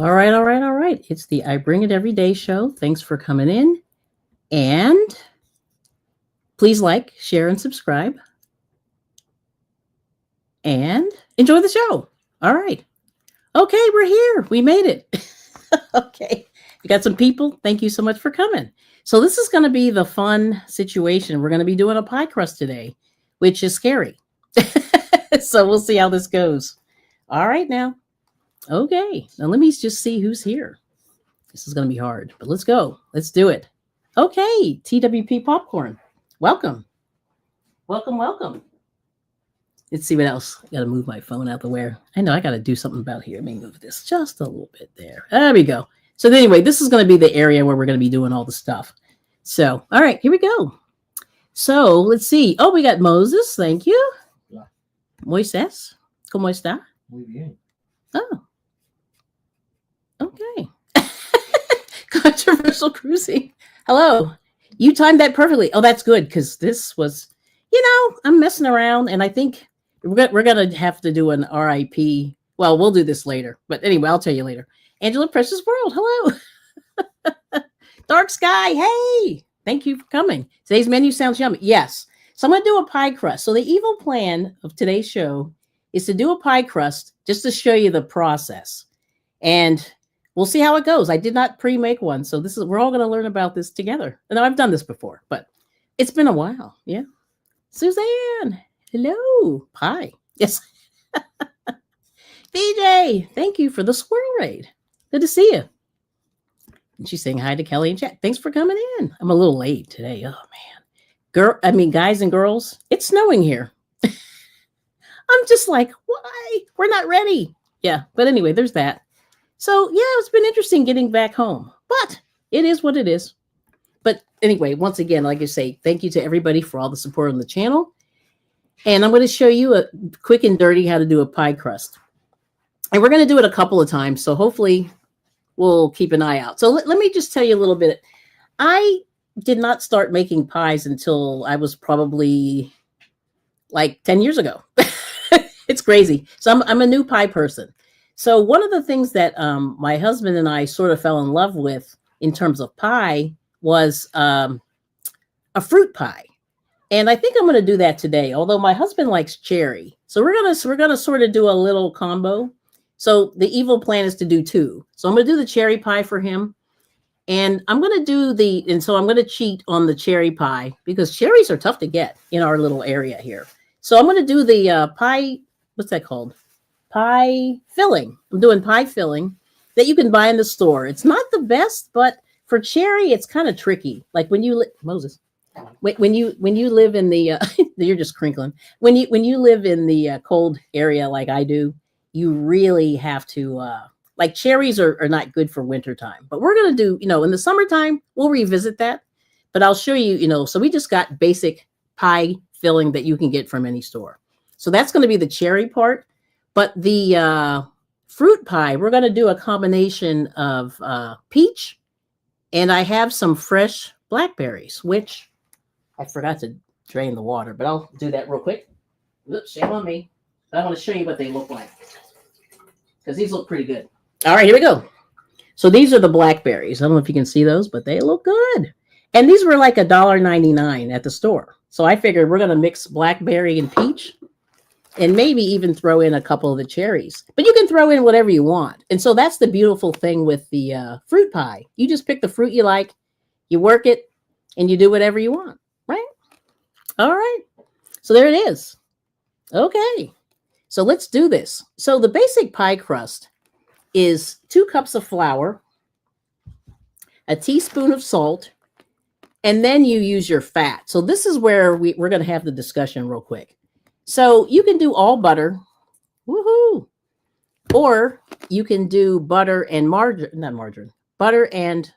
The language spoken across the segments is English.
All right, all right, all right. It's the I Bring It Every Day show. Thanks for coming in. And please like, share, and subscribe. And enjoy the show. All right. Okay, we're here. We made it. Okay. We got some people. Thank you so much for coming. So this is going to be the fun situation. We're going to be doing a pie crust today, which is scary. So we'll see how this goes. All right now. Okay. Now let me just see who's here. This is going to be hard, but let's go. Let's do it. Okay. TWP Popcorn. Welcome. Welcome, welcome. Let's see what else. I got to move my phone out the way. I know I got to do something about here. Let me move this just a little bit there. There we go. So anyway, this is going to be the area where we're going to be doing all the stuff. So, all right, here we go. So let's see. Oh, we got Moses. Thank you. Yeah. Moisés. ¿Cómo está? Muy bien. Oh. Okay. Controversial cruising. Hello. You timed that perfectly. Oh, that's good because this was, I'm messing around, and I think we're gonna have to do an RIP. Well, we'll do this later, but anyway, I'll tell you later. Angela Precious World, hello. Dark Sky, hey, thank you for coming. Today's menu sounds yummy. Yes, so I'm gonna do a pie crust. So the evil plan of today's show is to do a pie crust just to show you the process, and we'll see how it goes. I did not pre-make one, so we're all gonna learn about this together. And I've done this before, but it's been a while. Yeah. Suzanne, hello. Pie. Yes. BJ, thank you for the squirrel raid. Good to see you. And she's saying hi to Kelly and Jack. Thanks for coming in. I'm a little late today. Oh man. Guys and girls, it's snowing here. I'm just like, why? We're not ready. Yeah, but anyway, there's that. So yeah, it's been interesting getting back home, but it is what it is. But anyway, once again, like I say, thank you to everybody for all the support on the channel. And I'm going to show you a quick and dirty how to do a pie crust. And we're going to do it a couple of times. So hopefully we'll keep an eye out. So let me just tell you a little bit. I did not start making pies until I was probably like 10 years ago. It's crazy. So I'm a new pie person. So one of the things that my husband and I sort of fell in love with in terms of pie was a fruit pie. And I think I'm going to do that today, although my husband likes cherry. So we're going to sort of do a little combo. So the evil plan is to do two. So I'm going to do the cherry pie for him. And I'm going to so I'm going to cheat on the cherry pie because cherries are tough to get in our little area here. So I'm going to do the pie, what's that called? Pie filling. I'm doing pie filling that you can buy in the store. It's not the best, but for cherry, it's kind of tricky. Like when you Moses, when you live in the you're just crinkling. When you live in the cold area like I do, you really have to like cherries are not good for wintertime. But we're gonna do, in the summertime, we'll revisit that. But I'll show you, so we just got basic pie filling that you can get from any store. So that's going to be the cherry part. But the fruit pie, we're going to do a combination of peach. And I have some fresh blackberries, which I forgot to drain the water, but I'll do that real quick. Oops, shame on me. I want to show you what they look like because these look pretty good. All right, here we go. So these are the blackberries. I don't know if you can see those, but they look good. And these were like $1.99 at the store. So I figured we're going to mix blackberry and peach and maybe even throw in a couple of the cherries. But you can throw in whatever you want. And so that's the beautiful thing with the fruit pie. You just pick the fruit you like, you work it, and you do whatever you want, right? All right. So there it is. Okay. So let's do this. So the basic pie crust is 2 cups of flour, a teaspoon of salt, and then you use your fat. So this is where we're going to have the discussion real quick. So you can do all butter, woohoo, or you can do butter and butter and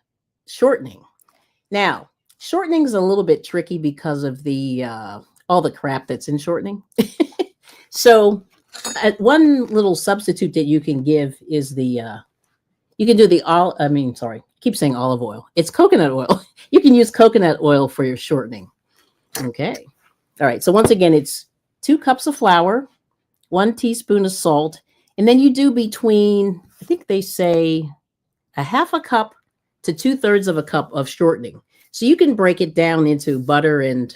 shortening. Now, shortening is a little bit tricky because of the all the crap that's in shortening. So one little substitute that you can give is you can do keep saying olive oil. It's coconut oil. You can use coconut oil for your shortening. Okay. All right. So once again, it's 2 cups of flour, 1 teaspoon of salt, and then you do between, I think they say a half a cup to 2/3 of a cup of shortening. So you can break it down into butter and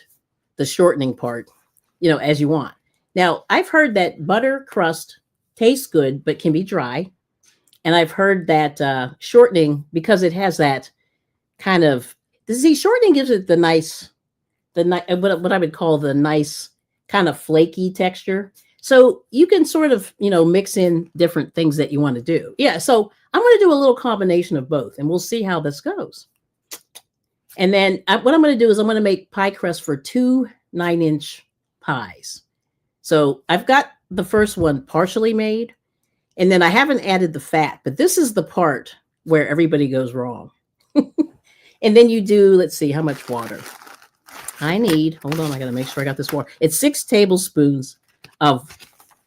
the shortening part, as you want. Now, I've heard that butter crust tastes good, but can be dry. And I've heard that shortening, because it has that kind of, see, shortening gives it what I would call the nice kind of flaky texture. So you can sort of, mix in different things that you want to do. Yeah. So I'm going to do a little combination of both, and we'll see how this goes. And then what I'm going to do is I'm going to make pie crust for 2 9-inch pies. So I've got the first one partially made, and then I haven't added the fat, but this is the part where everybody goes wrong. And then you do, let's see, how much water? Hold on, I got to make sure I got this water. It's 6 tablespoons of,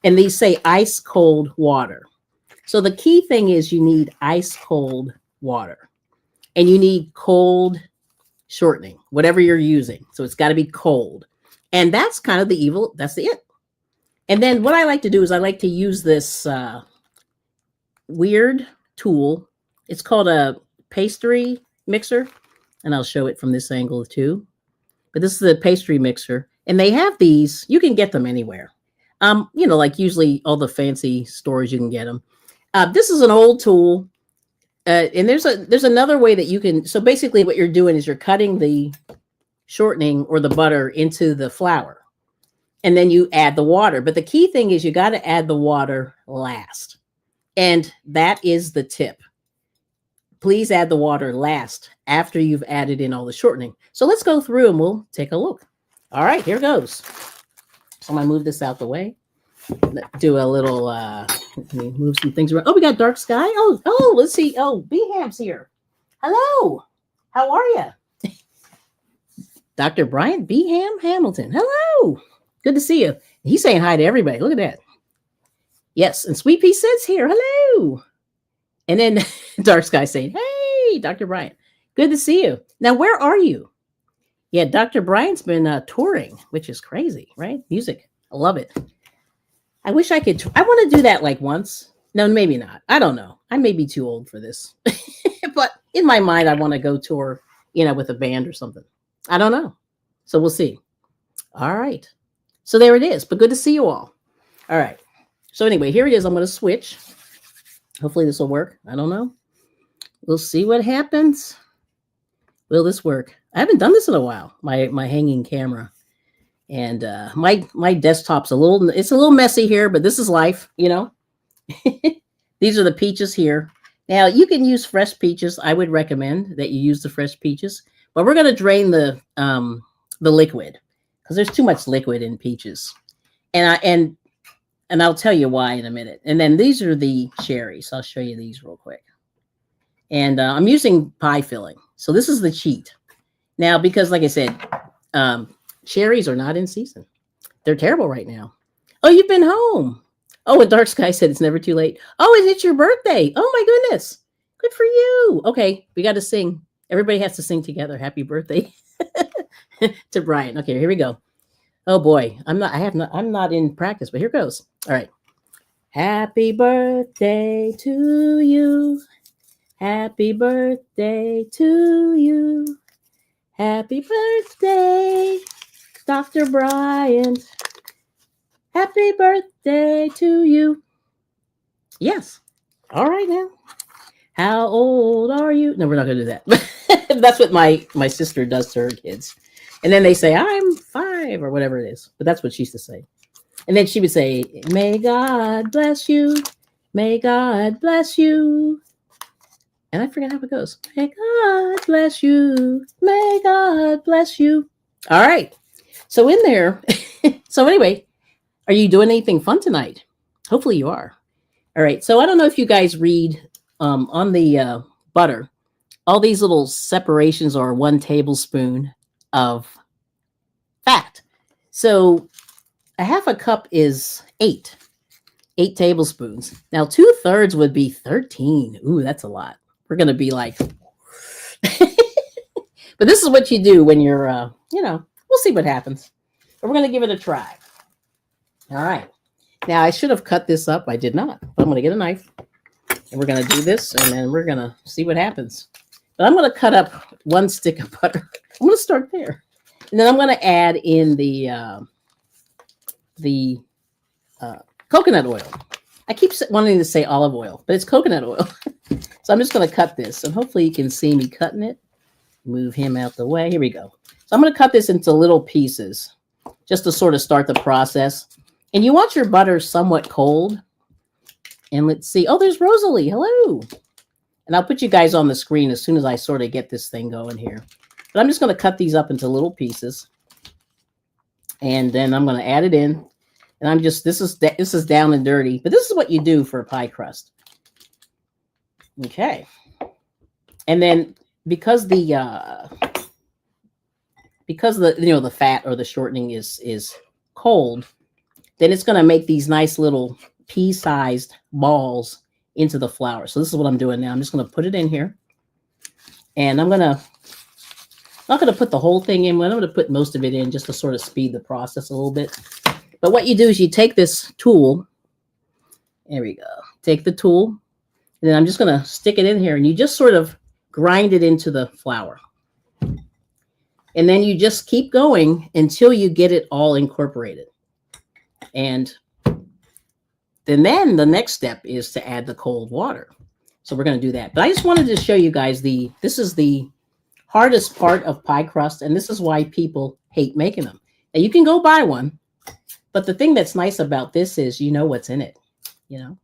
and these say ice cold water. So the key thing is you need ice cold water, and you need cold shortening, whatever you're using. So it's got to be cold. And that's kind of that's it. And then what I like to do is I like to use this weird tool. It's called a pastry mixer, and I'll show it from this angle too. But this is the pastry mixer, and they have these. You can get them anywhere. Like usually all the fancy stores you can get them. This is an old tool, and there's another way that you can. So basically, what you're doing is you're cutting the shortening or the butter into the flour, and then you add the water. But the key thing is you got to add the water last, and that is the tip. Please add the water last after you've added in all the shortening. So let's go through and we'll take a look. All right, here goes. So I'm gonna move this out the way. Let's do a little, let me move some things around. Oh, we got dark sky. Oh, let's see. Oh, Beham's here. Hello, how are you? Dr. Bryant Beham Hamilton. Hello, good to see you. He's saying hi to everybody. Look at that. Yes, and Sweet Pea says here, hello. And then Dark Sky saying, hey, Dr. Bryant, good to see you. Now, where are you? Yeah, Dr. Bryant's been touring, which is crazy, right? Music. I love it. I wish I could. I want to do that like once. No, maybe not. I don't know. I may be too old for this. But in my mind, I want to go tour, with a band or something. I don't know. So we'll see. All right. So there it is. But good to see you all. All right. So anyway, here it is. I'm going to switch. Hopefully this will work. I don't know. We'll see what happens. Will this work? I haven't done this in a while. My hanging camera, and my desktop's a little messy here, but this is life, These are the peaches here. Now you can use fresh peaches. I would recommend that you use the fresh peaches, but we're going to drain the liquid because there's too much liquid in peaches, and I'll tell you why in a minute. And then these are the cherries. I'll show you these real quick. And I'm using pie filling. So this is the cheat. Now, because like I said, cherries are not in season. They're terrible right now. Oh, you've been home. Oh, and Dark Sky said it's never too late. Oh, is it your birthday? Oh, my goodness. Good for you. Okay, we got to sing. Everybody has to sing together. Happy birthday to Brian. Okay, here we go. Oh boy, I'm not in practice, but here goes. All right. Happy birthday to you. Happy birthday to you. Happy birthday, Dr. Bryant. Happy birthday to you. Yes. All right now. How old are you? No, we're not going to do that. That's what my sister does to her kids. And then they say, I'm 5 or whatever it is. But that's what she used to say. And then she would say, may God bless you. May God bless you. And I forget how it goes. May God bless you. May God bless you. All right. So in there. So anyway, are you doing anything fun tonight? Hopefully you are. All right. So I don't know if you guys read on the butter. All these little separations are 1 tablespoon of fat. So a half a cup is 8 tablespoons. Now 2/3 would be 13. Ooh, that's a lot. We're going to be like, but this is what you do when you're, we'll see what happens. But we're going to give it a try. All right. Now I should have cut this up. I did not. But I'm going to get a knife. And we're going to do this, and then we're going to see what happens. But I'm going to cut up 1 stick of butter. I'm going to start there. And then I'm going to add in the coconut oil. I keep wanting to say olive oil, but it's coconut oil. So I'm just going to cut this. And hopefully you can see me cutting it. Move him out the way. Here we go. So I'm going to cut this into little pieces just to sort of start the process. And you want your butter somewhat cold. And let's see. Oh, there's Rosalie. Hello. And I'll put you guys on the screen as soon as I sort of get this thing going here. But I'm just going to cut these up into little pieces. And then I'm going to add it in. And I'm just, this is down and dirty. But this is what you do for a pie crust. Okay. And then because the the fat or the shortening is cold, then it's going to make these nice little pea-sized balls into the flour. So this is what I'm doing now. I'm just going to put it in here. And I'm not going to put the whole thing in, but I'm going to put most of it in just to sort of speed the process a little bit. But what you do is you take this tool. There we go. Take the tool. And then I'm just going to stick it in here. And you just sort of grind it into the flour. And then you just keep going until you get it all incorporated. And then the next step is to add the cold water. So we're going to do that. But I just wanted to show you guys this is the hardest part of pie crust. And this is why people hate making them. Now you can go buy one. But the thing that's nice about this is you know what's in it, you know.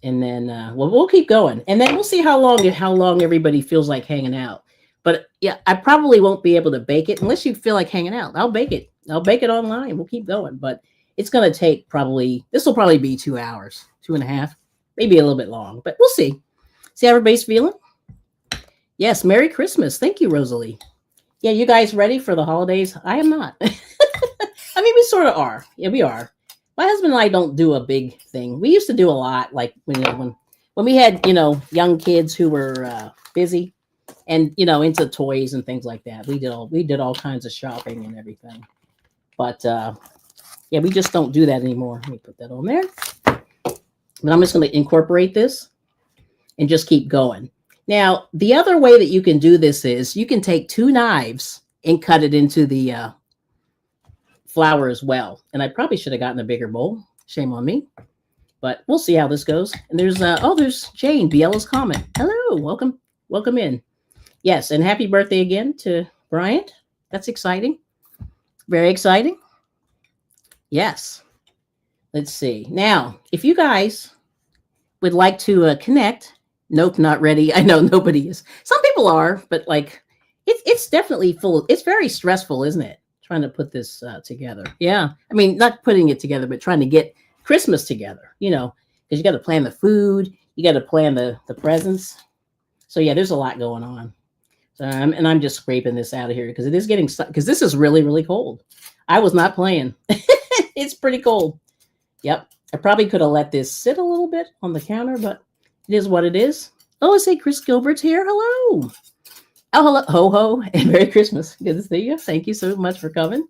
And then we'll keep going. And then we'll see how long everybody feels like hanging out. But yeah, I probably won't be able to bake it unless you feel like hanging out. I'll bake it. I'll bake it online. We'll keep going. But it's going to take this will probably be 2 hours, 2.5, maybe a little bit long. But we'll see. See how everybody's feeling? Yes, Merry Christmas. Thank you, Rosalie. Yeah, you guys ready for the holidays? I am not. I mean, we sort of are. Yeah, we are. My husband and I don't do a big thing. We used to do a lot, like when we had young kids who were busy and into toys and things like that. We did all kinds of shopping and everything. But yeah, we just don't do that anymore. Let me put that on there. But I'm just going to incorporate this and just keep going. Now, the other way that you can do this is you can take 2 knives and cut it into the flour as well. And I probably should have gotten a bigger bowl. Shame on me. But we'll see how this goes. And there's Jane, Biella's comment. Hello, welcome in. Yes, and happy birthday again to Bryant. That's exciting. Very exciting. Yes. Let's see. Now, if you guys would like to connect, nope, not ready. I know nobody is. Some people are, but like it's definitely full. It's very stressful, isn't it? Trying to put this together. Yeah. I mean, not putting it together, but trying to get Christmas together, because you got to plan the food. You got to plan the presents. So yeah, there's a lot going on. So I'm just scraping this out of here because it is getting stuck because this is really, really cold. I was not playing. It's pretty cold. Yep. I probably could have let this sit a little bit on the counter, but it is what it is. Oh, I say Chris Gilbert's here. Hello. Oh, hello. Ho, ho. And Merry Christmas. Good to see you. Thank you so much for coming.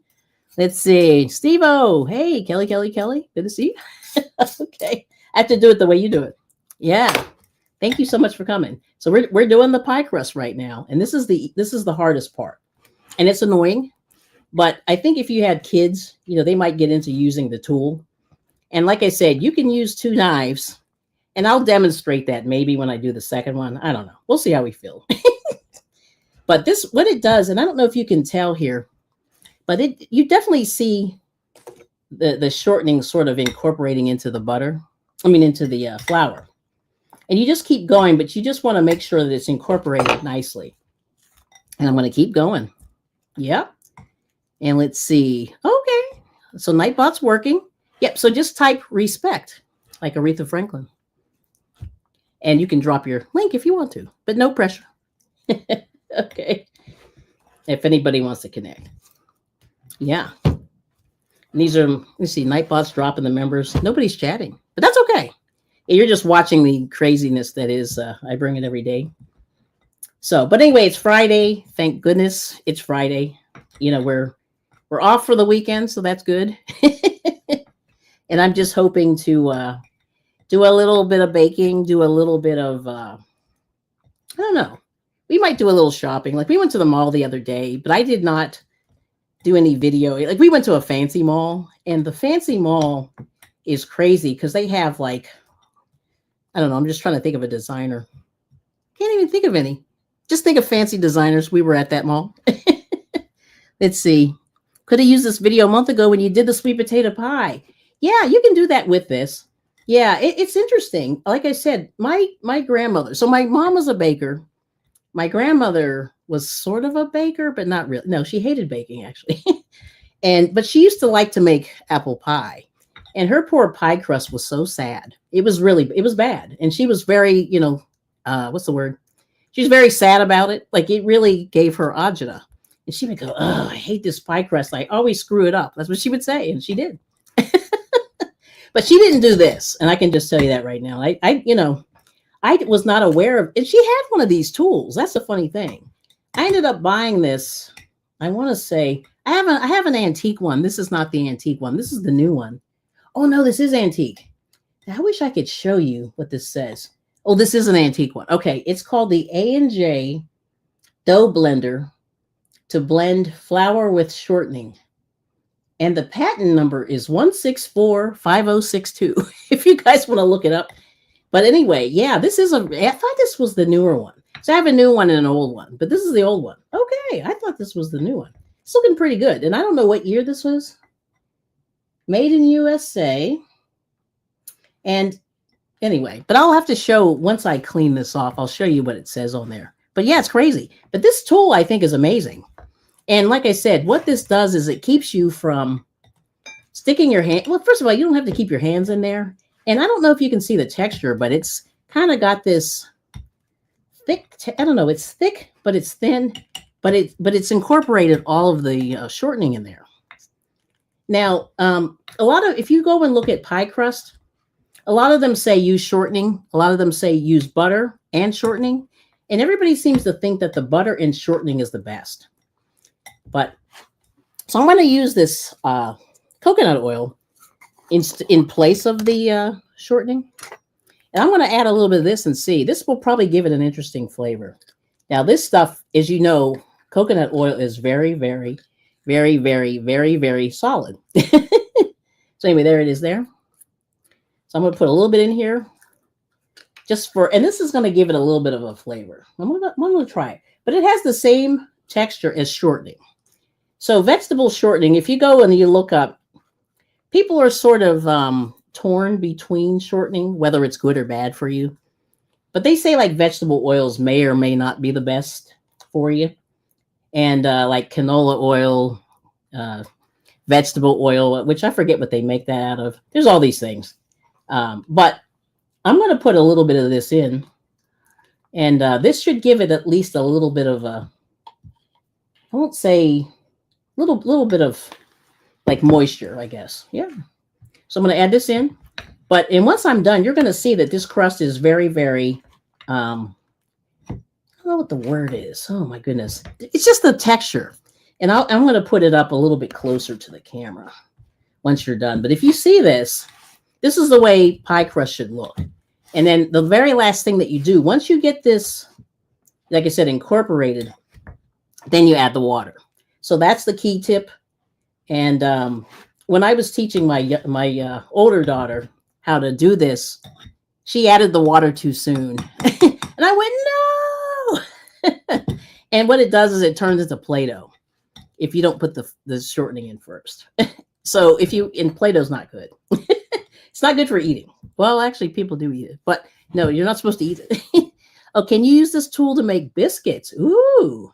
Let's see. Steve-O. Hey, Kelly. Good to see you. Okay. I have to do it the way you do it. Yeah. Thank you so much for coming. So we're doing the pie crust right now. And this is the hardest part. And it's annoying. But I think if you had kids, they might get into using the tool. And like I said, you can use 2 knives. And I'll demonstrate that maybe when I do the second one. I don't know. We'll see how we feel. But what it does, and I don't know if you can tell here, but you definitely see the shortening sort of incorporating into the into the flour. And you just keep going, but you just want to make sure that it's incorporated nicely. And I'm going to keep going. Yep. And let's see. Okay. So Nightbot's working. Yep. So just type respect, like Aretha Franklin. And you can drop your link if you want to, but no pressure. Okay. If anybody wants to connect. Yeah. And these are, let's see, Nightbot's dropping the members. Nobody's chatting, but that's okay. You're just watching the craziness that is, I bring it every day. So, but anyway, it's Friday. Thank goodness it's Friday. We're off for the weekend, so that's good. And I'm just hoping to do a little bit of baking, do a little bit of, I don't know. We might do a little shopping. Like we went to the mall the other day, but I did not do any video. Like we went to a fancy mall, and the fancy mall is crazy because they have like, I don't know. I'm just trying to think of a designer. Can't even think of any. Just think of fancy designers. We were at that mall. Let's see. Could have used this video a month ago when you did the sweet potato pie. Yeah, you can do that with this. Yeah, it's interesting. Like I said, my grandmother. So my mom was a baker. My grandmother was sort of a baker, but not really. No, she hated baking actually. But she used to like to make apple pie. And her poor pie crust was so sad. It was bad. And she was very, what's the word? She was very sad about it. Like it really gave her agita. And she would go, oh, I hate this pie crust. I always screw it up. That's what she would say. And she did. But she didn't do this. And I can just tell you that right now. I was not aware of, and she had one of these tools. That's the funny thing. I ended up buying this. I want to say, I have an antique one. This is not the antique one. This is the new one. Oh no, this is antique. I wish I could show you what this says. Oh, this is an antique one. Okay, it's called the A&J dough blender to blend flour with shortening. And the patent number is 1645062. If you guys want to look it up. But anyway, yeah, I thought this was the newer one. So I have a new one and an old one, but this is the old one. Okay, I thought this was the new one. It's looking pretty good. And I don't know what year this was. Made in USA. And anyway, but I'll have to show, once I clean this off, I'll show you what it says on there. But yeah, it's crazy. But this tool, I think, is amazing. And like I said, what this does is it keeps you from sticking your hand. Well, first of all, you don't have to keep your hands in there. And I don't know if you can see the texture, but it's kind of got this thick, I don't know, it's thick, but it's thin, but it's incorporated all of the shortening in there. Now, if you go and look at pie crust, a lot of them say use shortening. A lot of them say use butter and shortening. And everybody seems to think that the butter and shortening is the best. So I'm going to use this coconut oil in place of the shortening. And I'm going to add a little bit of this and see. This will probably give it an interesting flavor. Now, this stuff, as you know, coconut oil is very, very, very, very, very, very solid. So anyway, there it is there. So I'm going to put a little bit in here and this is going to give it a little bit of a flavor. I'm going to try it. But it has the same texture as shortening. So vegetable shortening, if you go and you look up, people are sort of torn between shortening, whether it's good or bad for you. But they say like vegetable oils may or may not be the best for you. And like canola oil, vegetable oil, which I forget what they make that out of. There's all these things. But I'm going to put a little bit of this in. And this should give it at least a little bit of I won't say little bit of like moisture, I guess. Yeah. So I'm going to add this in. And once I'm done, you're going to see that this crust is very, very, I don't know what the word is. Oh my goodness. It's just the texture. And I'm going to put it up a little bit closer to the camera once you're done. But if you see this is the way pie crust should look. And then the very last thing that you do, once you get this, like I said, incorporated, then you add the water. So that's the key tip. And when I was teaching my older daughter how to do this, she added the water too soon. And I went, no. And what it does is it turns into Play-Doh if you don't put the shortening in first. So Play-Doh's not good. It's not good for eating. Well, actually, people do eat it. But no, you're not supposed to eat it. Oh, can you use this tool to make biscuits? Ooh,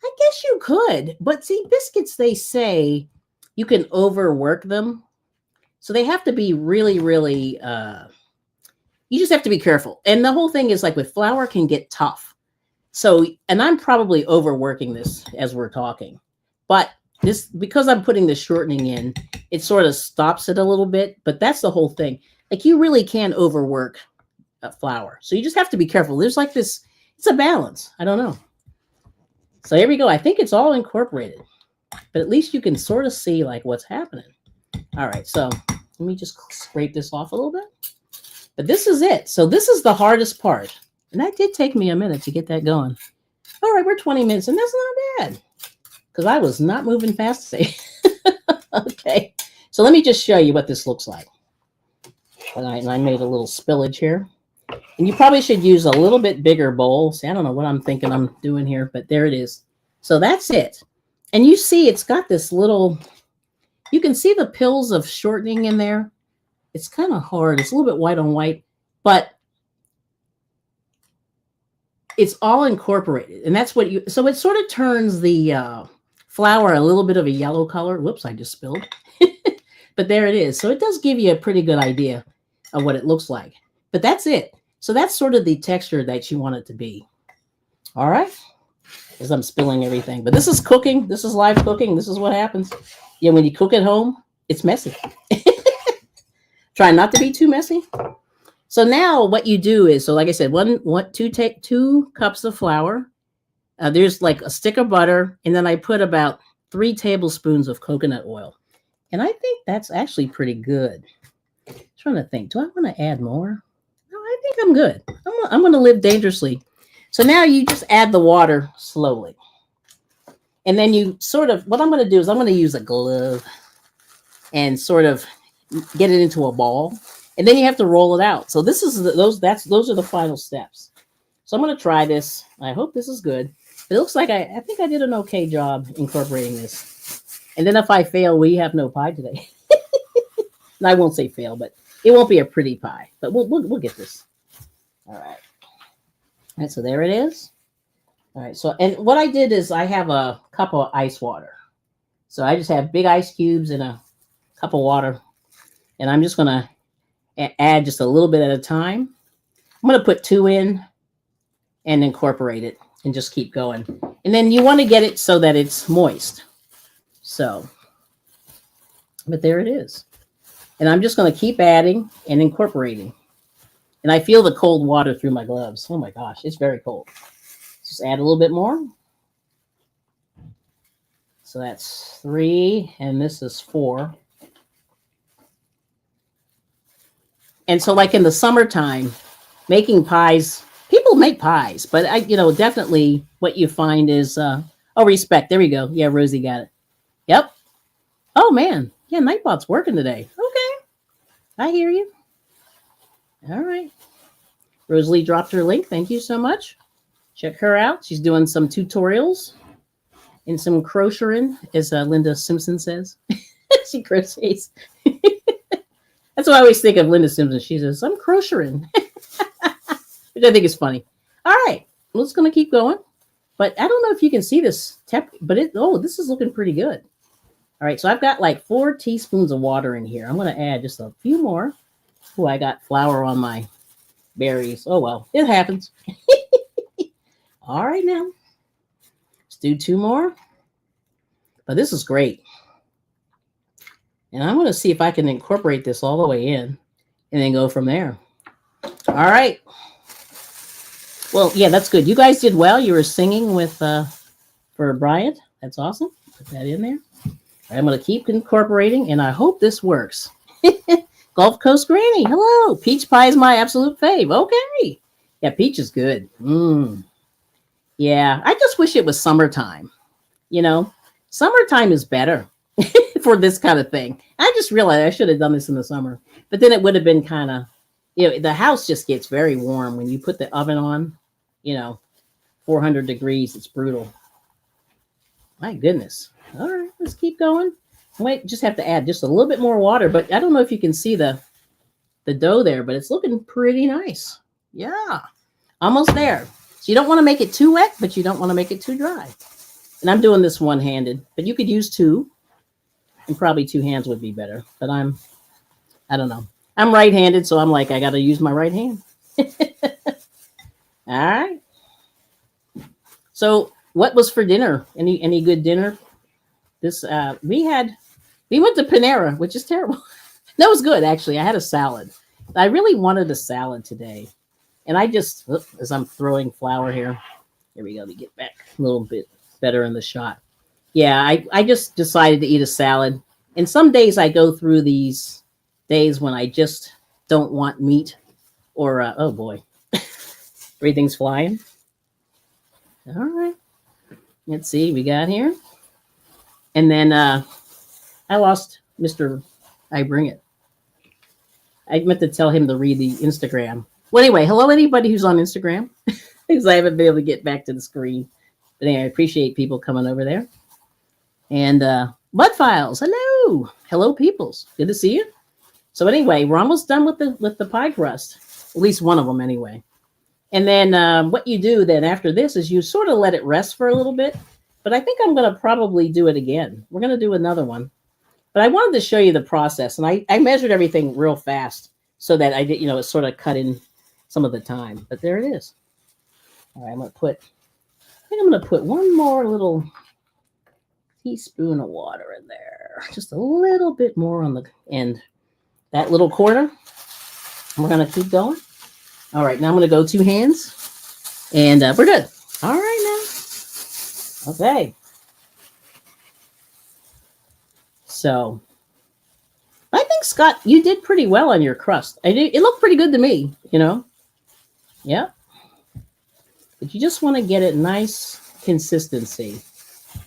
I guess you could. But see, biscuits, they say you can overwork them. So they have to be really, really, you just have to be careful. And the whole thing is like with flour can get tough. So, and I'm probably overworking this as we're talking. But because I'm putting the shortening in, it sort of stops it a little bit. But that's the whole thing. Like you really can overwork flour. So you just have to be careful. There's like this, it's a balance. I don't know. So here we go. I think it's all incorporated. But at least you can sort of see like what's happening. All right. So let me just scrape this off a little bit. But this is it. So this is the hardest part. And that did take me a minute to get that going. All right, we're 20 minutes, and that's not bad because I was not moving fast today. Okay, so let me just show you what this looks like. And I made a little spillage here. And you probably should use a little bit bigger bowl. See, I don't know what I'm thinking I'm doing here, but there it is. So that's it. And you see it's got this little, you can see the pills of shortening in there. It's kind of hard. It's a little bit white on white, but it's all incorporated. And that's what you, so it sort of turns the flour a little bit of a yellow color. Whoops, I just spilled. But there it is. So it does give you a pretty good idea of what it looks like. But that's it. So that's sort of the texture that you want it to be. All right. As I'm spilling everything. But this is cooking. This is live cooking. This is what happens. Yeah, when you cook at home, it's messy. Try not to be too messy. So now what you do is, so like I said, take 2 cups of flour. There's like a stick of butter. And then I put about 3 tablespoons of coconut oil. And I think that's actually pretty good. I'm trying to think, do I want to add more? No, I think I'm good. I'm going to live dangerously. So now you just add the water slowly. And then you sort of, what I'm going to do is I'm going to use a glove and sort of get it into a ball. And then you have to roll it out. So this is those are the final steps. So I'm going to try this. I hope this is good. It looks like I think I did an okay job incorporating this. And then if I fail, we have no pie today. And I won't say fail, but it won't be a pretty pie. But we'll get this. All right. All right, so there it is. All right, so and what I did is I have a cup of ice water. So I just have big ice cubes in a cup of water. And I'm just going to add just a little bit at a time. I'm going to put 2 in and incorporate it and just keep going. And then you want to get it so that it's moist. So, but there it is. And I'm just going to keep adding and incorporating. And I feel the cold water through my gloves. Oh my gosh, it's very cold. Just add a little bit more. So that's 3, and this is 4. And so like in the summertime, making pies, people make pies, but definitely what you find is, respect. There we go. Yeah, Rosie got it. Yep. Oh man. Yeah, Nightbot's working today. Okay. I hear you. All right. Rosalie dropped her link. Thank you so much. Check her out. She's doing some tutorials and some crocheting, as Linda Simpson says. She crochets. That's what I always think of Linda Simpson. She says, I'm crocheting. Which I think is funny. All right. Well, it's going to keep going. But I don't know if you can see this. But this is looking pretty good. All right. So I've got like 4 teaspoons of water in here. I'm going to add just a few more. Oh, I got flour on my berries. Oh, well, it happens. All right, now. Let's do 2 more. But this is great. And I'm going to see if I can incorporate this all the way in and then go from there. All right. Well, yeah, that's good. You guys did well. You were singing with for Bryant. That's awesome. Put that in there. All right, I'm going to keep incorporating, and I hope this works. Gulf Coast Granny, hello. Peach pie is my absolute fave. Okay. Yeah, peach is good. Yeah, I just wish it was summertime. Summertime is better for this kind of thing. I just realized I should have done this in the summer. But then it would have been kind of, the house just gets very warm when you put the oven on, 400 degrees. It's brutal. My goodness. All right, let's keep going. Wait, just have to add just a little bit more water, but I don't know if you can see the dough there, but it's looking pretty nice. Yeah, almost there. So you don't want to make it too wet, but you don't want to make it too dry. And I'm doing this one-handed, but you could use 2, and probably 2 hands would be better. But I don't know. I'm right-handed, so I'm like, I got to use my right hand. All right. So what was for dinner? Any good dinner? This we went to Panera, which is terrible. That was good, actually. I had a salad. I really wanted a salad today. And I just, as I'm throwing flour here we go, to get back a little bit better in the shot. Yeah, I just decided to eat a salad. And some days I go through these days when I just don't want meat. Or, oh boy, everything's flying. All right. Let's see, we got here. And then I lost Mr. I Bring It. I meant to tell him to read the Instagram. Well, anyway, hello, anybody who's on Instagram, because I haven't been able to get back to the screen. But anyway, I appreciate people coming over there. And Mud Files, hello. Hello, peoples. Good to see you. So anyway, we're almost done with the pie crust. At least one of them, anyway. And then what you do then after this is you sort of let it rest for a little bit. But I think I'm going to probably do it again. We're going to do another one. But I wanted to show you the process. And I measured everything real fast so that I did, it sort of cut in some of the time. But there it is. All right, I think I'm going to put one more little teaspoon of water in there. Just a little bit more on the end. That little quarter. We're going to keep going. All right, now I'm going to go 2 hands. And we're good. All right, now. Okay. So, I think, Scott, you did pretty well on your crust. It looked pretty good to me, Yeah. But you just want to get it nice consistency.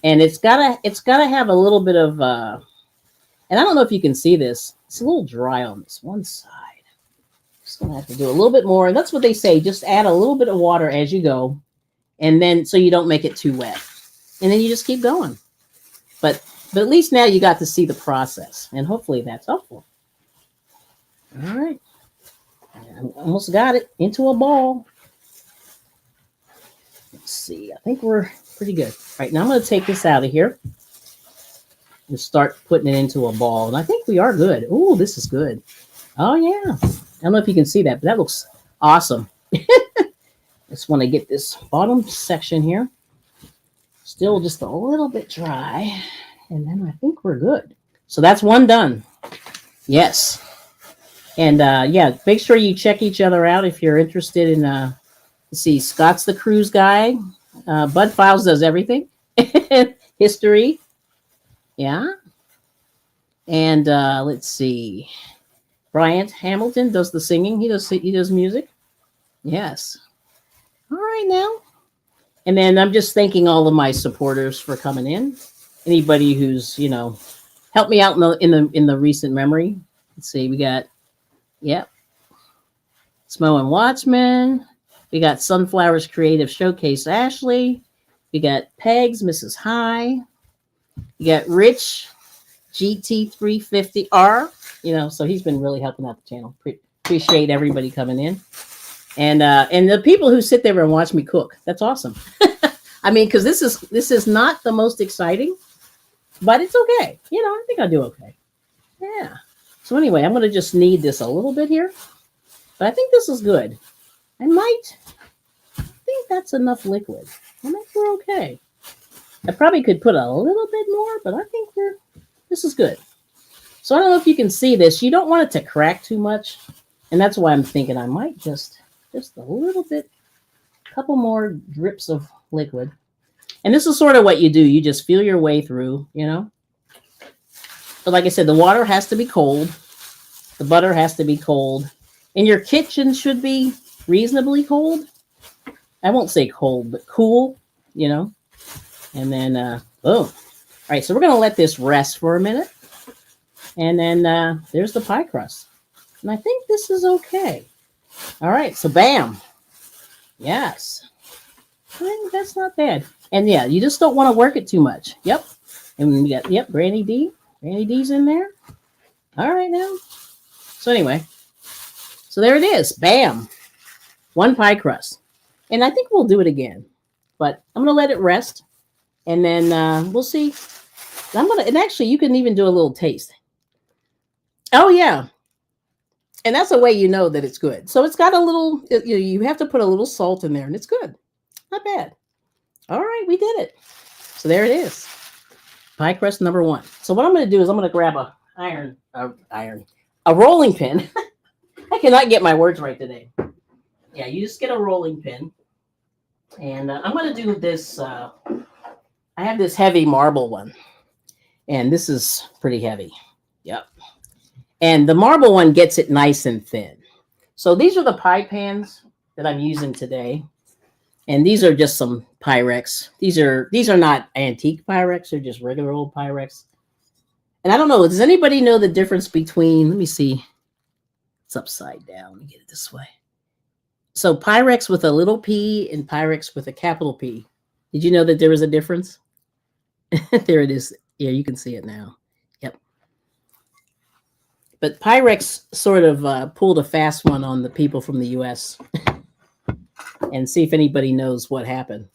And it's gotta have a little bit of and I don't know if you can see this. It's a little dry on this one side. Just gonna have to do a little bit more. And that's what they say. Just add a little bit of water as you go. And then so you don't make it too wet. And then you just keep going. But at least now you got to see the process. And hopefully that's helpful. All right. I almost got it into a ball. Let's see. I think we're pretty good. All right, now I'm going to take this out of here and start putting it into a ball. And I think we are good. Oh, this is good. Oh, yeah. I don't know if you can see that, but that looks awesome. Just want to get this bottom section here. Still just a little bit dry. And then I think we're good. So that's one done. Yes. And, yeah, make sure you check each other out if you're interested in, let's see, Scott's the cruise guy. Bud Files does everything. History. Yeah. And let's see. Bryant Hamilton does the singing. He does music. Yes. All right now. And then I'm just thanking all of my supporters for coming in. Anybody who's, helped me out in the recent memory. Let's see, we got Smo and Watchman. We got Sunflowers Creative Showcase Ashley. We got Pegs, Mrs. High. We got Rich GT350R. So he's been really helping out the channel. Appreciate everybody coming in. And the people who sit there and watch me cook. That's awesome. I mean, because this is not the most exciting, but it's okay. I think I'll do okay. Yeah. So anyway, I'm going to just knead this a little bit here. But I think this is good. I think that's enough liquid. I think we're okay. I probably could put a little bit more, but I think this is good. So I don't know if you can see this. You don't want it to crack too much. And that's why I'm thinking I might just a little bit, a couple more drips of liquid. And this is sort of what you do. You just feel your way through, But like I said, the water has to be cold. The butter has to be cold. And your kitchen should be reasonably cold. I won't say cold, but cool, And then, boom. All right, so we're going to let this rest for a minute. And then there's the pie crust. And I think this is okay. All right, so bam. Yes. I think that's not bad. And yeah, you just don't want to work it too much. Yep. And we got, Granny D. Granny D's in there. All right now. So anyway. So there it is. Bam. One pie crust. And I think we'll do it again. But I'm going to let it rest. And then we'll see. And actually, you can even do a little taste. Oh, yeah. And that's a way you know that it's good. So it's got a little, you have to put a little salt in there, and it's good. Not bad. All right, we did it. So there it is. Pie crust number 1. So what I'm going to do is I'm going to grab a rolling pin. I cannot get my words right today. Yeah, you just get a rolling pin. And I'm going to do this. I have this heavy marble one. And this is pretty heavy. Yep. And the marble one gets it nice and thin. So these are the pie pans that I'm using today. And these are just some Pyrex. These are not antique Pyrex, they're just regular old Pyrex. And I don't know, does anybody know the difference between, let me see. It's upside down. Let me get it this way. So Pyrex with a little p and Pyrex with a capital P. Did you know that there was a difference? There it is. Yeah, you can see it now. Yep. But Pyrex sort of pulled a fast one on the people from the US and see if anybody knows what happened.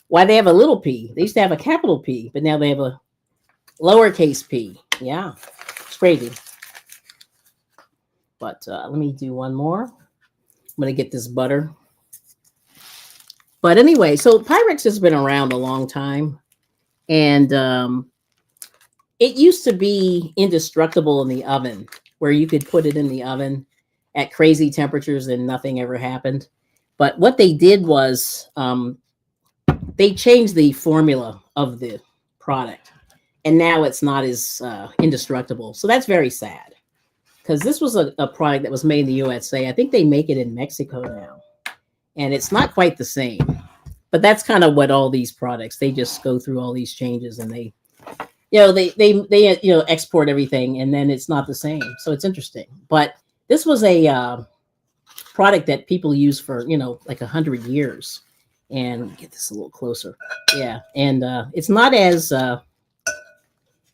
Why they have a little p. They used to have a capital P, but now they have a lowercase p. Yeah, it's crazy. But let me do one more. I'm going to get this butter. But anyway, so Pyrex has been around a long time. And it used to be indestructible in the oven, where you could put it in the oven at crazy temperatures and nothing ever happened. But what they did was they changed the formula of the product. And now it's not as indestructible. So that's very sad. Because this was a product that was made in the USA. I think they make it in Mexico now. And it's not quite the same. But that's kind of what all these products, they just go through all these changes and they export everything and then it's not the same. So it's interesting. But this was a product that people use for, like 100 years. And let me get this a little closer. Yeah. And it's not as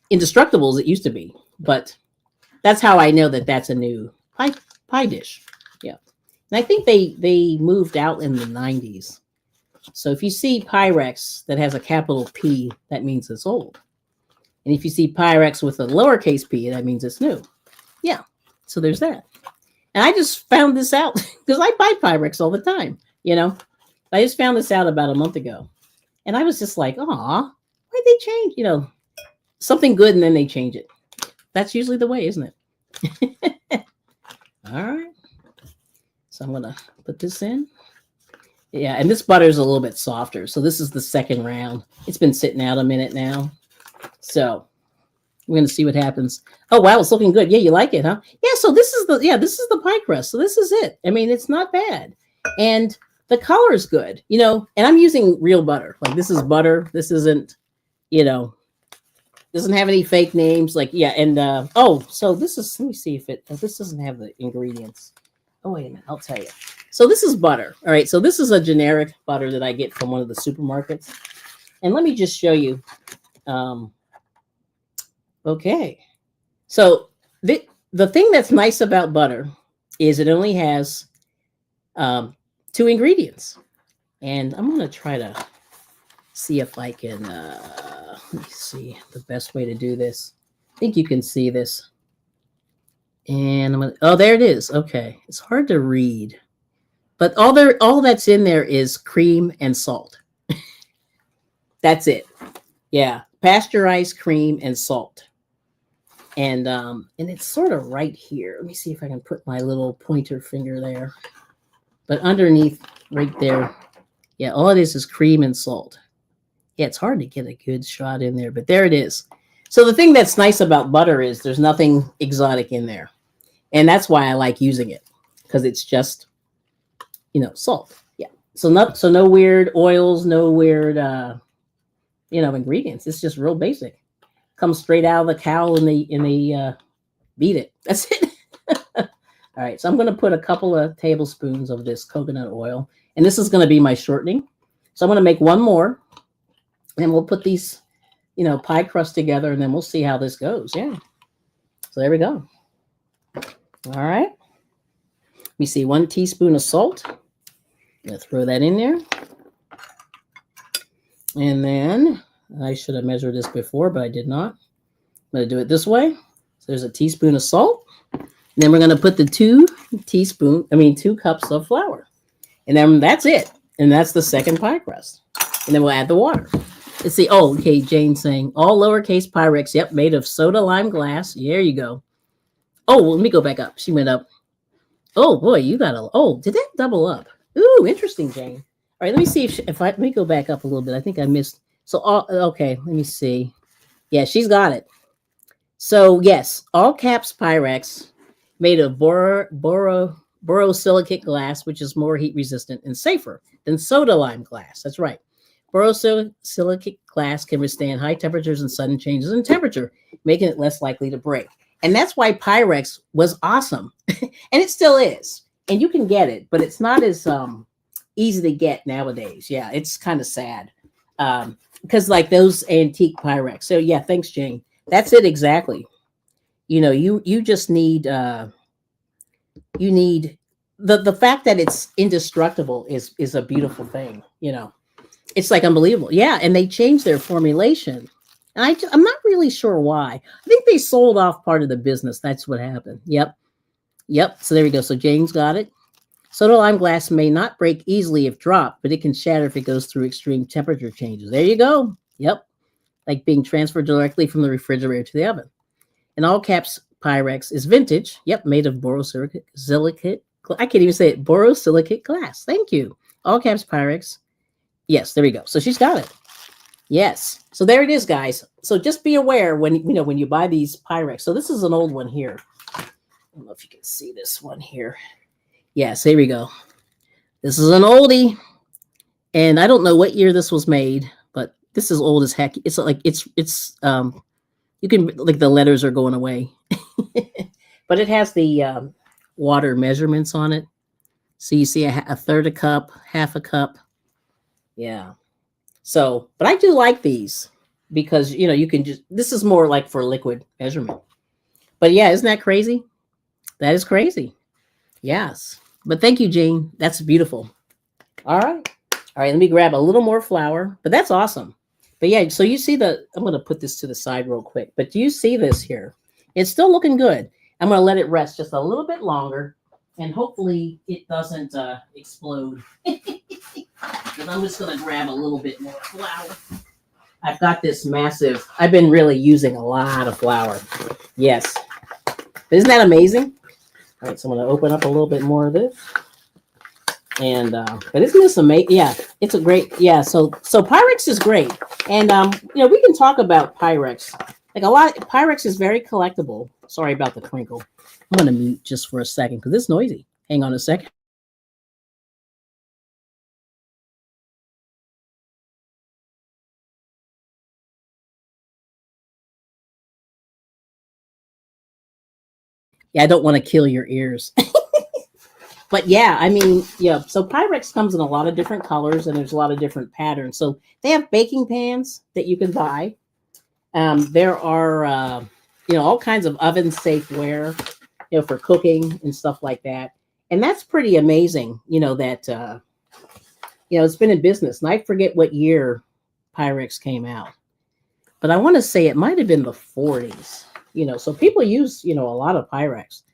indestructible as it used to be. But that's how I know that that's a new pie dish. Yeah. And I think they moved out in the 90s. So if you see Pyrex that has a capital P, that means it's old. And if you see Pyrex with a lowercase p, that means it's new. Yeah. So there's that. And I just found this out because I buy Pyrex all the time, I just found this out about a month ago. And I was just like, why'd they change? Something good and then they change it. That's usually the way, isn't it? All right. So I'm going to put this in. Yeah, and this butter is a little bit softer. So this is the second round. It's been sitting out a minute now. So we're going to see what happens. Oh, wow, it's looking good. Yeah, you like it, huh? Yeah, so this is the pie crust. So this is it. I mean, it's not bad. And the color is good, and I'm using real butter. Like this is butter. This isn't, doesn't have any fake names. Like, yeah. And, so this is, let me see if this doesn't have the ingredients. Oh, wait a minute. I'll tell you. So this is butter. All right. So this is a generic butter that I get from one of the supermarkets. And let me just show you. Okay. So the thing that's nice about butter is it only has 2 ingredients. And I'm going to try to see if I can, let me see the best way to do this. I think you can see this. And I'm going to, there it is. Okay. It's hard to read. But all that's in there is cream and salt. That's it. Yeah. Pasteurized cream and salt. And it's sort of right here. Let me see if I can put my little pointer finger there. But underneath right there, yeah, all it is cream and salt. Yeah, it's hard to get a good shot in there, but there it is. So the thing that's nice about butter is there's nothing exotic in there. And that's why I like using it, because it's just, salt. Yeah. So no weird oils, no weird, ingredients. It's just real basic. Comes straight out of the cow and they beat it. That's it. All right. So I'm going to put a couple of tablespoons of this coconut oil, and this is going to be my shortening. So I'm going to make one more, and we'll put these, pie crust together, and then we'll see how this goes. Yeah. So there we go. All right. Let me see, 1 teaspoon of salt. I'm going to throw that in there. And then I should have measured this before, but I did not. I'm going to do it this way. So there's a teaspoon of salt. And then we're going to put the 2 cups of flour. And then that's it. And that's the second pie crust. And then we'll add the water. Let's see. Oh, okay. Jane's saying all lowercase Pyrex. Yep. Made of soda lime glass. There you go. Oh, well, let me go back up. She went up. Oh, boy. You got did that double up? Ooh, interesting, Jane. All right. Let me see let me go back up a little bit. I think I missed. So, okay. Let me see. Yeah, she's got it. So, yes. All caps Pyrex made of borosilicate glass, which is more heat resistant and safer than soda lime glass. That's right. Borosilicate glass can withstand high temperatures and sudden changes in temperature, making it less likely to break. And that's why Pyrex was awesome. And it still is. And you can get it, but it's not as easy to get nowadays. Yeah, it's kind of sad. Because like those antique Pyrex. So yeah, thanks, Jane. That's it exactly. You just need you need the fact that it's indestructible is a beautiful thing. It's like unbelievable. Yeah, and they changed their formulation. And I'm not really sure why. I think they sold off part of the business. That's what happened. Yep. So there we go. So Jane's got it. Soda lime glass may not break easily if dropped, but it can shatter if it goes through extreme temperature changes. There you go. Yep. Like being transferred directly from the refrigerator to the oven. And all caps Pyrex is vintage. Yep. Made of borosilicate. I can't even say it. Borosilicate glass. Thank you. All caps Pyrex. Yes, there we go. So she's got it. Yes. So there it is, guys. So just be aware when you buy these Pyrex. So this is an old one here. I don't know if you can see this one here. Yes, here we go. This is an oldie. And I don't know what year this was made, but this is old as heck. It's like it's you can, like, the letters are going away. But it has the water measurements on it. So you see a third a cup, half a cup. Yeah. So, but I do like these because, you can this is more like for liquid measurement. But yeah, isn't that crazy? That is crazy. Yes. But thank you, Jane. That's beautiful. All right. All right. Let me grab a little more flour, but that's awesome. But yeah, so you see I'm going to put this to the side real quick, but do you see this here? It's still looking good. I'm going to let it rest just a little bit longer and hopefully it doesn't explode. And I'm just going to grab a little bit more flour. I've got this massive, I've been really using a lot of flour. Yes. Isn't that amazing? All right, so I'm going to open up a little bit more of this. And, but isn't this amazing? Yeah, it's a great, yeah. So Pyrex is great. And, we can talk about Pyrex. Like Pyrex is very collectible. Sorry about the crinkle. I'm going to mute just for a second because it's noisy. Hang on a second. Yeah, I don't want to kill your ears. But yeah, so Pyrex comes in a lot of different colors and there's a lot of different patterns. So they have baking pans that you can buy. There are, all kinds of oven safe ware, for cooking and stuff like that. And that's pretty amazing, that, it's been in business. And I forget what year Pyrex came out, but I want to say it might have been the 40s, so people use, a lot of Pyrex.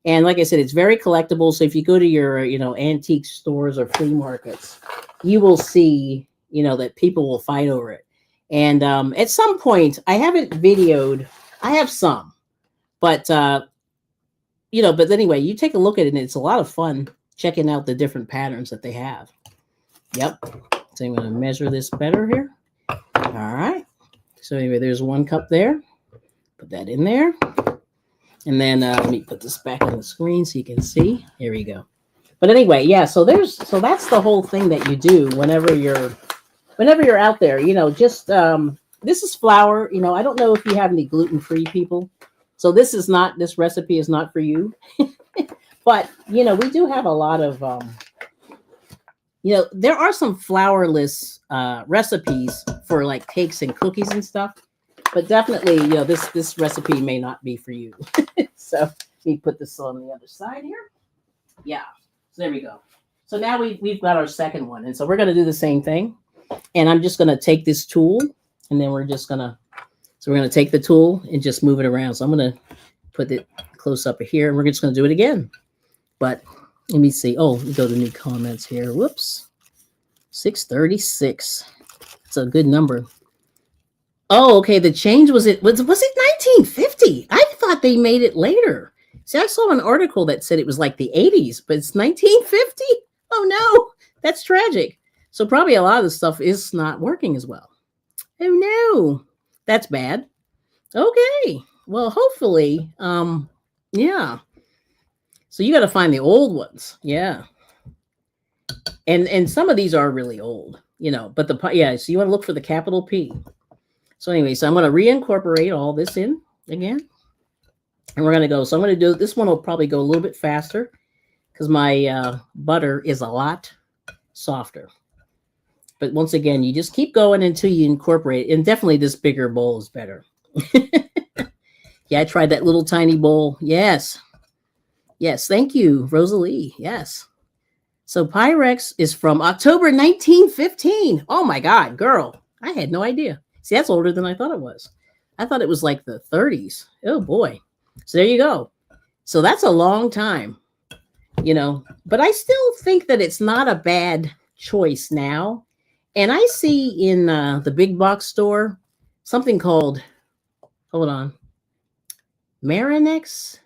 And like I said, it's very collectible. So if you go to your, antique stores or flea markets, you will see, that people will fight over it. And at some point, I haven't videoed. I have some, but, but anyway, you take a look at it and it's a lot of fun checking out the different patterns that they have. Yep. So I'm going to measure this better here. All right. So anyway, there's 1 cup there. Put that in there. And then let me put this back on the screen so you can see. Here we go. But anyway, yeah, so that's the whole thing that you do whenever you're out there, just this is flour. I don't know if you have any gluten-free people. So this recipe is not for you. But, we do have a lot of there are some flourless recipes for like cakes and cookies and stuff. But definitely, this recipe may not be for you. So let me put this on the other side here. Yeah. So there we go. So now we've got our second one. And so we're going to do the same thing. And I'm just going to take this tool and then we're going to take the tool and just move it around. So I'm going to put it close up here and we're just going to do it again. But let me see. Oh, we go to new comments here. Whoops. 636. It's a good number. Oh, okay. The change was it 1950? I thought they made it later. See, I saw an article that said it was like the 80s, but it's 1950. Oh no, that's tragic. So probably a lot of the stuff is not working as well. Oh no, that's bad. Okay. Well, hopefully, yeah. So you got to find the old ones. Yeah. And some of these are really old, you know, but yeah, so you want to look for the capital P. So anyway, so I'm going to reincorporate all this in again. And we're going to go. So I'm going to do, this one will probably go a little bit faster because my butter is a lot softer. But once again, you just keep going until you incorporate it. And definitely this bigger bowl is better. Yeah, I tried that little tiny bowl. Yes. Yes, thank you, Rosalie. Yes. So Pyrex is from October 1915. Oh my God, girl. I had no idea. See, that's older than I thought it was. I thought it was like the 30s. Oh boy. So there you go. So that's a long time, you know, but I still think that it's not a bad choice now. And I see in the big box store something called, hold on, Marinex.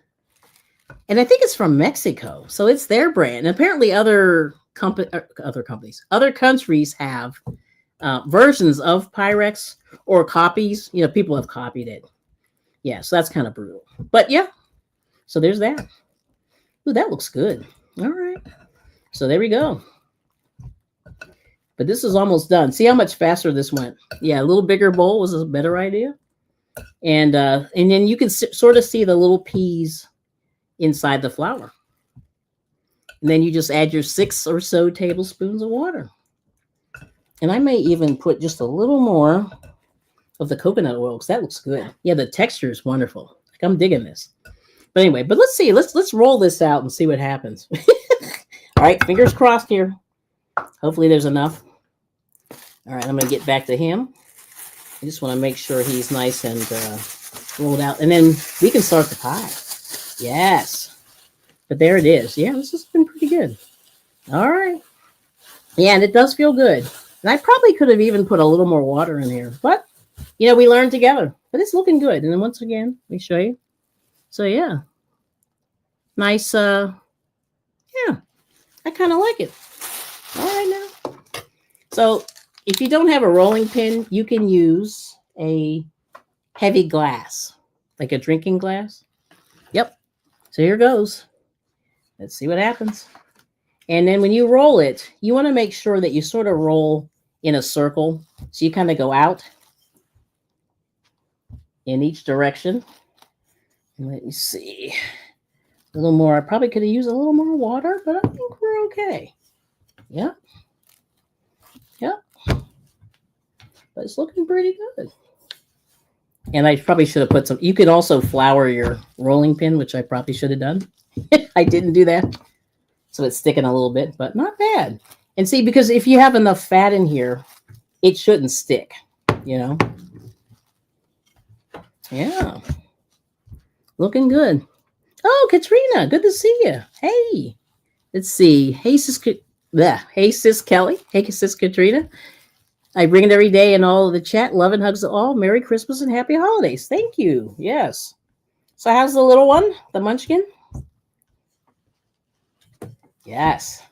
And I think it's from Mexico. So it's their brand. And apparently other countries have versions of Pyrex or copies. You know, people have copied it. Yeah, so that's kind of brutal. But yeah, so there's that. Ooh, that looks good. All right. So there we go. But this is almost done. See how much faster this went. Yeah, a little bigger bowl was a better idea. And then you can sort of see the little peas inside the flour. And then you just add your 6 or so tablespoons of water. And I may even put just a little more of the coconut oil because that looks good. Yeah, the texture is wonderful. Like, I'm digging this. But anyway, but let's see. Let's roll this out and see what happens. All right, fingers crossed here. Hopefully there's enough. All right, I'm going to get back to him. I just want to make sure he's nice and rolled out. And then we can start the pie. Yes. But there it is. Yeah, this has been pretty good. All right. Yeah, and it does feel good. And I probably could have even put a little more water in here. But, you know, we learned together. But it's looking good. And then once again, let me show you. So, yeah. Nice. Yeah. I kind of like it. All right now. So if you don't have a rolling pin, you can use a heavy glass, like a drinking glass. Yep. So here goes. Let's see what happens. And then when you roll it, you want to make sure that you sort of roll in a circle. So you kind of go out in each direction. And let me see. A little more. I probably could have used a little more water, but I think we're okay. Yep. Yep. But it's looking pretty good. And I probably should have put some. You could also flour your rolling pin, which I probably should have done. I didn't do that. So it's sticking a little bit, but not bad. And see, because if you have enough fat in here, it shouldn't stick, you know? Yeah. Looking good. Oh, Katrina, good to see you. Hey. Let's see. Hey, sis Kelly. Hey, sis Katrina. I bring it every day in all of the chat. Love and hugs to all. Merry Christmas and happy holidays. Thank you. Yes. So how's the little one, the munchkin? Yes.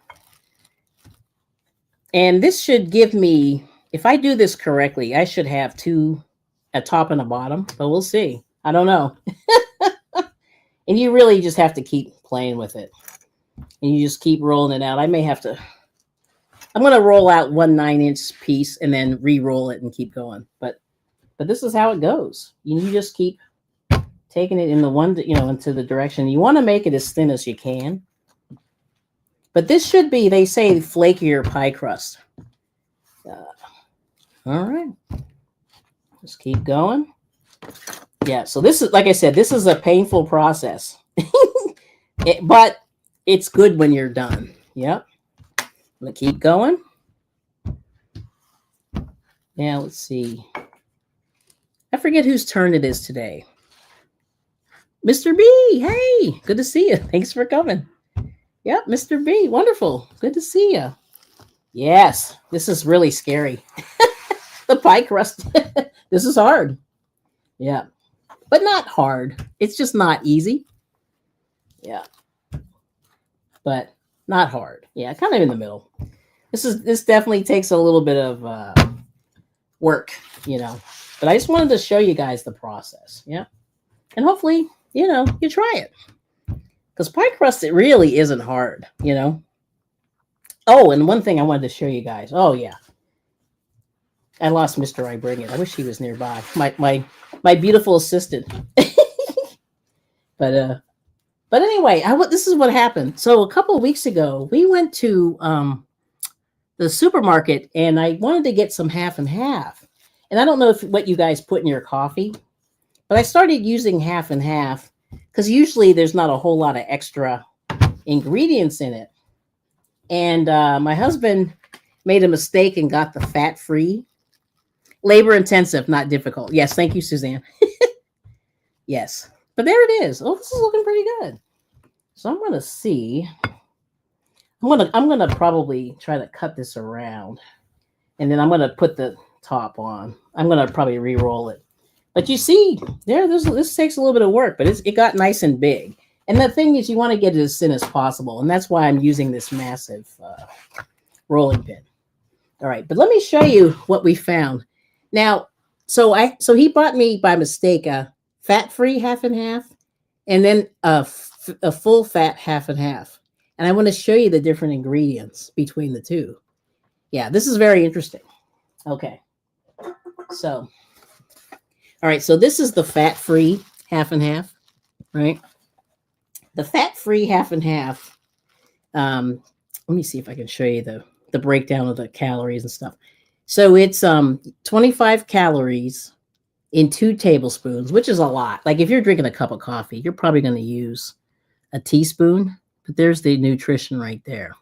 And this should give me, if I do this correctly, I should have a top and a bottom, but we'll see. I don't know. And you really just have to keep playing with it. And you just keep rolling it out. I'm going to roll out 1 9-inch piece and then re-roll it and keep going. But this is how it goes. You just keep taking it in the into the direction. You want to make it as thin as you can. But this should be, they say, flakier pie crust. All right. Just keep going. Yeah, so this is, like I said, this is a painful process. But it's good when you're done. Yep. I'm going to keep going. Yeah, let's see. I forget whose turn it is today. Mr. B, hey, good to see you. Thanks for coming. Yep, Mr. B, wonderful. Good to see you. Yes, this is really scary. The pie crust. This is hard. Yeah, but not hard. It's just not easy. Yeah, but not hard. Yeah, kind of in the middle. This definitely takes a little bit of work, But I just wanted to show you guys the process. Yeah, and hopefully, you try it. Because pie crust, it really isn't hard, you know. Oh, and one thing I wanted to show you guys. Oh yeah, I lost Mr. I Bring It. I wish he was nearby. My beautiful assistant. But anyway, this is what happened. So a couple of weeks ago, we went to the supermarket, and I wanted to get some half and half. And I don't know what you guys put in your coffee, but I started using half and half because usually there's not a whole lot of extra ingredients in it. And my husband made a mistake and got the fat-free. Labor intensive, not difficult. Yes, thank you, Suzanne. Yes. But there it is. Oh, this is looking pretty good. So I'm gonna see. I'm gonna probably try to cut this around, and then I'm gonna put the top on. I'm gonna probably re-roll it. But you see, this takes a little bit of work, but it got nice and big. And the thing is, you want to get it as thin as possible, and that's why I'm using this massive rolling pin. All right, but let me show you what we found. Now, so he bought me by mistake a fat-free half and half, and then a full fat half and half. And I want to show you the different ingredients between the two. Yeah, this is very interesting. Okay, so all right, so this is the fat-free half and half, right? The fat-free half and half. Let me see if I can show you the breakdown of the calories and stuff. So it's 25 calories in 2 tablespoons, which is a lot. Like if you're drinking a cup of coffee, you're probably going to use a teaspoon, but there's the nutrition right there.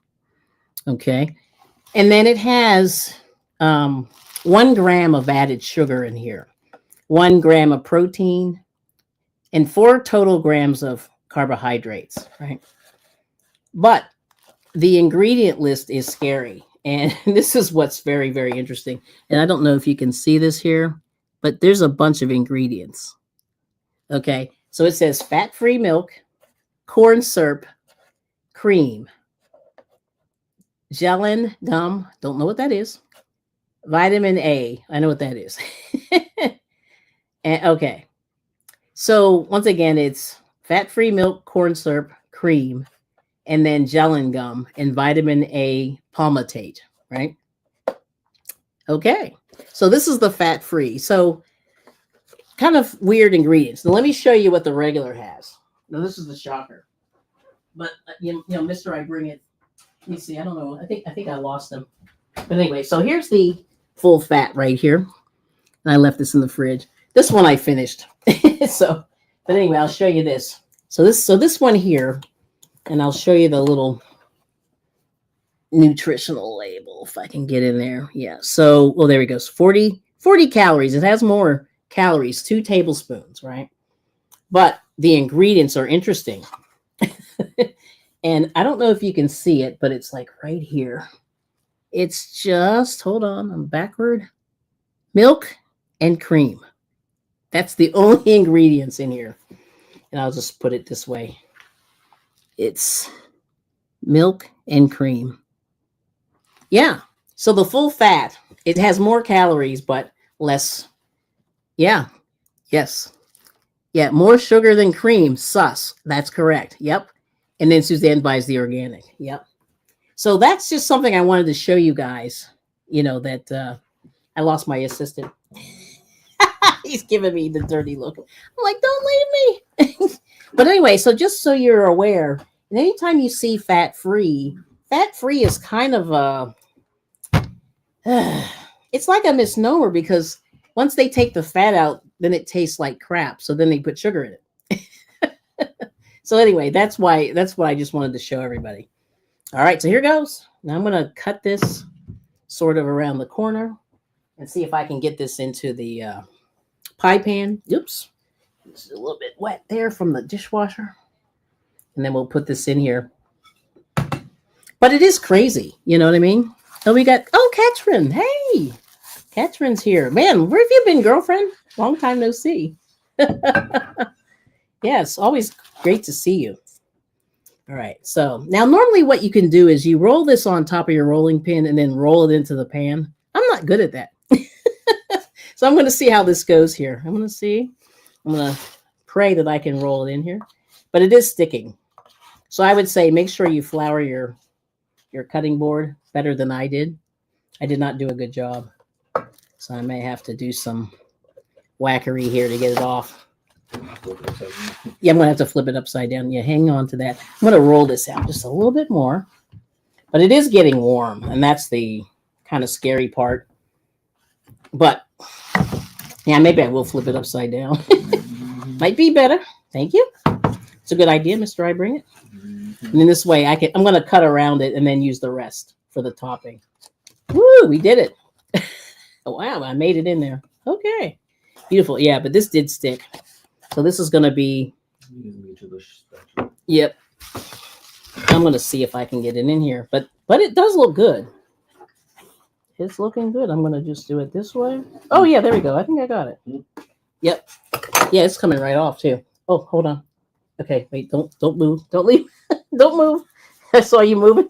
Okay. And then it has 1 gram of added sugar in here, 1 gram of protein, and 4 total grams of carbohydrates, right? But the ingredient list is scary. And this is what's very, very interesting. And I don't know if you can see this here, but there's a bunch of ingredients. Okay. So it says fat-free milk, corn syrup, cream, gelin gum. Don't know what that is. Vitamin A. I know what that is. And, okay. So once again, it's fat-free milk, corn syrup, cream, and then gelin gum and vitamin A palmitate, right? Okay. So this is the fat-free. So kind of weird ingredients. Now let me show you what the regular has. Now this is the shocker. But you know, Mr. I Bring It. Let me see. I don't know. I think I lost them. But anyway, so here's the full fat right here. And I left this in the fridge. This one I finished. But anyway, I'll show you this. So this one here, and I'll show you the little nutritional label if I can get in there. Yeah. So, well, there he goes. 40 calories. It has more calories, 2 tablespoons, right? But the ingredients are interesting. And I don't know if you can see it, but it's like right here. It's just, hold on, I'm backward. Milk and cream. That's the only ingredients in here. And I'll just put it this way. It's milk and cream. Yeah. So the full fat, it has more calories, but less. Yeah. Yes. Yeah. More sugar than cream. Sus. That's correct. Yep. And then Suzanne buys the organic. Yep. So that's just something I wanted to show you guys, you know, that I lost my assistant. He's giving me the dirty look. I'm like, don't leave me. But anyway, so just so you're aware, and anytime you see fat-free is kind of it's like a misnomer because once they take the fat out, then it tastes like crap. So then they put sugar in it. So anyway, that's what I just wanted to show everybody. All right, so here goes. Now I'm going to cut this sort of around the corner and see if I can get this into the pie pan. Oops. It's a little bit wet there from the dishwasher. And then we'll put this in here. But it is crazy. You know what I mean? Oh, we got, Katrin. Hey, Katrin's here. Man, where have you been, girlfriend? Long time no see. Yeah, it's always great to see you. All right. So now normally what you can do is you roll this on top of your rolling pin and then roll it into the pan. I'm not good at that. So I'm going to see how this goes here. I'm going to pray that I can roll it in here. But it is sticking. So I would say make sure you flour your cutting board better than I did. I did not do a good job. So I may have to do some whackery here to get it off. Yeah, I'm going to have to flip it upside down. Yeah, hang on to that. I'm going to roll this out just a little bit more. But it is getting warm, and that's the kind of scary part. But, yeah, maybe I will flip it upside down. Might be better. Thank you. It's a good idea, Mr. I bring it. And in this way, I'm going to cut around it and then use the rest for the topping. Woo, we did it. Oh, wow, I made it in there. Okay. Beautiful. Yeah, but this did stick. So this is going to be... Yep. I'm going to see if I can get it in here. But it does look good. It's looking good. I'm going to just do it this way. Oh, yeah, there we go. I think I got it. Yep. Yeah, it's coming right off, too. Oh, hold on. Okay, wait, don't move. Don't leave. Don't move. I saw you moving.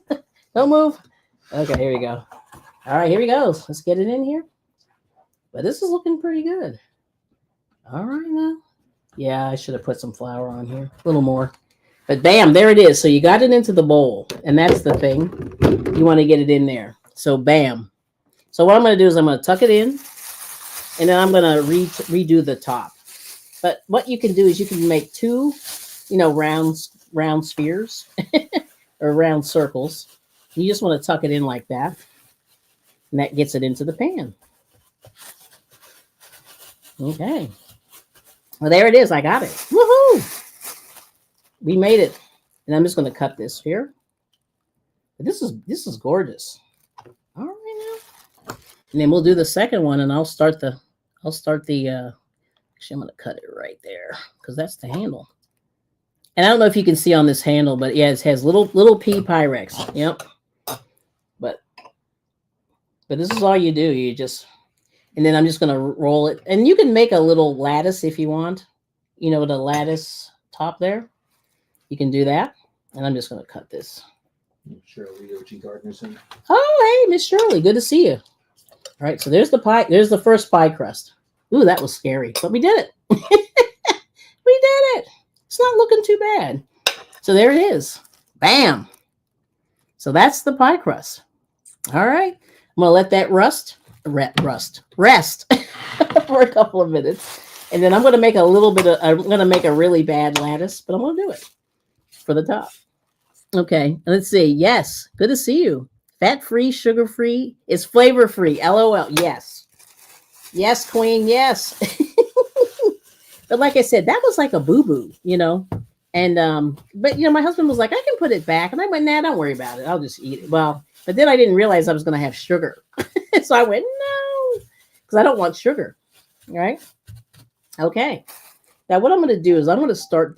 Don't move. Okay, here we go. All right, here we go. Let's get it in here. But this is looking pretty good. All right, now. Yeah, I should have put some flour on here. A little more. But bam, there it is. So you got it into the bowl. And that's the thing. You want to get it in there. So bam. So what I'm going to do is I'm going to tuck it in. And then I'm going to redo the top. But what you can do is you can make two, round spheres or round circles. You just want to tuck it in like that. And that gets it into the pan. Okay. Well, there it is. I got it. Woohoo! We made it. And I'm just going to cut this here. This is gorgeous. All right now. And then we'll do the second one, and I'll start the actually I'm going to cut it right there because that's the handle. And I don't know if you can see on this handle, but yeah, it has little P Pyrex. Yep. But this is all you do. You just, and then I'm just going to roll it. And you can make a little lattice if you want, the lattice top there. You can do that. And I'm just going to cut this. Shirley, OG Gardner Center. Oh, hey, Miss Shirley. Good to see you. All right. So there's the pie. There's the first pie crust. Ooh, that was scary. But we did it. We did it. It's not looking too bad. So there it is. Bam. So that's the pie crust. All right. I'm going to let that rest for a couple of minutes. And then I'm going to make I'm going to make a really bad lattice, but I'm going to do it for the top. Okay. Let's see. Yes. Good to see you. Fat-free, sugar-free. It's flavor-free. LOL. Yes. Yes, queen. Yes. But like I said, that was like a boo-boo, And, but, my husband was like, I can put it back. And I went, nah, don't worry about it. I'll just eat it. Well, but then I didn't realize I was going to have sugar. So I went, no, because I don't want sugar. All right. Okay. Now what I'm going to do is I'm going to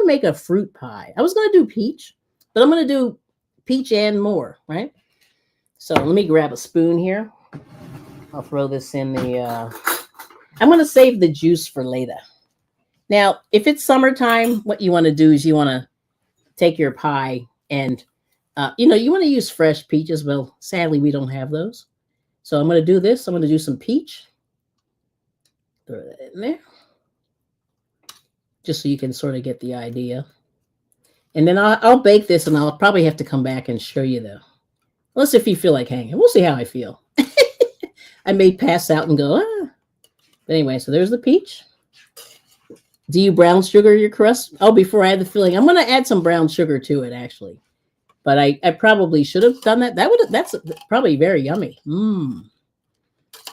make a fruit pie. I was going to do peach, but I'm going to do peach and more, right? So let me grab a spoon here. I'll throw this in I'm going to save the juice for later. Now, if it's summertime, what you want to do is you want to take your pie and, you want to use fresh peaches. Well, sadly, we don't have those. So I'm going to do this. I'm going to do some peach. Throw that in there. Just so you can sort of get the idea. And then I'll bake this, and I'll probably have to come back and show you unless if you feel like hanging. We'll see how I feel. I may pass out and go, But anyway, so there's the peach. Do you brown sugar your crust? Oh, before I add the filling, I'm going to add some brown sugar to it, actually. But I probably should have done that. That's probably very yummy.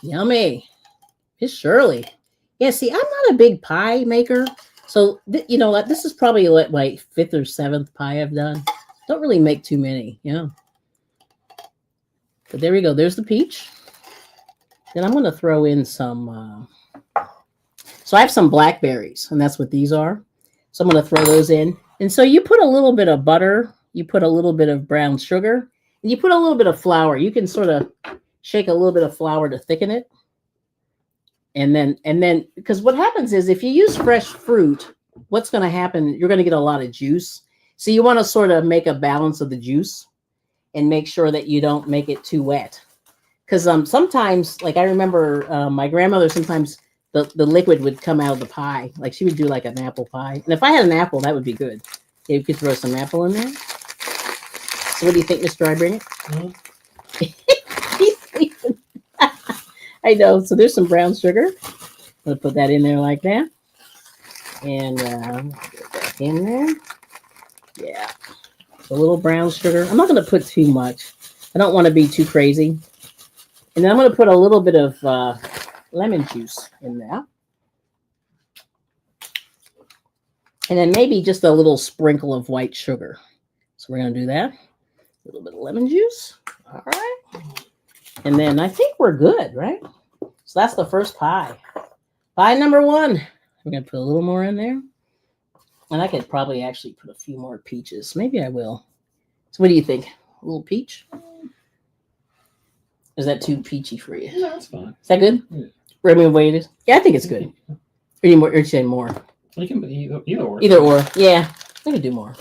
Yummy. Miss Shirley. Yeah, see, I'm not a big pie maker. So, this is probably like my 5th or 7th pie I've done. Don't really make too many, But there we go. There's the peach. Then I'm going to throw in some... So I have some blackberries, and that's what these are. So I'm going to throw those in. And so you put a little bit of butter, you put a little bit of brown sugar, and you put a little bit of flour. You can sort of shake a little bit of flour to thicken it. And then, because what happens is if you use fresh fruit, what's going to happen, you're going to get a lot of juice. So you want to sort of make a balance of the juice and make sure that you don't make it too wet. Because sometimes, like I remember my grandmother, sometimes the liquid would come out of the pie. Like she would do like an apple pie. And if I had an apple, that would be good. Okay, we could throw some apple in there. So what do you think, Mr. I bring it? Mhm. I know. So there's some brown sugar. I'm gonna put that in there like that. And get back in there. Yeah. A little brown sugar. I'm not gonna put too much. I don't want to be too crazy. And then I'm gonna put a little bit of lemon juice in there. And then maybe just a little sprinkle of white sugar. So we're going to do that. A little bit of lemon juice. All right. And then I think we're good, right? So that's the first pie. Pie number 1. I'm going to put a little more in there. And I could probably actually put a few more peaches. Maybe I will. So what do you think? A little peach? Is that too peachy for you? No, that's fine. Is that good? Yeah. Where we wait is? Yeah, I think it's good. Or you more? Or you say more? You can either or. Either or. Yeah, I could do more.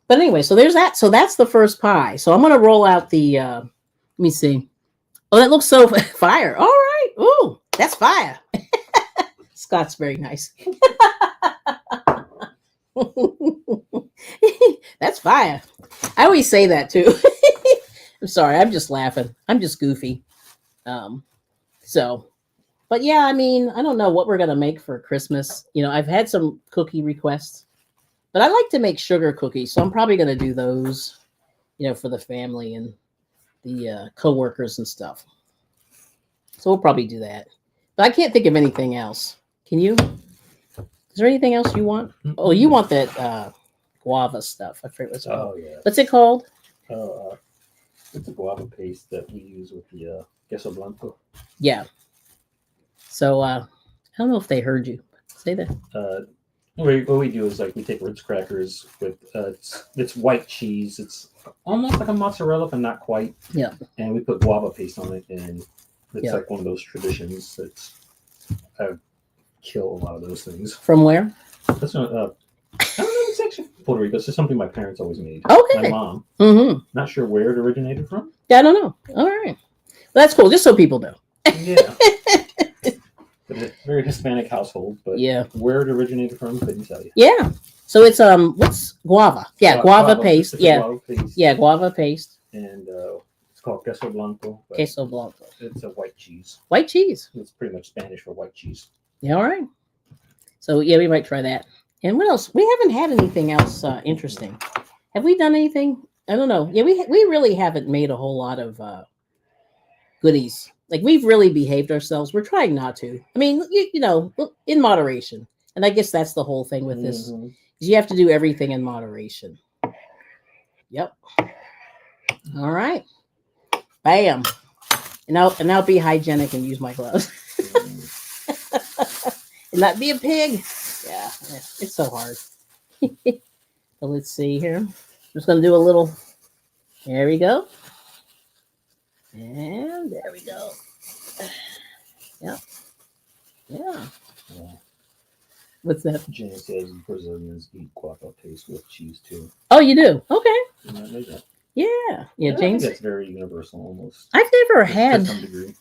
But anyway, so there's that. So that's the first pie. So I'm going to roll out the, let me see. Oh, that looks so fire. All right. Ooh, that's fire. Scott's very nice. That's fire. I always say that too. I'm sorry. I'm just laughing. I'm just goofy. But yeah, I mean, I don't know what we're going to make for Christmas. You know, I've had some cookie requests, but I like to make sugar cookies. So I'm probably going to do those, you know, for the family and the coworkers and stuff. So we'll probably do that. But I can't think of anything else. Can you? Is there anything else you want? Oh, you want that guava stuff. I forget what's called. Oh, yeah. What's it called? It's a guava paste that we use with the queso blanco. Yeah. So I don't know if they heard you. Say that. What we do is like we take Ritz crackers with it's white cheese. It's almost like a mozzarella, but not quite. Yeah. And we put guava paste on it, and it's Yeah. like one of those traditions that's I kill a lot of those things. From where? That's not. I don't know. It's actually Puerto Rico. It's just something my parents always made. Okay. My mom. Mm-hmm. Not sure where it originated from. Yeah, I don't know. All right. Well, that's cool. Just so people know. Yeah. But it's a very Hispanic household, but Yeah. where it originated from, couldn't tell you. Yeah. So it's what's guava? Yeah, guava paste. It's a Yeah. guava paste. Yeah, guava paste. And it's called queso blanco. but Queso blanco. It's a white cheese. White cheese. It's pretty much Spanish for white cheese. Yeah, all right. So yeah, we might try that. And what else? We haven't had anything else interesting. Have we done anything? I don't know. Yeah, we really haven't made a whole lot of goodies. Like we've really behaved ourselves. We're trying not to. I mean, you know, in moderation. And I guess that's the whole thing with this. Mhm. Is you have to do everything in moderation. Yep. All right. Bam. And I'll be hygienic and use my gloves. And not be a pig. Yeah, it's so hard. So let's see here. I'm just gonna do a little. There we go. And there we go. Yeah. Yeah. Yeah. What's that? Jenny says Brazilians eat guava paste with cheese too. Oh, you do? Okay. You might know that. Yeah. Yeah, I think James. that's very universal almost. I've never To had some degree.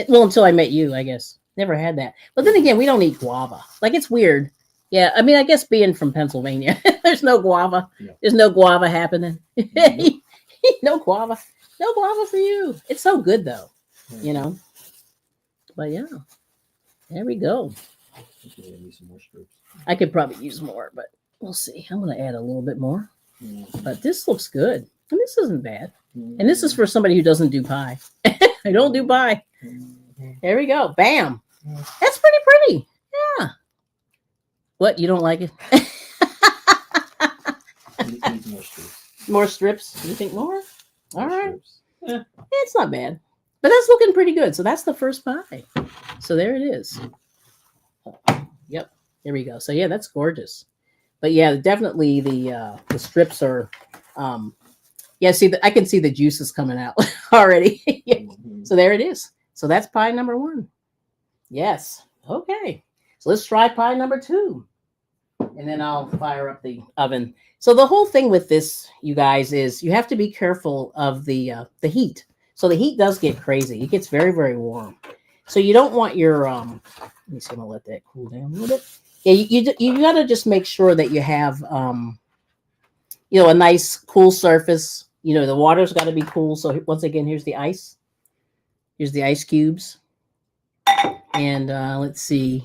well, until I met you, I guess. Never had that. But then again, we don't eat guava. Like it's weird. Yeah, I mean, I guess being from Pennsylvania, there's no guava. Yeah. There's no guava happening. Nope. No guava. No guava for you. It's so good though, you know. But yeah. There we go. Okay, I need some more strips. I could probably use more, but we'll see. I'm gonna add a little bit more. Mhm. But this looks good. And this isn't bad. And this is for somebody who doesn't do pie. I don't do pie. Mhm. There we go. Bam. Yeah. That's pretty. Yeah. What? You don't like it? Need more strips. More strips? You think more? All More right. strips. Yeah. It's not bad. But that's looking pretty good. So that's the first pie. So there it is. Yep. There we go. So yeah, that's gorgeous. But yeah, definitely the strips are yeah, see I can see the juices coming out already. Yeah. Mhm. So there it is. So that's pie number 1. Yes. Okay. So let's try pie number 2. And then I'll fire up the oven. So the whole thing with this, you guys, is you have to be careful of the heat. So the heat does get crazy. It gets very, very warm. So you don't want your let me see, I'm gonna let that cool down a little bit. Yeah, you got to just make sure that you have a nice cool surface. The water's got to be cool. So once again, here's the ice. Here's the ice cubes. And let's see.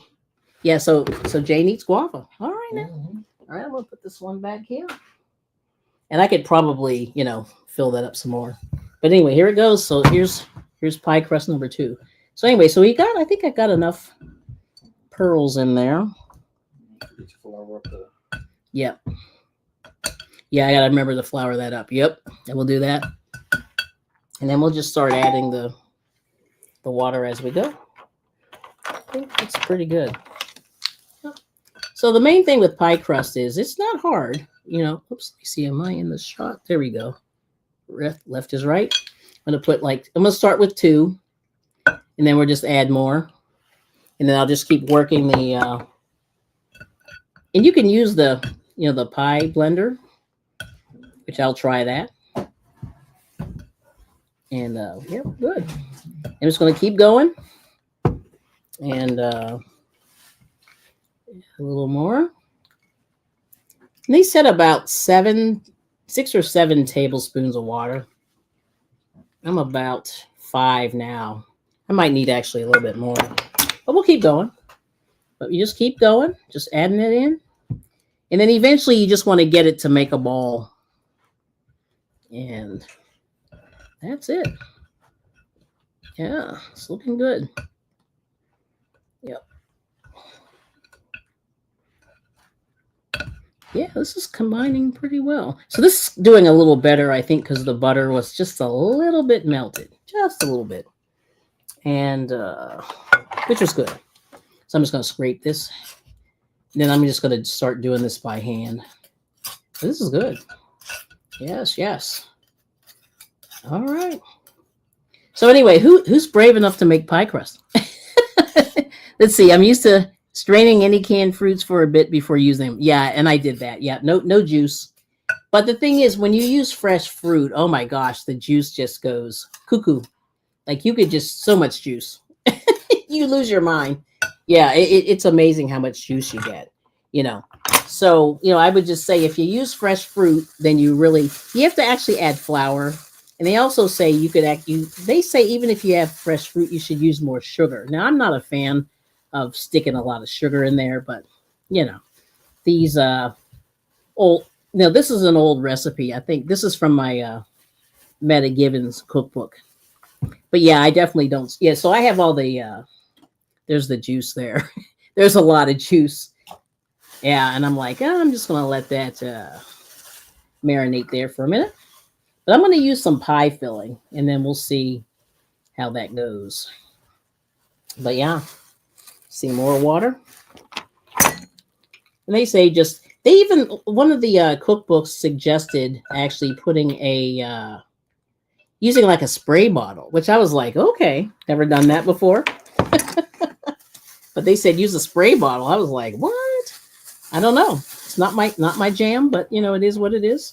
Yeah, so Jane eats guava. All right now. Mhm. All right, I'm gonna put this one back here. And I could probably, fill that up some more. But anyway, here it goes. So here's pie crust number 2. So anyway, I think I got enough pearls in there. Get your flour up there. Yep. Yeah, I gotta remember to flour that up. Yep. And we'll do that. And then we'll just start adding the water as we go. I think that's pretty good. So the main thing with pie crust is it's not hard. Oops, let me see, am I in the shot? There we go. Left is right. I'm gonna start with 2, and then we'll just add more. And then I'll just keep working and you can use the pie blender, which I'll try that. And yeah, good. I'm just gonna keep going. And a little more. And they said about 6 or 7 tablespoons of water. I'm about 5 now. I might need actually a little bit more, but we'll keep going. But you just keep going, just adding it in. And then eventually you just want to get it to make a ball. And that's it. Yeah, it's looking good. Yep. Yeah, this is combining pretty well. So this is doing a little better, I think, because the butter was just a little bit melted. Just a little bit. And, which was good. So I'm just going to scrape this. And then I'm just going to start doing this by hand. This is good. Yes, yes. All right. So anyway, who's brave enough to make pie crust? Let's see. I'm used to straining any canned fruits for a bit before using them. Yeah, and I did that. Yeah, no juice. But the thing is, when you use fresh fruit, oh my gosh, the juice just goes cuckoo. Like you could just so much juice. You lose your mind. Yeah, it's amazing how much juice you get. So I would just say if you use fresh fruit, then you have to actually add flour. And they also say they say even if you have fresh fruit, you should use more sugar. Now I'm not a fan of sticking a lot of sugar in there, but these old. Now this is an old recipe. I think this is from my Meta Gibbons cookbook. But yeah, I definitely don't. Yeah, so I have all the. There's the juice there. There's a lot of juice. Yeah, and I'm like, I'm just gonna let that marinate there for a minute. But I'm gonna use some pie filling, and then we'll see how that goes. But yeah, see more water. And they say one of the cookbooks suggested actually putting using like a spray bottle, which I was like, okay, never done that before. But they said use a spray bottle. I was like, what? I don't know. It's not my jam, but it is what it is.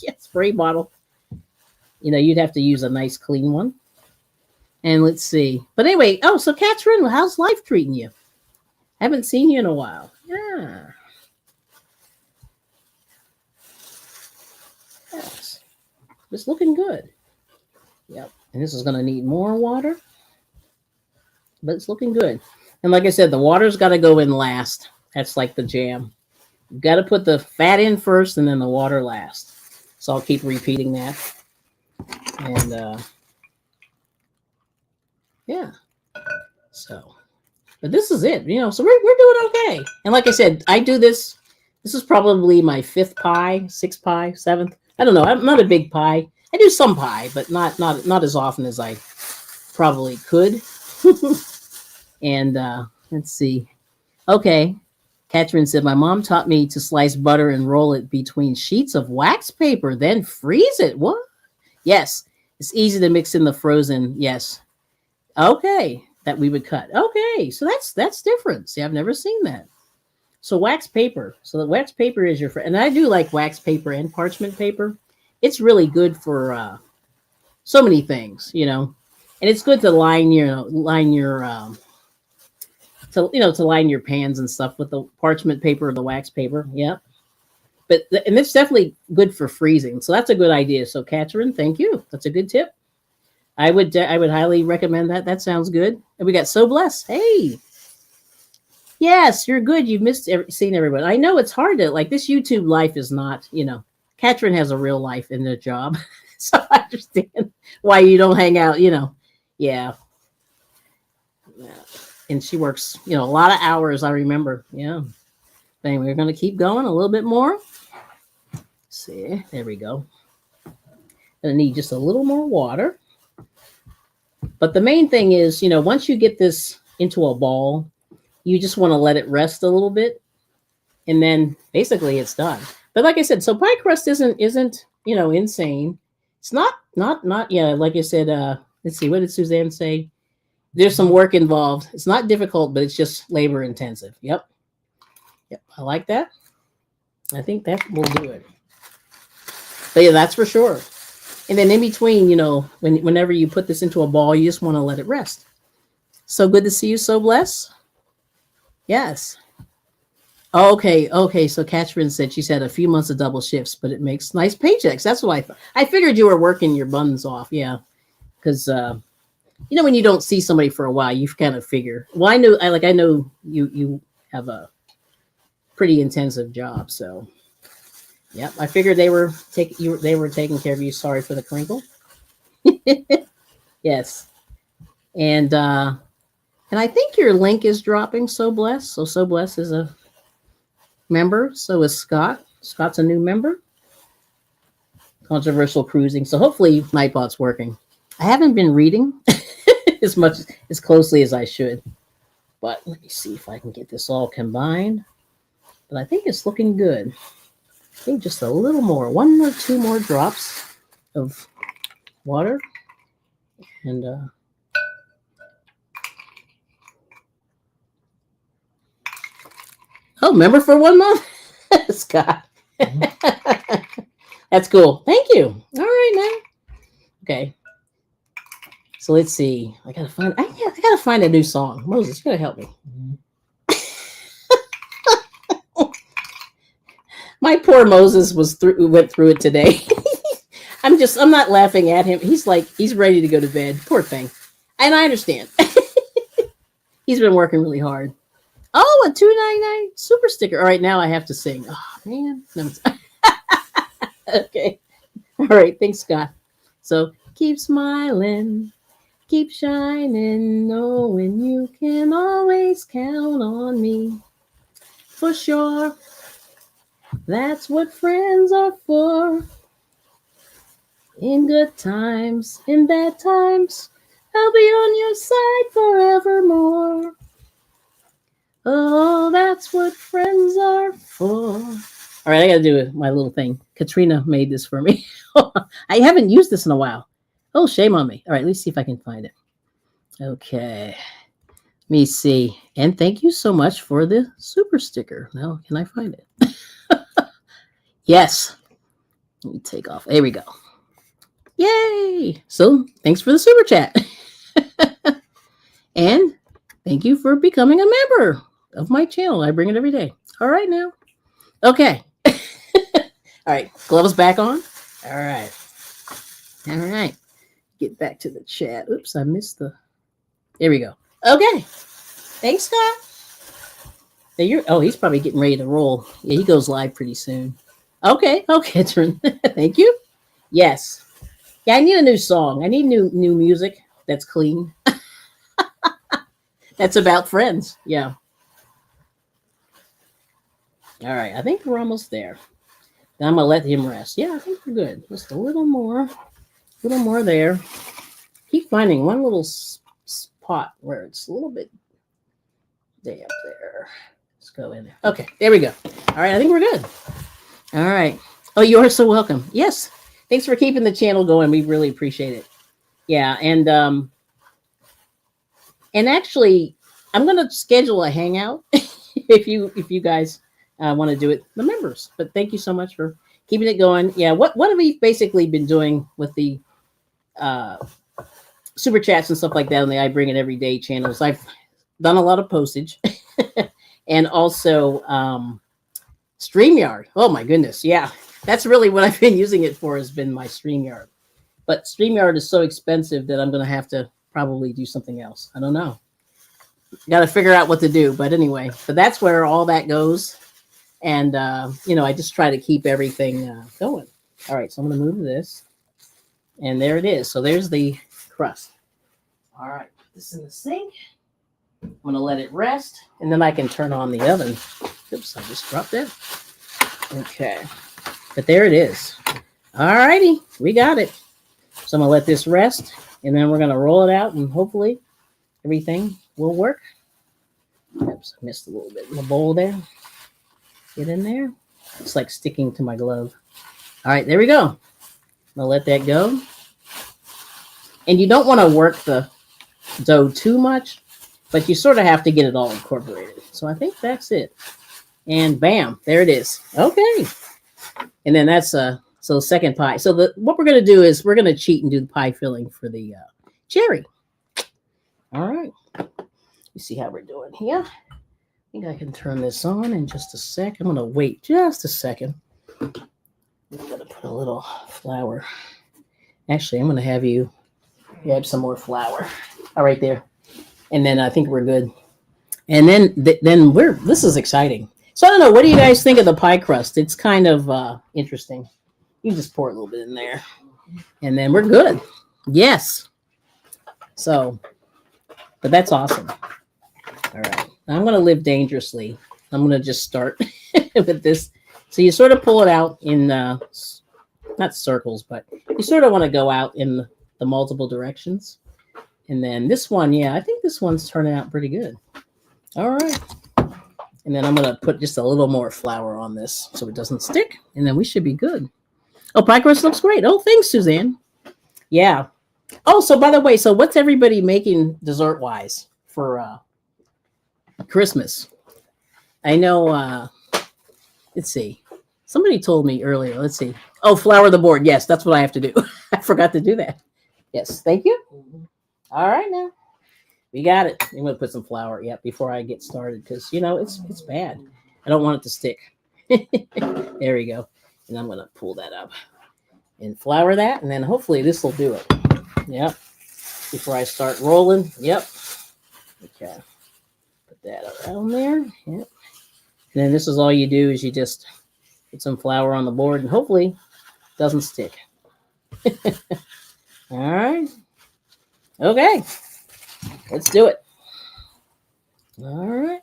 Yeah, spray bottle. You'd have to use a nice clean one. And let's see. But anyway, so Catherine, how's life treating you? Haven't seen you in a while. Yeah. Yes. It's looking good. Yep. And this is going to need more water. But it's looking good. And like I said, the water's got to go in last. That's like the jam. You've got to put the fat in first and then the water last. So I'll keep repeating that. And yeah. So, but this is it. So we're doing okay. And like I said, I do this. This is probably my 5th pie, 6th pie, 7th. I don't know. I'm not a big pie. I do some pie, but not as often as I probably could. And let's see. Okay. Catherine said, my mom taught me to slice butter and roll it between sheets of wax paper, then freeze it. What? Yes. It's easy to mix in the frozen. Yes. Okay. That we would cut. Okay. So that's different. See, I've never seen that. So wax paper. So the wax paper is your friend. And I do like wax paper and parchment paper. It's really good for so many things, And it's good to line your to line your pans and stuff with the parchment paper or the wax paper. Yeah. And it's definitely good for freezing. So that's a good idea. So Katherine, thank you. That's a good tip. I would highly recommend that. That sounds good. And we got So Blessed. Hey. Yes, you're good. You've seen everyone. I know it's hard to like this YouTube life is not, Katherine has a real life in the job. So I understand why you don't hang out, Yeah. And she works, a lot of hours, I remember. Yeah. But anyway, we're going to keep going a little bit more. See, there we go. Gonna need just a little more water. But the main thing is, once you get this into a ball, you just want to let it rest a little bit, and then basically it's done. But like I said, so pie crust isn't insane. It's not like I said. Let's see, what did Suzanne say? There's some work involved. It's not difficult, but it's just labor intensive. Yep, I like that. I think that will do it. But yeah, that's for sure. And then in between, whenever you put this into a ball, you just want to let it rest. So good to see you, So Blessed. Yes. Okay. So Katherine said she's had a few months of double shifts, but it makes nice paychecks. That's what I thought. I figured you were working your buns off. Yeah. Because, when you don't see somebody for a while, you kind of figure. Well, I know you have a pretty intensive job. So, yep. I figured they were taking care of you. Sorry for the crinkle. Yes. And I think your link is dropping, So Blessed. So Blessed is a member. So is Scott. Scott's a new member. Controversial Cruising. So hopefully Nightbot's working. I haven't been reading as closely as I should. But let me see if I can get this all combined. But I think it's looking good. I think just a little more. 1 or 2 more drops of water. And member for 1 month? Scott. Mm-hmm. That's cool. Thank you. All right, now. Okay. So let's see. I gotta find a new song. Moses, you gotta help me. My poor Moses went through it today. I'm not laughing at him. He's ready to go to bed. Poor thing. And I understand. He's been working really hard. Oh, a $2.99 super sticker. All right, now I have to sing. Oh, man. No, okay. All right. Thanks, Scott. So keep smiling, keep shining, knowing you can always count on me. For sure. That's what friends are for. In good times, in bad times, I'll be on your side forevermore. Oh, that's what friends are for. All right, I got to do my little thing. Katrina made this for me. I haven't used this in a while. Oh, shame on me. All right, let's see if I can find it. Okay. Let me see. And thank you so much for the super sticker. Now, can I find it? Yes. Let me take off. There we go. Yay. So, thanks for the super chat. And thank you for becoming a member of my channel. I bring it every day. All right now. Okay. All right. Gloves back on. All right. All right. Get back to the chat. Oops, I missed the. There we go. Okay. Thanks, Scott. He's probably getting ready to roll. Yeah, he goes live pretty soon. Okay. Okay, thank you. Yes. Yeah, I need a new song. I need new music that's clean. That's about friends. Yeah. All right. I think we're almost there. Then I'm going to let him rest. Yeah, I think we're good. Just a little more there. Keep finding one little spot where it's a little bit damp there. Let's go in there. Okay. There we go. All right. I think we're good. All right. Oh, you are so welcome. Yes. Thanks for keeping the channel going. We really appreciate it. Yeah. And actually, I'm going to schedule a hangout if you guys want to do it, the members. But thank you so much for keeping it going. Yeah, what have we basically been doing with the super chats and stuff like that on the I Bring It Every Day channels? I've done a lot of postage, and also StreamYard. Oh my goodness, yeah, that's really what I've been using it for. Has been my StreamYard, but StreamYard is so expensive that I'm going to have to probably do something else. I don't know. Got to figure out what to do. But anyway, but that's where all that goes, and I just try to keep everything going. All right, so I'm going to move this, and there it is. So there's the crust. All right, put this in the sink. I'm going to let it rest, and then I can turn on the oven. Oops, I just dropped it. Okay, but there it is. All righty, we got it. So I'm going to let this rest, and then we're going to roll it out, and hopefully everything will work. Oops, I missed a little bit in the bowl there. Get in there. It's like sticking to my glove. All right, there we go. I'm going to let that go. And you don't want to work the dough too much, but you sort of have to get it all incorporated. So I think that's it. And bam, there it is. Okay. And then that's so the second pie. So what we're going to do is we're going to cheat and do the pie filling for the cherry. All right. You see how we're doing here. I think I can turn this on in just a sec. I'm going to wait just a second. I'm going to put a little flour. Actually, I'm going to have you grab some more flour. All right, there. And then I think we're good. And then this is exciting. So I don't know, what do you guys think of the pie crust? It's kind of interesting. You just pour a little bit in there. And then we're good. Yes. So, but that's awesome. All right. Now I'm going to live dangerously. I'm going to just start with this. So you sort of pull it out in, not circles, but you sort of want to go out in the multiple directions. And then this one, yeah, I think this one's turning out pretty good. All right. And then I'm going to put just a little more flour on this so it doesn't stick. And then we should be good. Oh, pie crust looks great. Oh, thanks, Suzanne. Yeah. Oh, so by the way, so what's everybody making dessert-wise for Christmas? I know, let's see. Somebody told me earlier. Let's see. Oh, flour the board. Yes, that's what I have to do. I forgot to do that. Yes, thank you. All right, now. We got it. I'm going to put some flour, before I get started because, it's bad. I don't want it to stick. There we go. And I'm going to pull that up and flour that, and then hopefully this will do it. Yep. Before I start rolling. Yep. Okay. Put that around there. Yep. And then this is all you do is you just put some flour on the board and hopefully it doesn't stick. All right. Okay. Let's do it. All right.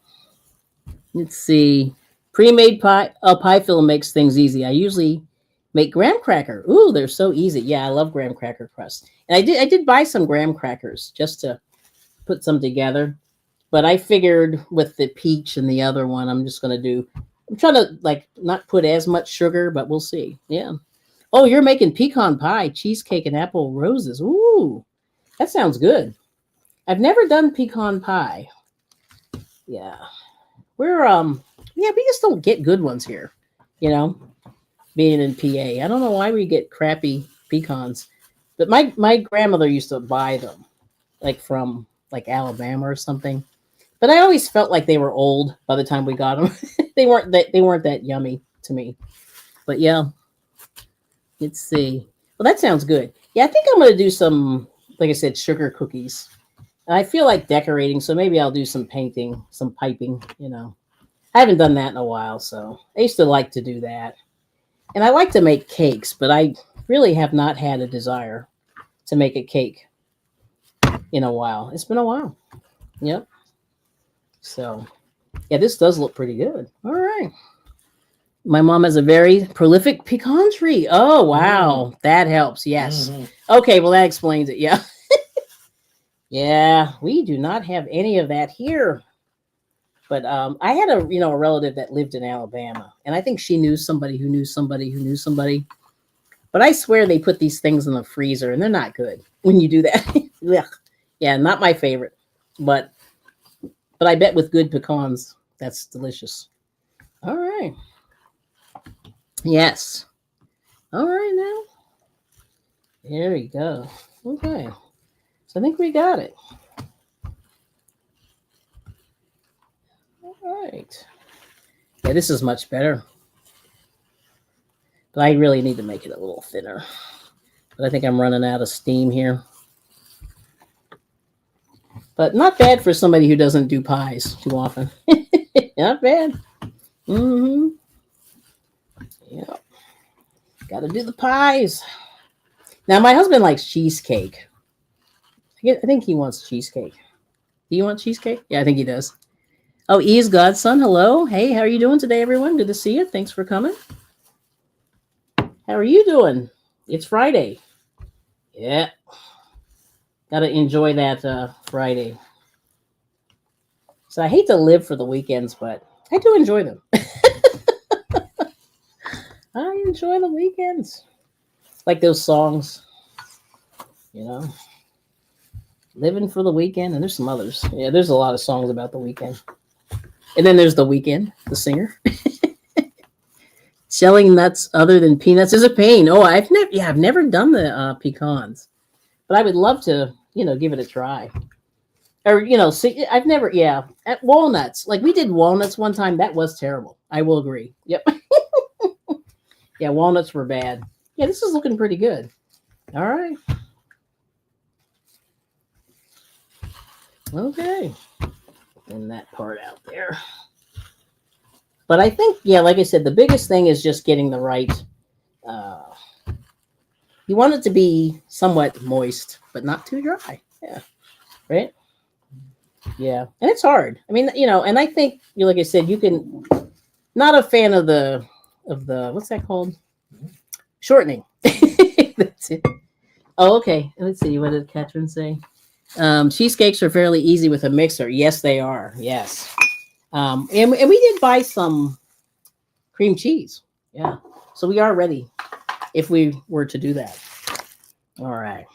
Let's see. Pre-made pie. Oh, pie filling makes things easy. I usually make graham cracker. Ooh, they're so easy. Yeah, I love graham cracker crust. And I did buy some graham crackers just to put some together. But I figured with the peach and the other one, I'm trying to not put as much sugar, but we'll see. Yeah. Oh, you're making pecan pie, cheesecake, and apple roses. Ooh, that sounds good. I've never done pecan pie. Yeah. We just don't get good ones here, being in PA. I don't know why we get crappy pecans. But my grandmother used to buy them from Alabama or something. But I always felt like they were old by the time we got them. they weren't that yummy to me. But yeah. Let's see. Well, that sounds good. Yeah, I think I'm going to do some, like I said, sugar cookies. I feel like decorating, so maybe I'll do some painting, some piping, I haven't done that in a while, so I used to like to do that. And I like to make cakes, but I really have not had a desire to make a cake in a while. It's been a while. Yep. So, yeah, this does look pretty good. All right. My mom has a very prolific pecan tree. Oh, wow. That helps. Yes. Mm-hmm. Okay, well, that explains it. Yeah. Yeah, we do not have any of that here. But I had a relative that lived in Alabama, and I think she knew somebody who knew somebody who knew somebody. But I swear they put these things in the freezer, and they're not good when you do that. Yeah, not my favorite. But I bet with good pecans, that's delicious. All right. Yes. All right now. There we go. Okay. So I think we got it. right. Yeah, this is much better. But I really need to make it a little thinner. But I think I'm running out of steam here. But not bad for somebody who doesn't do pies too often. Not bad. Mm-hmm. Yep. Got to do the pies. Now, my husband likes cheesecake. I think he wants cheesecake. Do you want cheesecake? Yeah, I think he does. Oh, E is Godson. Hello. Hey, how are you doing today, everyone? Good to see you. Thanks for coming. How are you doing? It's Friday. Yeah. Got to enjoy that Friday. So I hate to live for the weekends, but I do enjoy them. I enjoy the weekends. Like those songs, you know, living for the weekend. And there's some others. Yeah, there's a lot of songs about the weekend. And then there's The Weeknd, the singer. Shelling nuts other than peanuts is a pain. Oh, I've never done the pecans, but I would love to, give it a try. Or, see, I've never, at walnuts. Like we did walnuts one time. That was terrible. I will agree. Yep. Yeah, walnuts were bad. Yeah, this is looking pretty good. All right. Okay. And that part out there. But I think, like I said, the biggest thing is just getting the right. You want it to be somewhat moist, but not too dry. Yeah. Right? Yeah. And it's hard. I mean, and I think, like I said, you can, not a fan of the, what's that called? Shortening. That's it. Oh, okay. Let's see. What did Catherine say? Cheesecakes are fairly easy with a mixer. Yes, they are. Yes. And we did buy some cream cheese. Yeah. So we are ready if we were to do that. All right.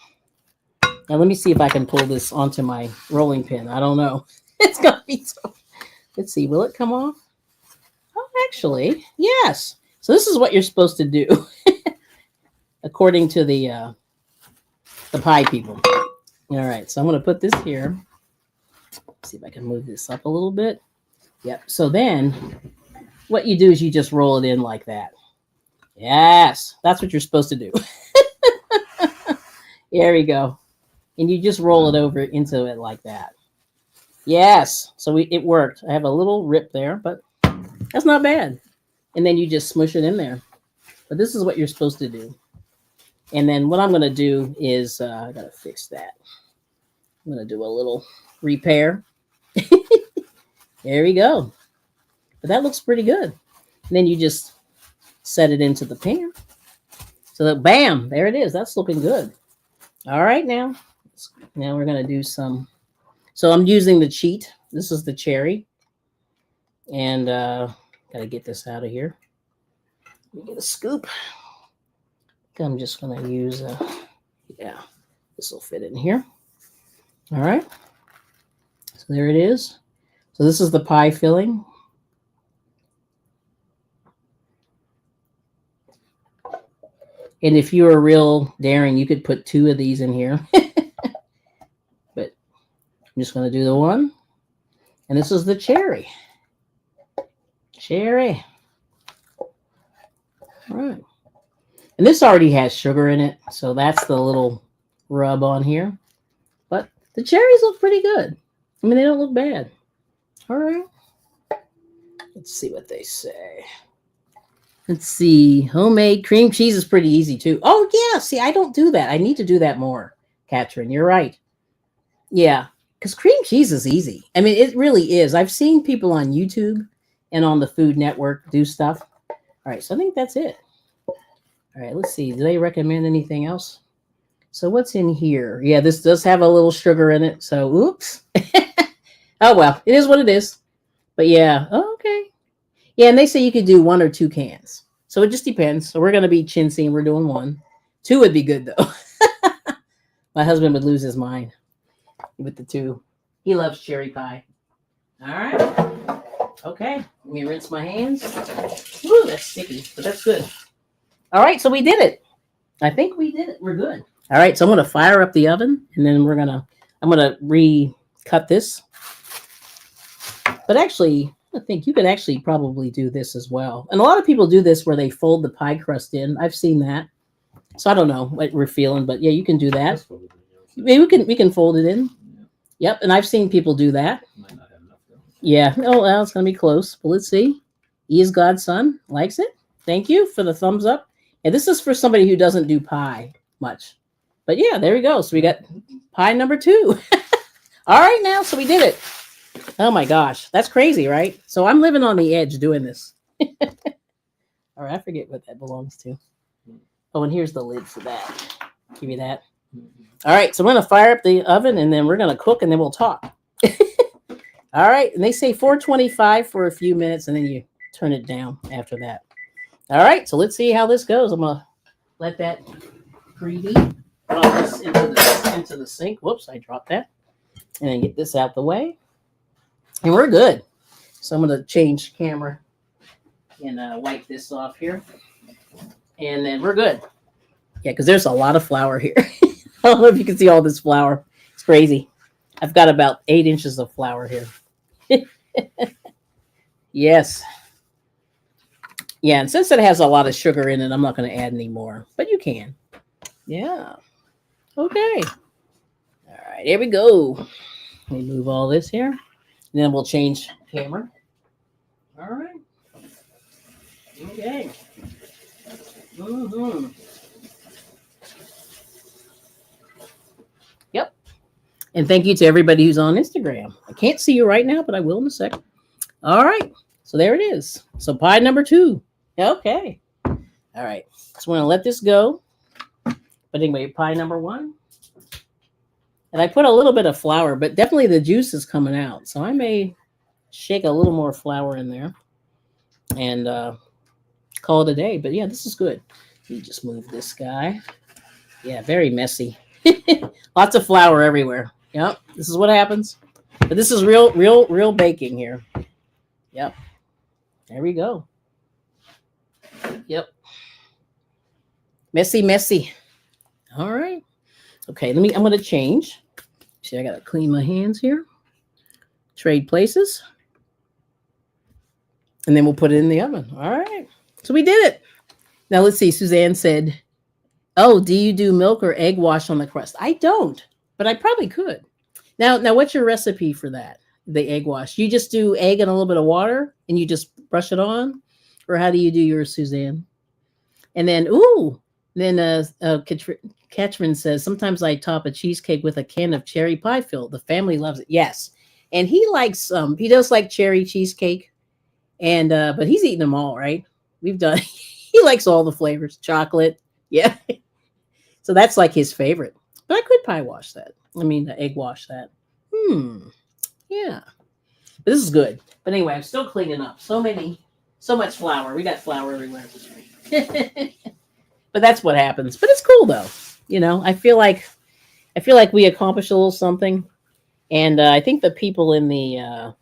Now let me see if I can pull this onto my rolling pin. I don't know. It's going to be so. Let's see. Will it come off? Oh, actually, yes. So this is what you're supposed to do, according to the pie people. All right. So I'm going to put this here. Let's see if I can move this up a little bit. Yep. So then what you do is you just roll it in like that. Yes. That's what you're supposed to do. There we go. And you just roll it over into it like that. Yes. So it worked. I have a little rip there, but that's not bad. And then you just smush it in there. But this is what you're supposed to do. And then what I'm going to do is, I got to fix that. I'm going to do a little repair. There we go. But that looks pretty good. And then you just set it into the pan. So that, bam, there it is. That's looking good. All right, now we're going to do some. So I'm using the cheat. This is the cherry. And got to get this out of here. Let me get a scoop. I'm just going to use, this will fit in here. All right. So there it is. So this is the pie filling. And if you were real daring, you could put 2 of these in here. But I'm just going to do the one. And this is the cherry. Cherry. All right. And this already has sugar in it. So that's the little rub on here. But the cherries look pretty good. I mean, they don't look bad. All right. Let's see what they say. Let's see. Homemade cream cheese is pretty easy too. Oh, yeah. See, I don't do that. I need to do that more, Katrin. You're right. Yeah. Because cream cheese is easy. I mean, it really is. I've seen people on YouTube and on the Food Network do stuff. All right. So I think that's it. All right. Let's see. Do they recommend anything else? So what's in here? Yeah, this does have a little sugar in it. So, oops. Oh, well, it is what it is. But yeah. Oh, okay. Yeah, and they say you could do 1 or 2 cans. So it just depends. So we're going to be chintzy and we're doing 1. 2 would be good, though. My husband would lose his mind with the 2. He loves cherry pie. All right. Okay. Let me rinse my hands. Ooh, that's sticky, but that's good. All right, so we did it. I think we did it. We're good. All right, so I'm going to fire up the oven, and then I'm going to recut this. But actually, I think you could actually probably do this as well. And a lot of people do this where they fold the pie crust in. I've seen that. So I don't know what we're feeling, but yeah, you can do that. That's what we're doing, you know, Maybe we can fold it in. yeah. Yep, and I've seen people do that. Might not have enough though. Yeah. Oh, well, it's gonna be close. But let's see. E is God's son. Likes it. Thank you for the thumbs up. And this is for somebody who doesn't do pie much. But yeah, there we go. So we got pie number 2. All right, now, so we did it. Oh my gosh, that's crazy, right? So I'm living on the edge doing this. All right, I forget what that belongs to. Oh, and here's the lid for that. Give you that. All right, so I'm going to fire up the oven, and then we're going to cook, and then we'll talk. All right, and they say 425 for a few minutes, and then you turn it down after that. All right, so let's see how this goes. I'm going to let that preheat. Put all this into the sink. Whoops, I dropped that. And then get this out the way. And we're good. So I'm going to change camera and wipe this off here. And then we're good. Yeah, because there's a lot of flour here. I don't know if you can see all this flour. It's crazy. I've got about 8 inches of flour here. Yes. Yeah, and since it has a lot of sugar in it, I'm not going to add any more. But you can. Yeah. Okay. All right, here we go. Let me move all this here. And then we'll change camera. All right. Okay. Mm-hmm. Yep. And thank you to everybody who's on Instagram. I can't see you right now, but I will in a second. All right. So there it is. So pie number 2. Okay. All right. So we're going to let this go. But anyway, pie number 1. And I put a little bit of flour, but definitely the juice is coming out. So I may shake a little more flour in there and call it a day. But yeah, this is good. Let me just move this guy. Yeah, very messy. Lots of flour everywhere. Yep, this is what happens. But this is real baking here. Yep. There we go. Yep. Messy. All right. Okay, I'm going to change. See, I got to clean my hands here. Trade places. And then we'll put it in the oven. All right. So we did it. Now let's see. Suzanne said, oh, do you do milk or egg wash on the crust? I don't, but I probably could. Now, what's your recipe for that? The egg wash? You just do egg and a little bit of water and you just brush it on? Or how do you do yours, Suzanne? And then, Catherine says, sometimes I top a cheesecake with a can of cherry pie filled. The family loves it. Yes. And he likes, he does like cherry cheesecake. And, but he's eaten them all, right? We've done, he likes all the flavors, chocolate. Yeah. So that's like his favorite. But I could pie wash that. Egg wash that. Yeah. But this is good. But anyway, I'm still cleaning up. So much flour. We got flour everywhere. But that's what happens. But it's cool though. You know, I feel like we accomplished a little something. And I think the people in the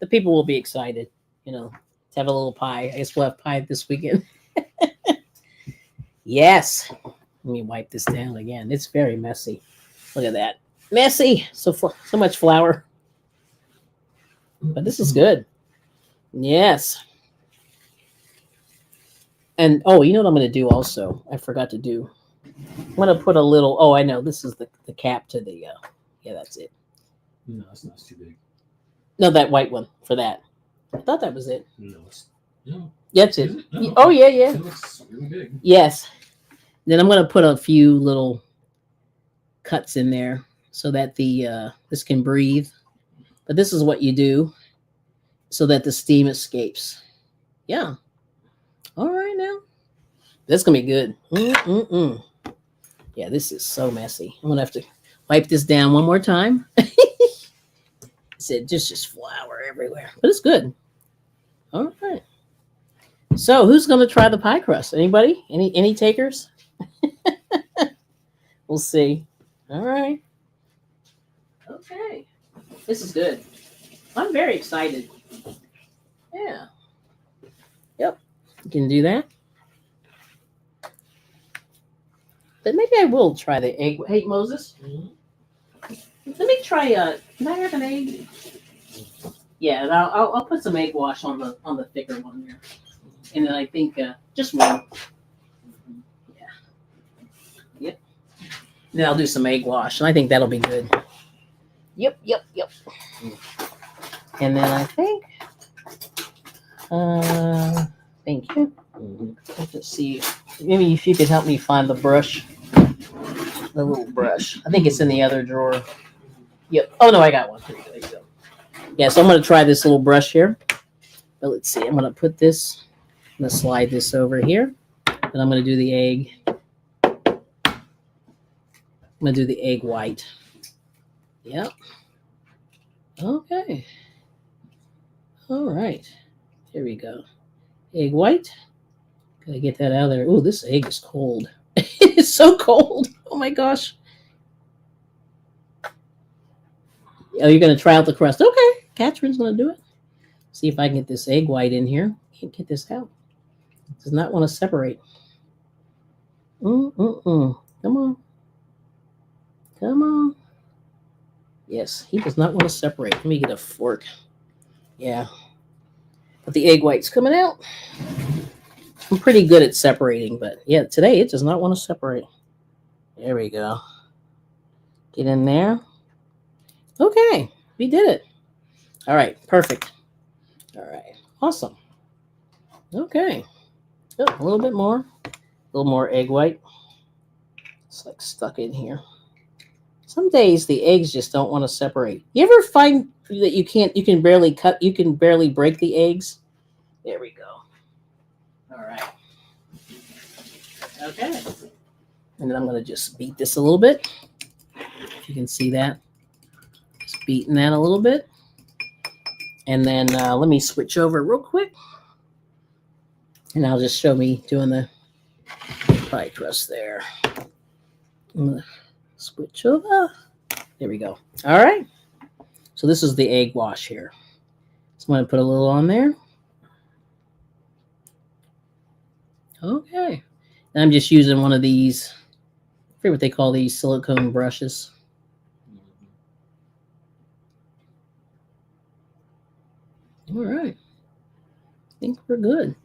people will be excited, you know, to have a little pie. I guess we'll have pie this weekend. Yes. Let me wipe this down again. It's very messy. Look at that. Messy. So much flour. But this is good. Yes. And, you know what I'm going to do also? I forgot to do. I'm going to put a little, I know. This is the cap to the, yeah, that's it. No, it's not too big. No, that white one for that. I thought that was it. No. That's it. No. Oh, yeah. It looks really big. Yes. Then I'm going to put a few little cuts in there so that this can breathe. But this is what you do so that the steam escapes. Yeah. All right now. That's going to be good. Yeah, this is so messy. I'm going to have to wipe this down one more time. Said just flour everywhere. But it's good. All right. So who's going to try the pie crust? Anybody? Any takers? We'll see. All right. Okay. This is good. I'm very excited. Yeah. Yep. You can do that. But maybe I will try the egg. Hey, Moses. Let me try can I have an egg? Yeah, and I'll put some egg wash on the thicker one there, and then I think just one. Yeah. Yep. And then I'll do some egg wash, and I think that'll be good. Yep. And then I think, thank you. Let's just see. Maybe if you could help me find the brush, the little brush. I think it's in the other drawer. Yep. Oh no, I got one. There you go. Yeah, so I'm gonna try this little brush here. But let's see. I'm gonna put this. I'm gonna slide this over here, and I'm gonna do the egg. I'm gonna do the egg white. Yep. Okay. All right. Here we go. Egg white. Gotta get that out of there. Oh, this egg is cold. It's so cold. Oh my gosh. Oh, you're gonna try out the crust. Okay. Katherine's gonna do it. See if I can get this egg white in here. Can't get this out. It does not want to separate. Come on. Come on. Yes, he does not want to separate. Let me get a fork. Yeah. But the egg white's coming out. I'm pretty good at separating, but yeah, today it does not want to separate. There we go. Get in there. Okay, we did it. All right, perfect. All right, awesome. Okay, oh, a little bit more. A little more egg white. It's like stuck in here. Some days the eggs just don't want to separate. You ever find that you can barely break the eggs? There we go. All right. Okay. And then I'm going to just beat this a little bit. If you can see that. Just beating that a little bit. And then let me switch over real quick. And I'll just show me doing the pie crust there. I'm going to switch over. There we go. All right. So this is the egg wash here. So I'm going to put a little on there. Okay. And I'm just using one of these, I forget what they call these, silicone brushes. All right. I think we're good.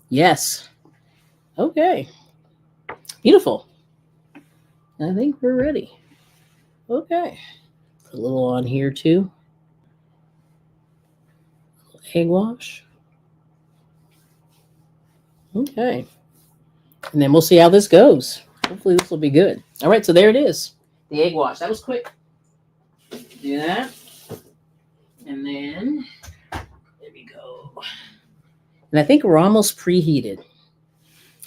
Yes. Okay. Beautiful. I think we're ready. Okay. Put a little on here too. Egg wash. Okay. And then we'll see how this goes. Hopefully this will be good. All right, so there it is. The egg wash. That was quick. Do that. And then, there we go. And I think we're almost preheated.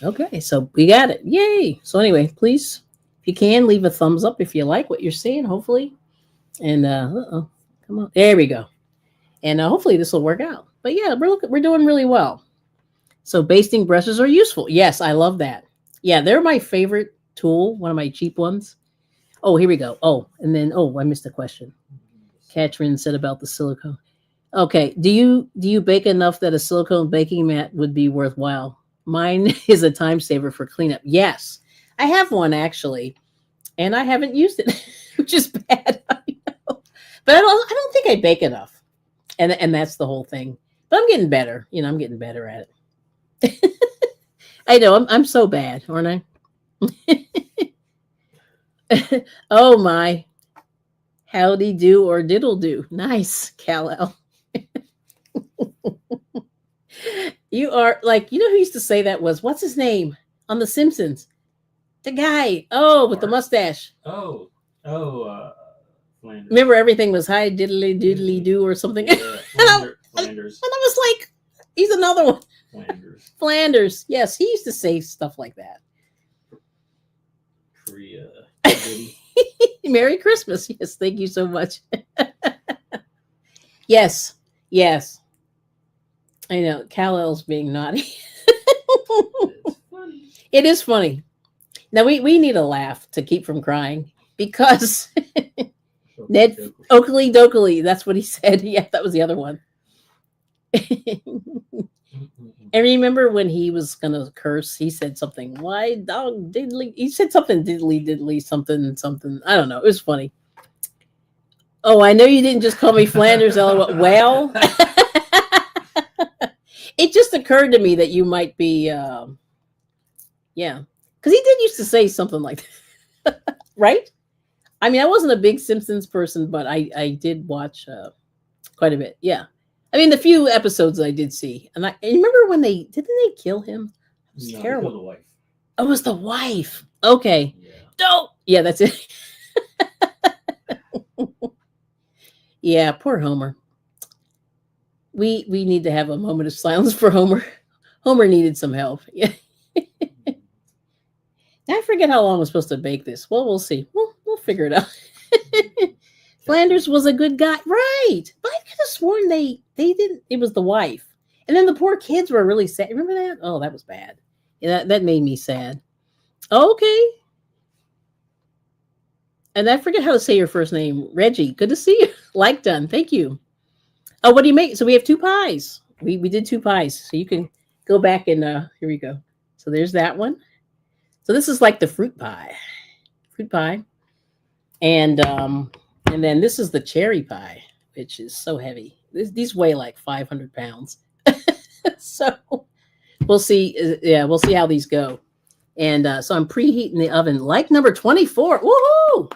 Okay, so we got it. Yay. So anyway, please, if you can, leave a thumbs up if you like what you're seeing, hopefully. And, come on. There we go. And hopefully this will work out. But yeah, we're doing really well. So basting brushes are useful. Yes, I love that. Yeah, they're my favorite tool, one of my cheap ones. Oh, here we go. Oh, and then, I missed a question. Katrin said about the silicone. Okay, do you bake enough that a silicone baking mat would be worthwhile? Mine is a time saver for cleanup. Yes, I have one actually, and I haven't used it, which is bad. I know. But I don't think I bake enough, and that's the whole thing. But I'm getting better. I'm getting better at it. I know I'm so bad, aren't I? Oh my. Howdy do or diddle do. Nice, Kal-El. You are like, who used to say that was, what's his name on The Simpsons? The guy. Oh, with the mustache. Oh, Flanders. Remember everything was hi diddly diddly do or something. Yeah, Flanders. And I was like, he's another one. Flanders. Yes, he used to say stuff like that. Merry Christmas. Yes, thank you so much. Yes. I know. Kal-El's being naughty. It is funny. Now we need a laugh to keep from crying because Ned Oakley Dokley, that's what he said. Yeah, that was the other one. And remember when he was gonna curse, he said something, why dog diddly? He said something diddly diddly, something. I don't know. It was funny. Oh, I know you didn't just call me Flanders. LOL. Well, it just occurred to me that you might be, yeah, because he did used to say something like that, right? I mean, I wasn't a big Simpsons person, but I did watch quite a bit. Yeah, I mean, the few episodes I did see, and I remember when they didn't they kill him? It was No, terrible. they killed the wife. Oh, it was the wife. Okay. Yeah. No. Yeah, that's it. Yeah, poor Homer. We need to have a moment of silence for Homer. Homer needed some help. Yeah. I forget how long I was supposed to bake this. Well, we'll see. We'll figure it out. Flanders was a good guy, right? But I could have sworn they didn't. It was the wife, and then the poor kids were really sad. Remember that? Oh, that was bad. Yeah, that made me sad. Okay. And I forget how to say your first name, Reggie. Good to see you. Like done. Thank you. Oh, what do you make? So we have two pies. We did two pies. So you can go back and here we go. So there's that one. So this is like the fruit pie. Fruit pie. And then this is the cherry pie, which is so heavy. These weigh like 500 pounds. So we'll see. Yeah, we'll see how these go. And so I'm preheating the oven like number 24. Woohoo!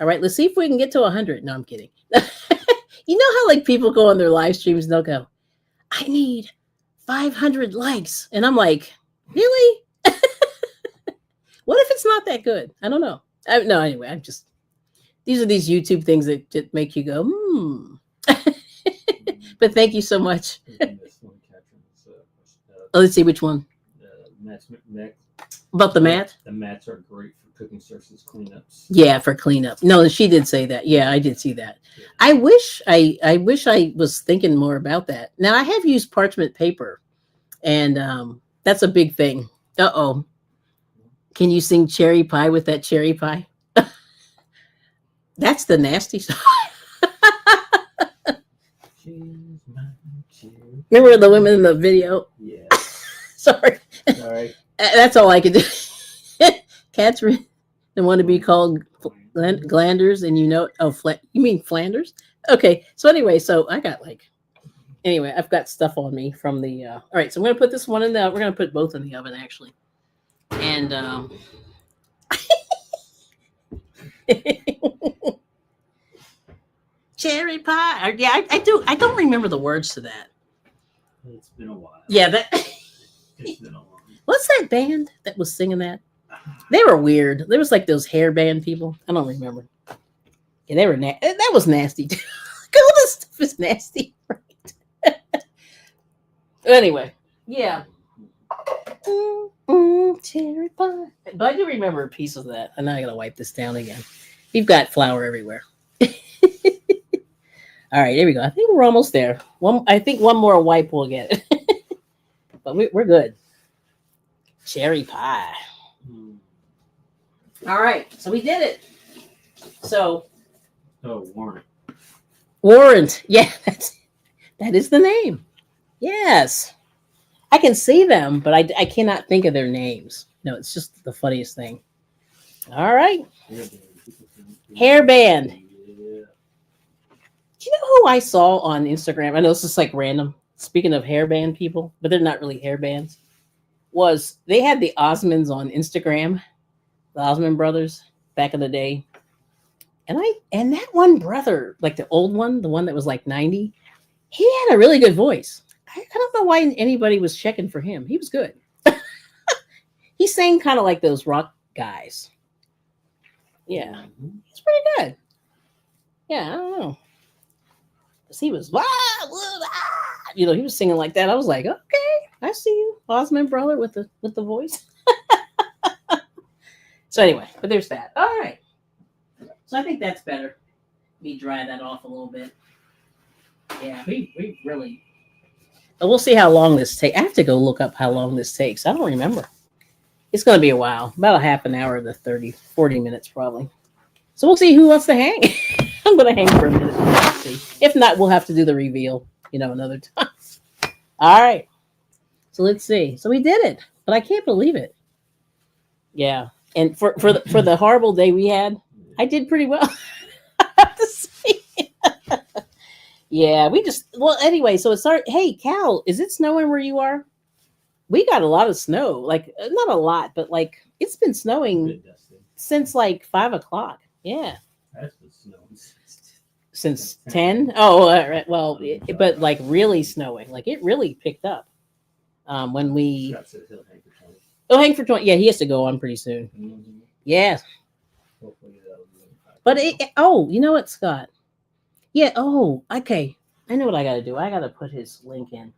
All right, let's see if we can get to 100. No, I'm kidding. You know how like people go on their live streams and they'll go, I need 500 likes. And I'm like, really? What if it's not that good? I don't know. No, anyway, I'm just, these are these YouTube things that make you go, But thank you so much. Oh, let's see which one. About the mat? The mats are great for cooking surface cleanups. Yeah, for cleanup. No, she did say that. Yeah, I did see that. Yeah. I wish I was thinking more about that. Now I have used parchment paper, and that's a big thing. Uh-oh. Can you sing Cherry Pie with that cherry pie? That's the nasty song. Remember the women in the video? Yeah. Sorry. Sorry. That's all I could do. Cats and want to be called glanders, and you know, you mean Flanders? Okay. So anyway, so I got I've got stuff on me from the. All right, so I'm gonna put this one in the. We're gonna put both in the oven actually, and cherry pie. Yeah, I do. I don't remember the words to that. It's been a while. Yeah, that. It's been a while. What's that band that was singing that? They were weird. There was like those hair band people. I don't remember. Yeah, they were that was nasty too. All this stuff is nasty, right? Anyway, yeah. Cherry pie. But I do remember a piece of that. And now I gotta wipe this down again. We've got flour everywhere. All right, here we go. I think we're almost there. I think one more wipe will get it. But we're good. Cherry pie. All right, so we did it. So. Oh, Warrant. Warrant. Yeah, that is the name. Yes. I can see them, but I cannot think of their names. No, it's just the funniest thing. All right. Hairband. Yeah. Do you know who I saw on Instagram? I know it's just like random. Speaking of hairband people, but they're not really hairbands. They had the Osmonds on Instagram, the Osmond brothers back in the day. And that one brother, like the old one, the one that was like 90, he had a really good voice. I don't know why anybody was checking for him. He was good. He sang kind of like those rock guys. Yeah, he's pretty good. Yeah, I don't know. Because he was, he was singing like that. I was like, okay, I see you, Osmond brother with the voice. So anyway, but there's that. All right. So I think that's better. Let me dry that off a little bit. Yeah, we really. But we'll see how long this takes. I have to go look up how long this takes. I don't remember. It's going to be a while. About a half an hour to 40 minutes probably. So we'll see who wants to hang. I'm going to hang for a minute. Let's see. If not, we'll have to do the reveal, another time. All right. So let's see. So we did it, but I can't believe it. Yeah. And for the horrible day we had, I did pretty well. I have to say. Yeah, we just well anyway. So it's our hey Cal, is it snowing where you are? We got a lot of snow, like not a lot, but like it's been snowing Bit dusty. since like 5 o'clock. Yeah, That's the snow. since 10. Oh, all right. Well, but like really snowing, like it really picked up. When we Scott said he'll hang for 20. oh hang for 20. Yeah, he has to go on pretty soon. Mhm. Yeah, Hopefully that'll be but oh, you know what, Scott? Yeah. Oh, okay. I know what I got to do. I got to put his link in.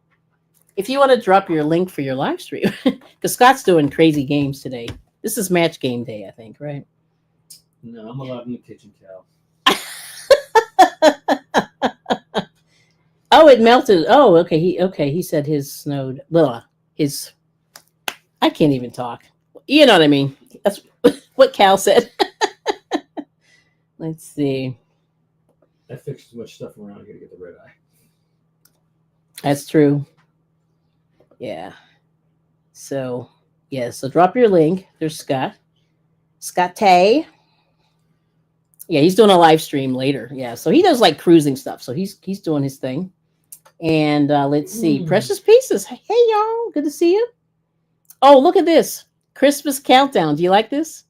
If you want to drop your link for your live stream, because Scott's doing crazy games today. This is match game day, I think, right? No, I'm allowed in the kitchen, Cal. Oh, it melted. Oh, okay. He said his snowed. Well, his. I can't even talk. You know what I mean? That's what Cal said. Let's see. I fixed too much stuff around here to get the red eye. That's true. Yeah. So yeah. So drop your link. There's Scott. Scott Tay. Yeah, he's doing a live stream later. Yeah, so he does like cruising stuff. So he's doing his thing. And let's see, Precious Pieces. Hey y'all, good to see you. Oh, look at this Christmas countdown. Do you like this?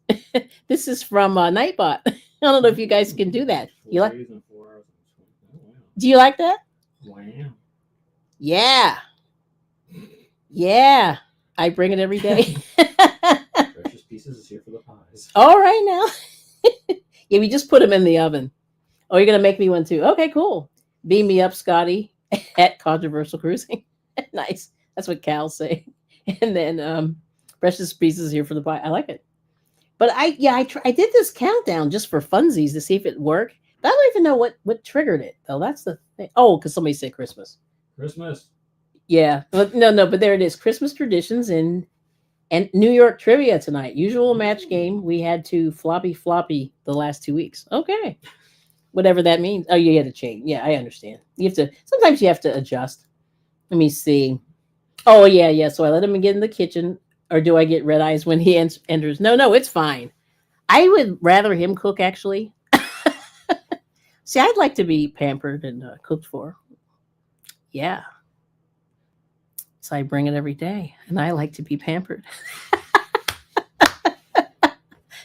This is from Nightbot. I don't know if you guys can do that. You like? 4 days and 4 hours and 20. Oh, wow. Do you like that? Wow. Yeah, yeah. I bring it every day. Precious Pieces is here for the pies. All right now. Yeah, we just put them in the oven. Oh, you're gonna make me one too. Okay, cool. Beam me up, Scotty, at Controversial Cruising. Nice. That's what Cal's saying. And then Precious Pieces here for the pie. I like it. But I did this countdown just for funsies to see if it worked. But I don't even know what triggered it though. That's the thing. Oh, because somebody said Christmas. Christmas. Yeah. But no, but there it is. Christmas traditions and New York trivia tonight. Usual match game. We had to floppy the last 2 weeks. Okay. Whatever that means. Oh, you had to change. Yeah, I understand. Sometimes you have to adjust. Let me see. Oh, yeah. So I let him get in the kitchen. Or do I get red eyes when he enters? No, it's fine. I would rather him cook, actually. See, I'd like to be pampered and cooked for. Yeah. So I bring it every day, and I like to be pampered.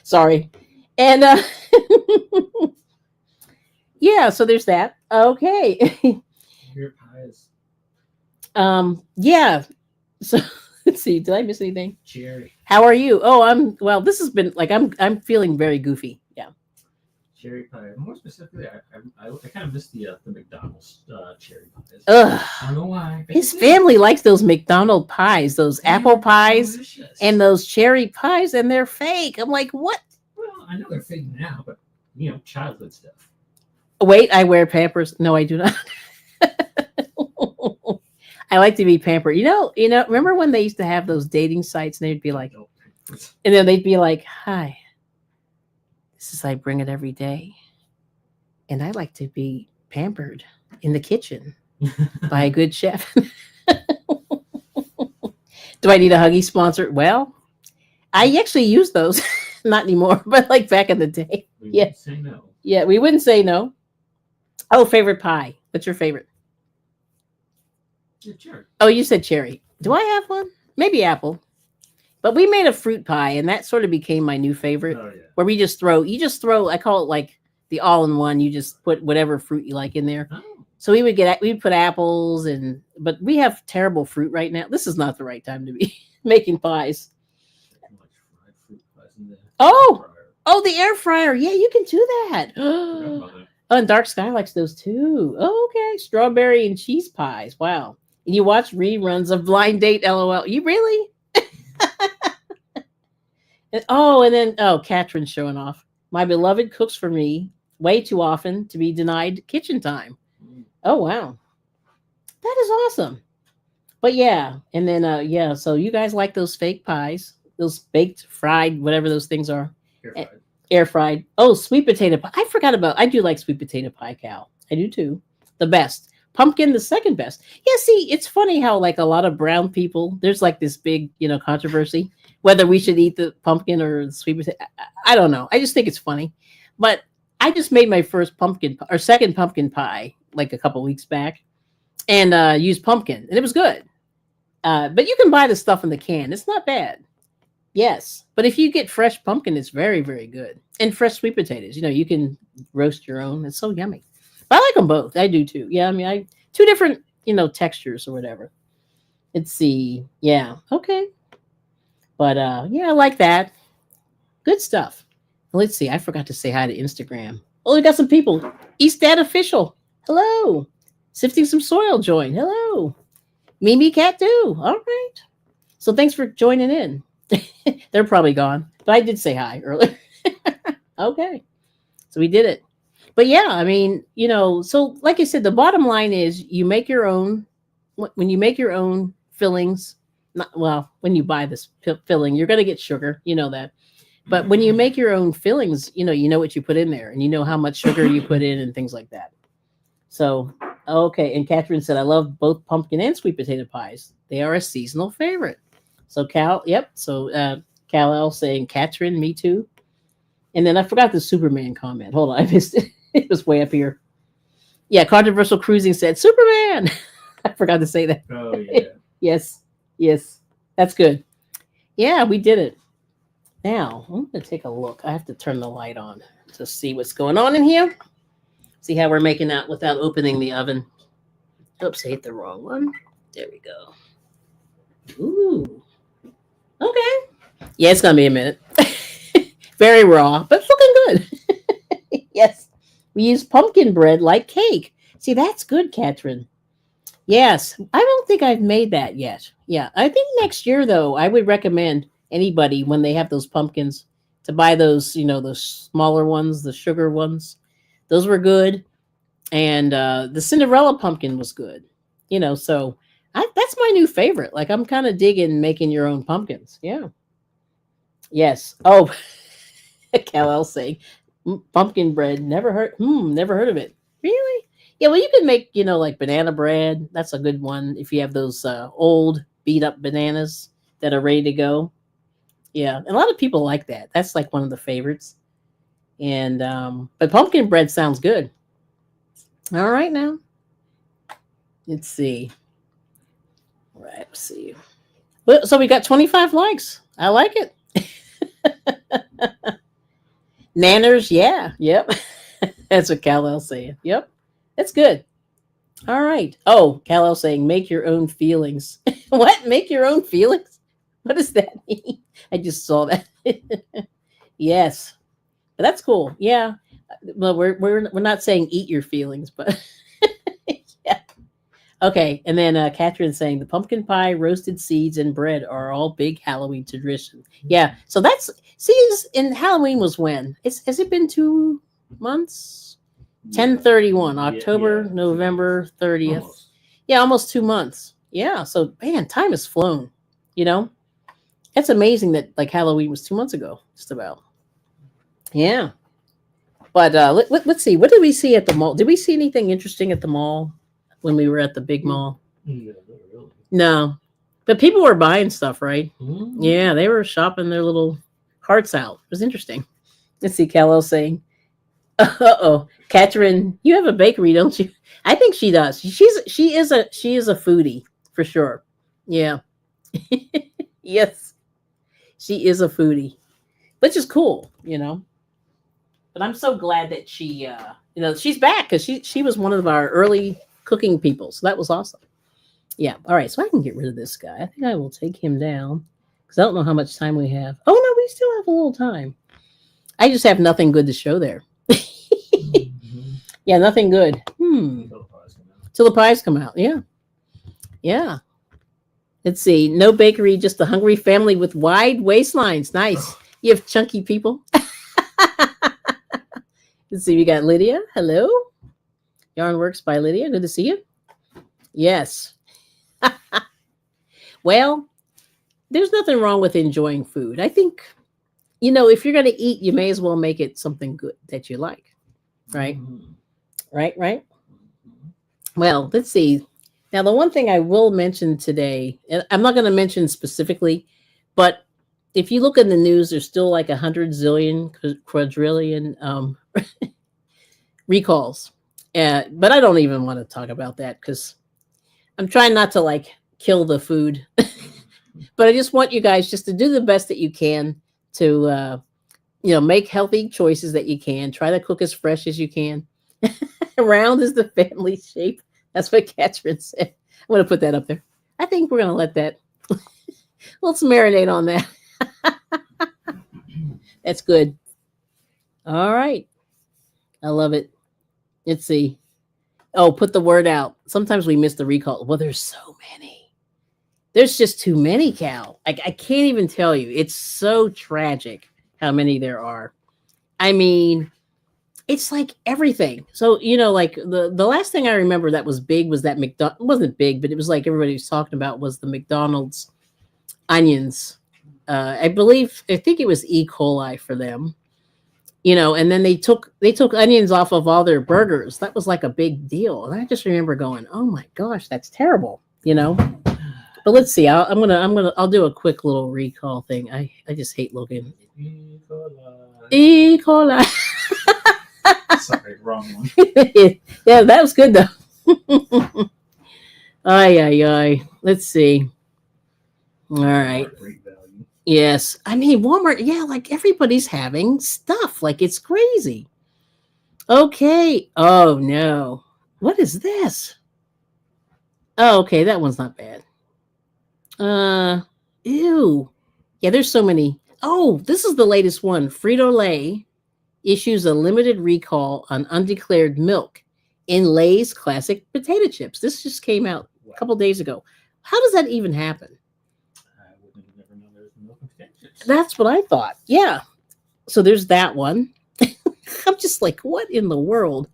Sorry. And yeah, so there's that. Okay. Your pies. Yeah. So let's see. Did I miss anything? Cherry. How are you? Oh, well, this has been like I'm feeling very goofy. Yeah. Cherry pie. More specifically, I kind of miss the McDonald's cherry pies. Ugh. I don't know why. His family likes those McDonald pies, those apple pies, delicious. and those cherry pies, and they're fake. I'm like, what? Well, I know they're fake now, but childhood stuff. Wait, I wear Pampers. No, I do not. I like to be pampered. Remember when they used to have those dating sites and they'd be like, and then they'd be like, hi, this is I bring it every day. And I like to be pampered in the kitchen by a good chef. Do I need a Huggy sponsor? Well, I actually use those. Not anymore, but like back in the day. We Yeah. wouldn't say no. Yeah, we wouldn't say no. Oh, favorite pie. What's your favorite? Yeah, cherry. Oh, you said cherry. Do I have one? Maybe apple. But we made a fruit pie, and that sort of became my new favorite. Oh yeah. Where you just throw. I call it like the all-in-one. You just put whatever fruit you like in there. Oh. So we'd put apples but we have terrible fruit right now. This is not the right time to be making pies. Like fried fruit pies in there. Oh, the air fryer. Yeah, you can do that. Forgot about that. Oh, and Dark Sky likes those too. Oh, okay. Strawberry and cheese pies. Wow. And you watch reruns of Blind Date LOL. You really? And then Katrina's showing off. My beloved cooks for me way too often to be denied kitchen time. Oh, wow. That is awesome. But yeah. And then, so you guys like those fake pies, those baked, fried, whatever those things are. Air fried. Oh, sweet potato pie. I do like sweet potato pie, Cal. I do too. The best. Pumpkin, the second best. Yeah, see, it's funny how like a lot of brown people, there's like this big, controversy whether we should eat the pumpkin or the sweet potato. I don't know. I just think it's funny. But I just made my first pumpkin or second pumpkin pie like a couple weeks back, and used pumpkin, and it was good. But you can buy the stuff in the can. It's not bad. Yes, but if you get fresh pumpkin, it's very, very good. And fresh sweet potatoes, you can roast your own. It's so yummy. But I like them both. I do too. Yeah, I mean, I two different, textures or whatever. Let's see. Yeah, okay. But yeah, I like that. Good stuff. Let's see. I forgot to say hi to Instagram. Oh, we got some people. East Dad Official. Hello. Sifting some soil join. Hello. Mimi Cat too. All right. So thanks for joining in. They're probably gone, but I did say hi earlier. Okay, so we did it. But yeah, I mean, so like I said, the bottom line is you make your own. When you make your own fillings, when you buy this filling, you're going to get sugar. You know that. But when you make your own fillings, you know what you put in there, and you know how much sugar you put in and things like that. So, okay. And Catherine said, I love both pumpkin and sweet potato pies. They are a seasonal favorite. So Cal, yep. So Cal L saying, Catherine, me too. And then I forgot the Superman comment. Hold on, I missed it. It was way up here. Yeah, Controversial Cruising said, Superman. I forgot to say that. Oh, yeah. Yes. That's good. Yeah, we did it. Now, I'm going to take a look. I have to turn the light on to see what's going on in here. See how we're making out without opening the oven. Oops, I hit the wrong one. There we go. Ooh. Okay. Yeah, it's going to be a minute. Very raw, but it's looking good. Yes. We use pumpkin bread like cake. See, that's good, Catherine. Yes. I don't think I've made that yet. Yeah. I think next year, though, I would recommend anybody when they have those pumpkins to buy those, those smaller ones, the sugar ones. Those were good. And the Cinderella pumpkin was good. So that's my new favorite. Like, I'm kind of digging making your own pumpkins. Yeah. Yes. Oh, Cal saying pumpkin bread. Never heard of it. Really? Yeah. Well, you can make, like banana bread. That's a good one. If you have those old beat up bananas that are ready to go. Yeah. And a lot of people like that. That's like one of the favorites. And, but pumpkin bread sounds good. All right. Now let's see. Right. Let's see. Well, so we got 25 likes. I like it. Nanners, yeah, yep. That's what Cal-L's saying. Yep, that's good. All right. Oh, Cal-El saying, make your own feelings. What? Make your own feelings? What does that mean? I just saw that. Yes, but that's cool. Yeah. Well, we're not saying eat your feelings, but yeah. Okay, and then Catherine saying the pumpkin pie, roasted seeds, and bread are all big Halloween tradition. Yeah, so that's in Halloween was when? Has it been 2 months? 10/31, October, November 30th. Almost. Yeah, almost 2 months. Yeah, so man, time has flown. That's amazing that like Halloween was 2 months ago, just about. Yeah, but let's see. What did we see at the mall? Did we see anything interesting at the mall? When we were at the big mall? Yeah, not really. No. But people were buying stuff, right? Mm-hmm. Yeah, they were shopping their little hearts out. It was interesting. Let's see, Cal saying, uh-oh, Catherine, you have a bakery, don't you? I think she does. She is a foodie, for sure. Yeah. Yes. She is a foodie. Which is cool, But I'm so glad that she she's back because she was one of our early cooking people. So that was awesome. Yeah. All right. So I can get rid of this guy. I think I will take him down because I don't know how much time we have. Oh, no, we still have a little time. I just have nothing good to show there. Mm-hmm. Yeah, nothing good. Till the pies come out. Yeah. Yeah. Let's see. No bakery, just a hungry family with wide waistlines. Nice. You have chunky people. Let's see. We got Lydia. Hello. Yarn Works by Lydia. Good to see you. Yes. Well, there's nothing wrong with enjoying food. I think, if you're going to eat, you may as well make it something good that you like. Right? Mm-hmm. Right? Well, let's see. Now, the one thing I will mention today, and I'm not going to mention specifically, but if you look in the news, there's still like 100 zillion, quadrillion recalls. But I don't even want to talk about that because I'm trying not to like kill the food. But I just want you guys just to do the best that you can to make healthy choices that you can. Try to cook as fresh as you can. Round is the family shape. That's what Catherine said. I'm going to put that up there. I think we're going to let that. Let's marinate on that. That's good. All right. I love it. Let's see. Oh, put the word out. Sometimes we miss the recall. Well, there's so many. There's just too many, Cal. I can't even tell you. It's so tragic how many there are. I mean, it's like everything. So, like the last thing I remember that was big was that McDonald's. It wasn't big, but it was like everybody was talking about was the McDonald's onions. I think it was E. coli for them. And then they took onions off of all their burgers. That was like a big deal. And I just remember going, "Oh my gosh, that's terrible." But let's see. I'll do a quick little recall thing. I just hate looking. E. coli. E. coli. Sorry, wrong one. Yeah, that was good though. Ay. Let's see. All right. Great value. Yes. I mean, Walmart, yeah, like everybody's having stuff. Like it's crazy. Okay. Oh no. What is this? Oh, okay, that one's not bad. Ew. Yeah, there's so many. Oh, this is the latest one. Frito-Lay issues a limited recall on undeclared milk in Lay's classic potato chips. This just came out a couple days ago. How does that even happen? I would never know there was milk in potato chips. That's what I thought. Yeah. So there's that one. I'm just like, what in the world?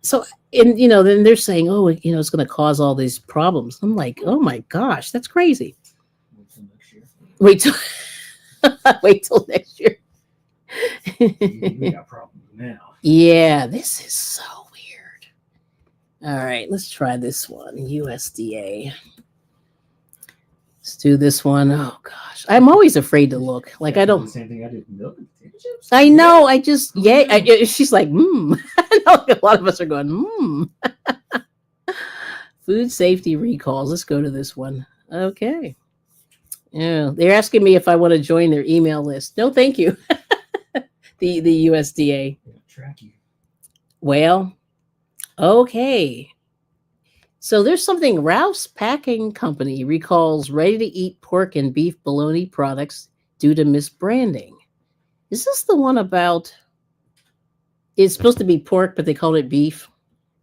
So, and then they're saying, oh, it's going to cause all these problems. I'm like, oh my gosh, that's crazy. Wait till next year. Wait till next year. We got problems now. Yeah, this is so weird. All right, let's try this one. USDA. Let's do this one. Oh gosh, I'm always afraid to look. Like I don't. The same thing I did with milk and potato chips. I know. I just she's like, I know a lot of us are going, Food safety recalls. Let's go to this one. Okay. Yeah, they're asking me if I want to join their email list. No, thank you. the USDA. Track you. Well, okay. So there's something. Ralph's Packing Company recalls ready-to-eat pork and beef bologna products due to misbranding. Is this the one about? It's supposed to be pork, but they called it beef.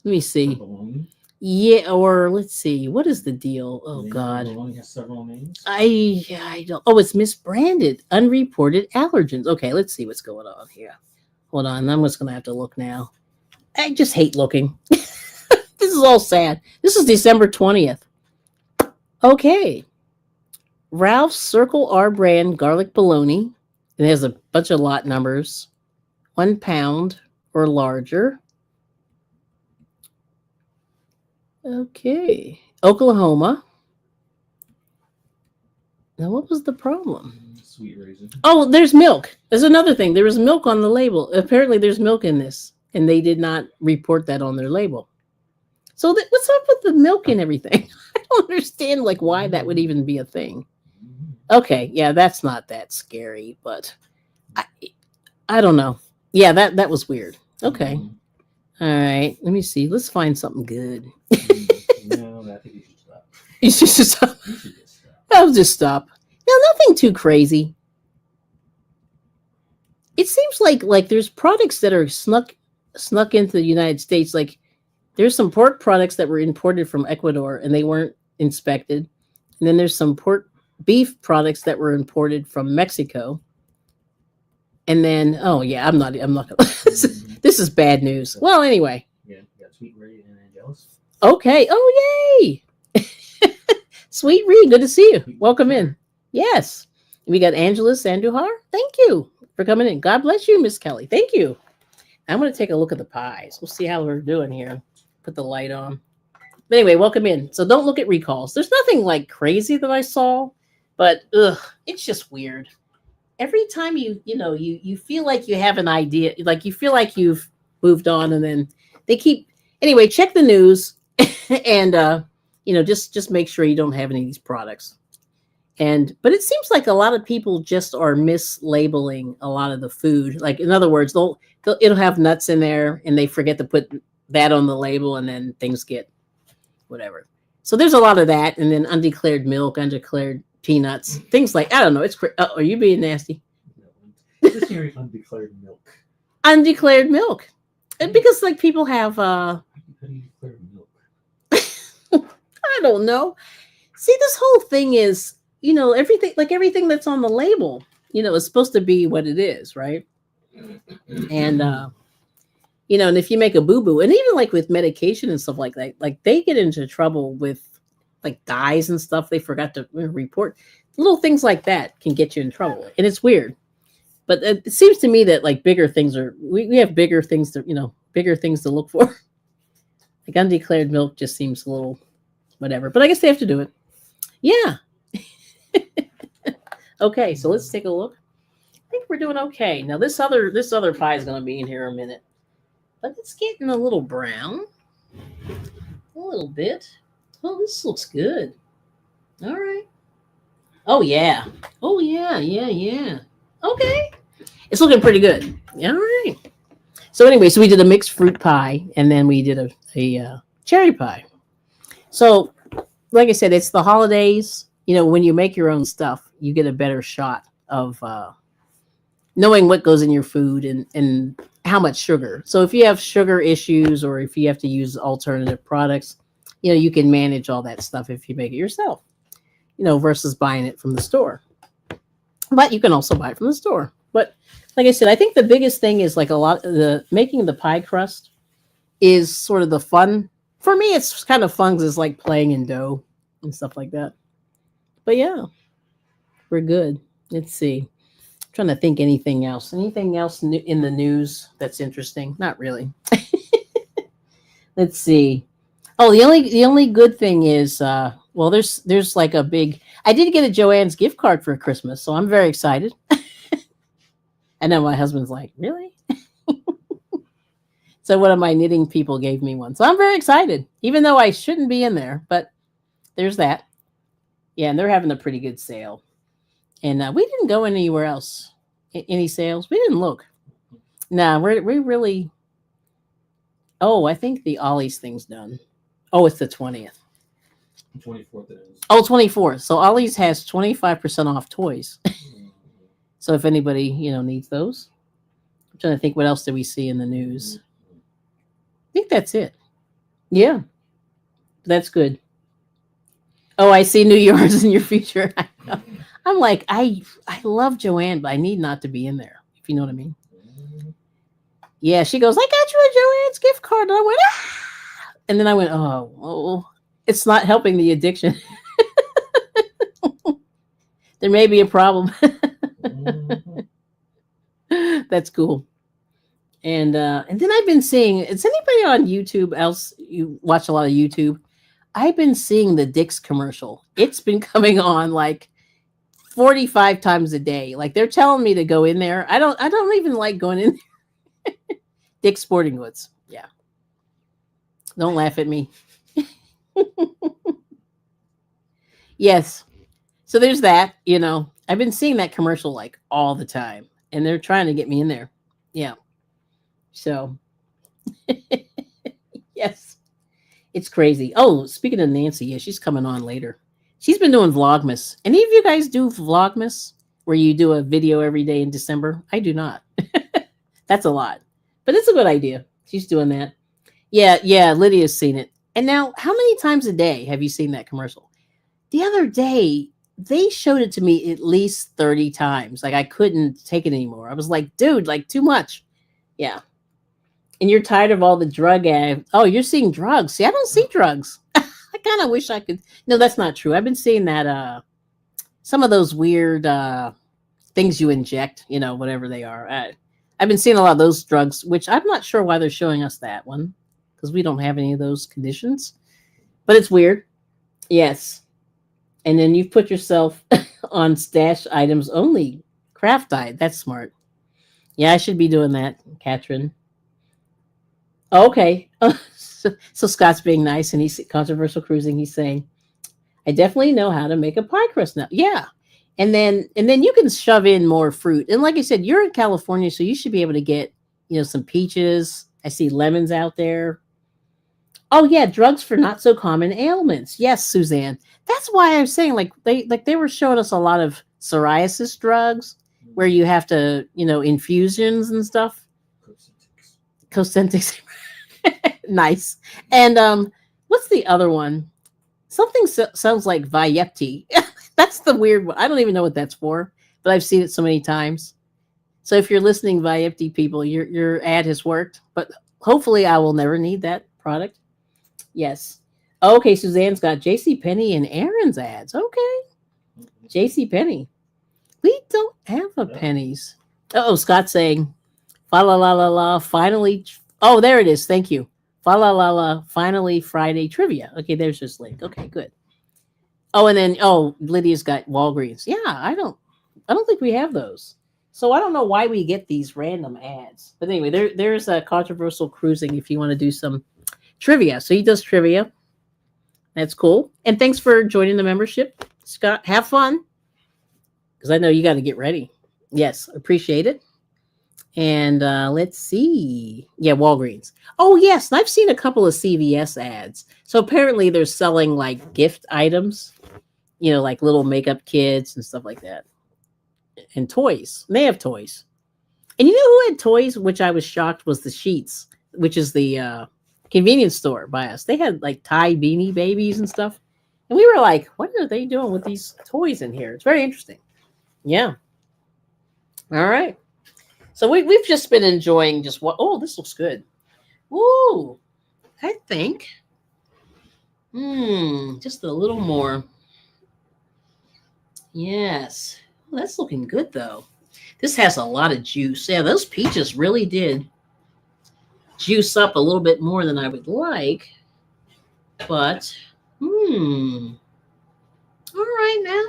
Let me see. Bologna. Yeah, or let's see. What is the deal? Oh God. Bologna has several names. I don't. Oh, it's misbranded. Unreported allergens. Okay, let's see what's going on here. Hold on. I'm just gonna have to look now. I just hate looking. This is all sad. This is December 20th. Okay. Ralph's Circle R brand garlic bologna. It has a bunch of lot numbers. 1 pound or larger. Okay. Oklahoma. Now, what was the problem? Sweet raisin. Oh, there's milk. There's another thing. There was milk on the label. Apparently, there's milk in this, and they did not report that on their label. So, what's up with the milk and everything? I don't understand, like, why that would even be a thing. Okay, yeah, that's not that scary, but I don't know. Yeah, that was weird. Okay. All right, let me see. Let's find something good. No, I think you should stop. You should stop. You should just stop. I'll just stop. No, nothing too crazy. It seems like there's products that are snuck into the United States. Like there's some pork products that were imported from Ecuador and they weren't inspected. And then there's some beef products that were imported from Mexico. And then, oh yeah, I'm not gonna, this is bad news. Well, anyway. Yeah, you got Sweet Ray and Angelus. Okay. Oh, yay. Sweet Reed, good to see you. Welcome in. Yes. We got Angelus Sanduhar. Thank you for coming in. God bless you, Miss Kelly. Thank you. I'm going to take a look at the pies. We'll see how we're doing here. Put the light on. But anyway, welcome in. So don't look at recalls. There's nothing like crazy that I saw, but it's just weird. Every time you feel like you have an idea, like you feel like you've moved on, and then they keep anyway. Check the news, and just make sure you don't have any of these products. But it seems like a lot of people just are mislabeling a lot of the food. Like in other words, it'll have nuts in there, and they forget to put that on the label, and then things get whatever. So there's a lot of that, and then undeclared milk, undeclared peanuts, things like I don't know. Are you being nasty? No, just hearing undeclared milk. Undeclared milk, and because like people have. How do you declare milk? I don't know. See, this whole thing is, everything that's on the label, is supposed to be what it is, right? And and if you make a boo-boo, and even like with medication and stuff like that, like they get into trouble with like dyes and stuff they forgot to report. Little things like that can get you in trouble, and it's weird. But it seems to me that like bigger things we have bigger things to look for. Like undeclared milk just seems a little whatever, but I guess they have to do it. Yeah. Okay, so let's take a look. I think we're doing okay. Now this other pie is going to be in here in a minute, but it's getting a little brown, a little bit. Oh, this looks good. All right. Oh yeah. Oh yeah. Yeah. Okay. It's looking pretty good. All right. So anyway, we did a mixed fruit pie, and then we did a cherry pie. So, like I said, it's the holidays. When you make your own stuff, you get a better shot of knowing what goes in your food and how much sugar. So if you have sugar issues or if you have to use alternative products, you can manage all that stuff if you make it yourself, versus buying it from the store. But you can also buy it from the store. But like I said, I think the biggest thing is like a lot of making the pie crust is sort of the fun. For me, it's kind of fun because it's like playing in dough and stuff like that. But yeah, we're good. Let's see. I'm trying to think anything else. Anything else in the news that's interesting? Not really. Let's see. Oh, the only good thing is, there's like a big. I did get a Joann's gift card for Christmas, so I'm very excited. And then my husband's like, really? So one of my knitting people gave me one. So I'm very excited, even though I shouldn't be in there. But there's that. Yeah, and they're having a pretty good sale. And we didn't go anywhere else. Any sales? We didn't look. No, we really... Oh, I think the Ollie's thing's done. Oh, it's the 20th. 24th it is. Oh, 24th. So Ollie's has 25% off toys. So if anybody, needs those. I'm trying to think what else did we see in the news. I think that's it. Yeah. That's good. Oh, I see new yarns in your future. I'm like, I love Joann, but I need not to be in there, if you know what I mean. Yeah, she goes, I got you a Joann's gift card. And I went, ah! And then I went, oh, it's not helping the addiction. There may be a problem. That's cool. And then I've been seeing, is anybody on YouTube else? You watch a lot of YouTube? I've been seeing the Dick's commercial. It's been coming on like 45 times a day. Like they're telling me to go in there. I don't even like going in there. Dick's Sporting Goods. Yeah. Don't laugh at me. Yes. So there's that, I've been seeing that commercial like all the time, and they're trying to get me in there. Yeah. So yes, it's crazy. Oh, speaking of Nancy, yeah, she's coming on later. She's been doing Vlogmas. Any of you guys do Vlogmas where you do a video every day in December? I do not. That's a lot, but it's a good idea. She's doing that. Yeah, Lydia's seen it. And now, how many times a day have you seen that commercial? The other day, they showed it to me at least 30 times. Like I couldn't take it anymore. I was like, dude, like too much. Yeah. And you're tired of all the drug ads. Oh, you're seeing drugs. See, I don't see drugs. I kind of wish I could. No, that's not true. I've been seeing that some of those weird things you inject, whatever they are. I've been seeing a lot of those drugs, which I'm not sure why they're showing us that one, because we don't have any of those conditions. But it's weird. Yes. And then you've put yourself on stash items only. Craft diet. That's smart. Yeah, I should be doing that, Katrin. Okay. So Scott's being nice and he's controversial cruising. He's saying, I definitely know how to make a pie crust now. Yeah. And then you can shove in more fruit. And like I said, you're in California, so you should be able to get, some peaches. I see lemons out there. Oh yeah, drugs for not so common ailments. Yes, Suzanne. That's why I'm saying they were showing us a lot of psoriasis drugs where you have to, infusions and stuff. Cosentix. Nice. And what's the other one? Something sounds like Vyepti. That's the weird one. I don't even know what that's for, but I've seen it so many times. So if you're listening, Vyepti people, your ad has worked, but hopefully I will never need that product. Yes. Okay, Suzanne's got J.C. Penney and Aaron's ads. Okay, J.C. Penney. We don't have a pennies. Oh, Scott's saying, fa la la la la. Finally. Oh, there it is. Thank you. Fa la la la. Finally, Friday trivia. Okay, there's this link. Okay, good. Oh, and then Lydia's got Walgreens. Yeah, I don't think we have those. So I don't know why we get these random ads. But anyway, there's a controversial cruising if you want to do some trivia. So he does trivia. That's cool. And thanks for joining the membership, Scott. Have fun. Because I know you got to get ready. Yes, appreciate it. And let's see. Yeah, Walgreens. Oh, yes. And I've seen a couple of CVS ads. So apparently they're selling like gift items, like little makeup kits and stuff like that. And toys. They have toys. And you know who had toys, which I was shocked, was the Sheets, which is the convenience store by us. They had like Thai beanie babies and stuff. And we were like, what are they doing with these toys in here? It's very interesting. Yeah. All right. So we've just been enjoying just what. Oh, this looks good. Ooh, I think. Just a little more. Yes. Well, that's looking good though. This has a lot of juice. Yeah, those peaches really did juice up a little bit more than I would like. But, all right now.